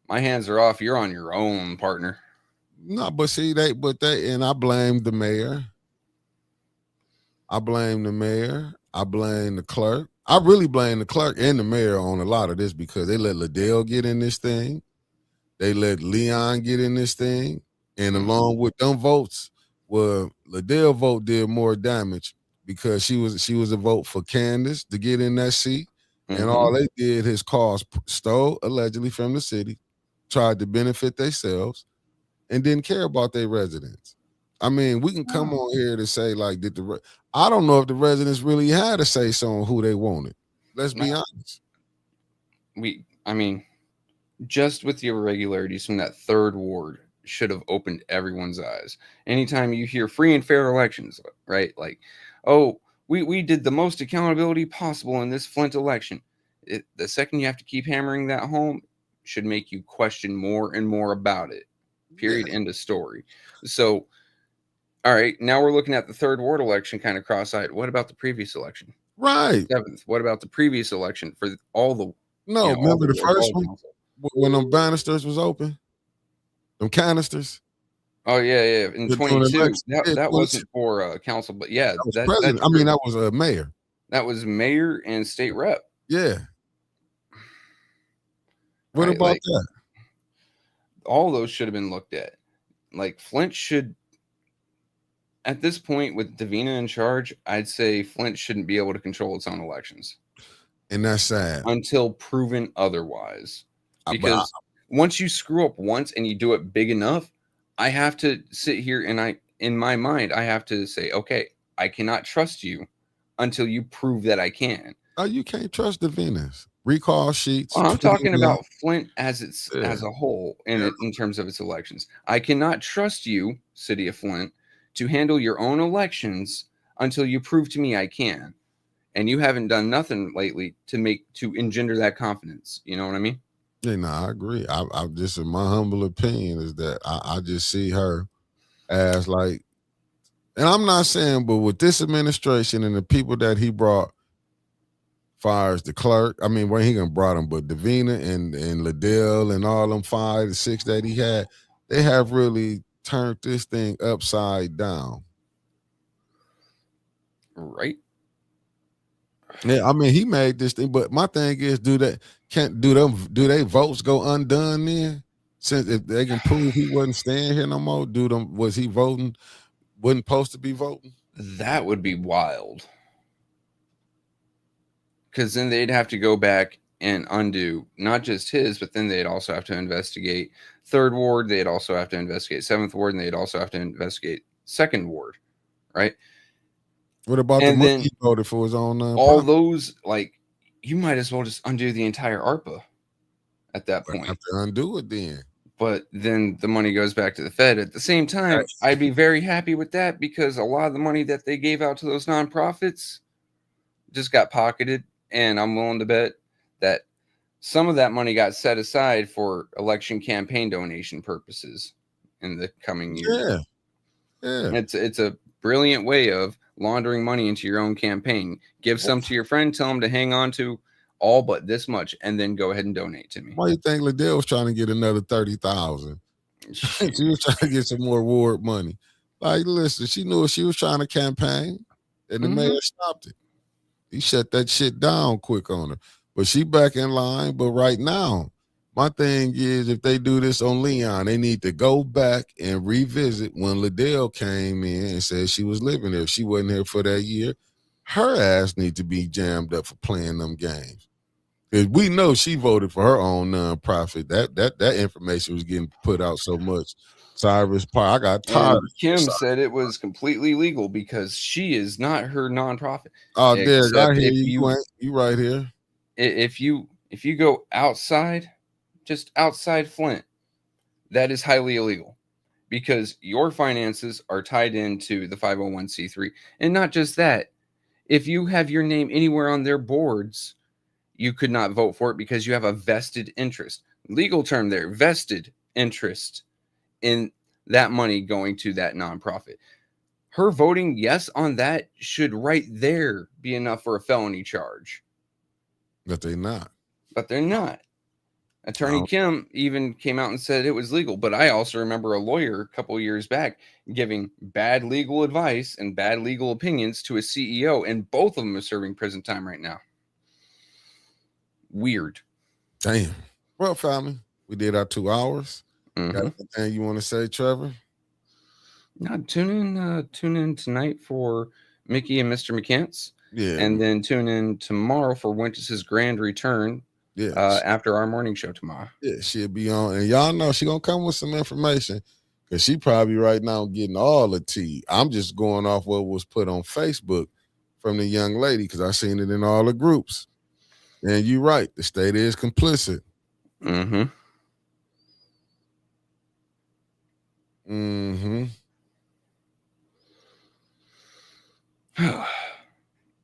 My hands are off. You're on your own, partner. No, but see, and I blame the mayor. I blame the clerk. I really blame the clerk and the mayor on a lot of this, because they let Liddell get in this thing. They let Leon get in this thing. And along with them votes, well, Liddell vote did more damage, because she was a vote for Candace to get in that seat. Mm-hmm. And all they did is stole allegedly from the city, tried to benefit themselves, and didn't care about their residents. I mean, we can come on here to say, like, I don't know if the residents really had a say so on who they wanted. Let's be honest. just with the irregularities from that third ward should have opened everyone's eyes. Anytime you hear free and fair elections, right? Like, oh, we did the most accountability possible in this Flint election. The second you have to keep hammering that home should make you question more and more about it. Yeah, Period. End of story. So, all right, now we're looking at the third ward election kind of cross-eyed. What about the previous election? right. Seventh. What about the previous election for all the, No, all remember the the wards, first all one council? when them banisters was open, them canisters. Oh yeah. In During the 22, election, yeah, that 22, wasn't for council, but yeah, that was that's president. I mean, true. that was a mayor. That was mayor and state rep, Yeah. What right? about Like that? all those should have been looked at. Like Flint should, at this point with Davina in charge, I'd say Flint shouldn't be able to control its own elections And that's sad. until proven otherwise. But Because once you screw up once and you do it big enough, I have to sit here and in my mind, I have to say, okay, I cannot trust you until you prove that I can. you can't trust the Venus. Recall sheets. Well, I'm Put talking them in. about Flint as Yeah. as a whole Yeah. in terms of its elections. I cannot trust you, City of Flint, to handle your own elections until you prove to me I can. And you haven't done nothing lately to engender that confidence. You know what I mean? Yeah, no, I agree. I just, in my humble opinion, is that I just see her as like, and I'm not saying, but with this administration and the people that he brought, fires the clerk. I mean, where he gonna brought them, but Davina and Liddell and all them 5 to 6 that he had, they have really turned this thing upside down. Right. Yeah, I mean, he made this thing, but my thing is, do they votes go undone then? Since if they can prove he wasn't staying here no more, was he voting? Wasn't supposed to be voting? That would be wild. Because then they'd have to go back and undo not just his, but then they'd also have to investigate third ward. They'd also have to investigate seventh ward, and they'd also have to investigate second ward, right? What about And the money then he voted for his own all profit? those, like, you might as well just undo the entire ARPA at that But point. have to undo it then. But then the money goes back to the Fed. At the same time, I'd be very happy with that because a lot of the money that they gave out to those nonprofits just got pocketed. And I'm willing to bet that some of that money got set aside for election campaign donation purposes in the coming years. Yeah. It's a brilliant way of laundering money into your own campaign. Give some to your friend, tell them to hang on to all but this much, and then go ahead and donate to me. Why you think Liddell was trying to get another 30,000? She was trying to get some more ward money. Like, listen, she knew she was trying to campaign, and the mayor stopped it. He shut that shit down quick on her. But she back in line. But right now, my thing is, if they do this on Leon, they need to go back and revisit when Liddell came in and said she was living there. If she wasn't here for that year, her ass need to be jammed up for playing them games. Because we know she voted for her own nonprofit. That information was getting put out so much. Cyrus Park, I got tired. And Kim said it was completely legal because she is not her nonprofit. Oh, Derek, I hear you. You right here. If you go outside, just outside Flint, that is highly illegal because your finances are tied into the 501c3. And not just that, if you have your name anywhere on their boards, you could not vote for it because you have a vested interest. Legal term there, vested interest in that money going to that nonprofit. Her voting yes on that should right there be enough for a felony charge. But they're not. But they're not. Attorney Kim even came out and said it was legal. But I also remember a lawyer a couple of years back giving bad legal advice and bad legal opinions to a CEO, and both of them are serving prison time right now. Weird. Damn. Well, family, we did our 2 hours. Got anything you want to say, Trevor? Now tune in tonight for Mickey and Mr. McCants. Yeah. And then tune in tomorrow for Winters' grand return. Yeah. After our morning show tomorrow. Yeah, she'll be on. And y'all know she gonna come with some information. Because she probably right now getting all the tea. I'm just going off what was put on Facebook from the young lady because I seen it in all the groups. And you're right. The state is complicit. Mm-hmm. Mm-hmm.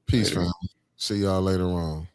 Peace, Later. family. See y'all later on.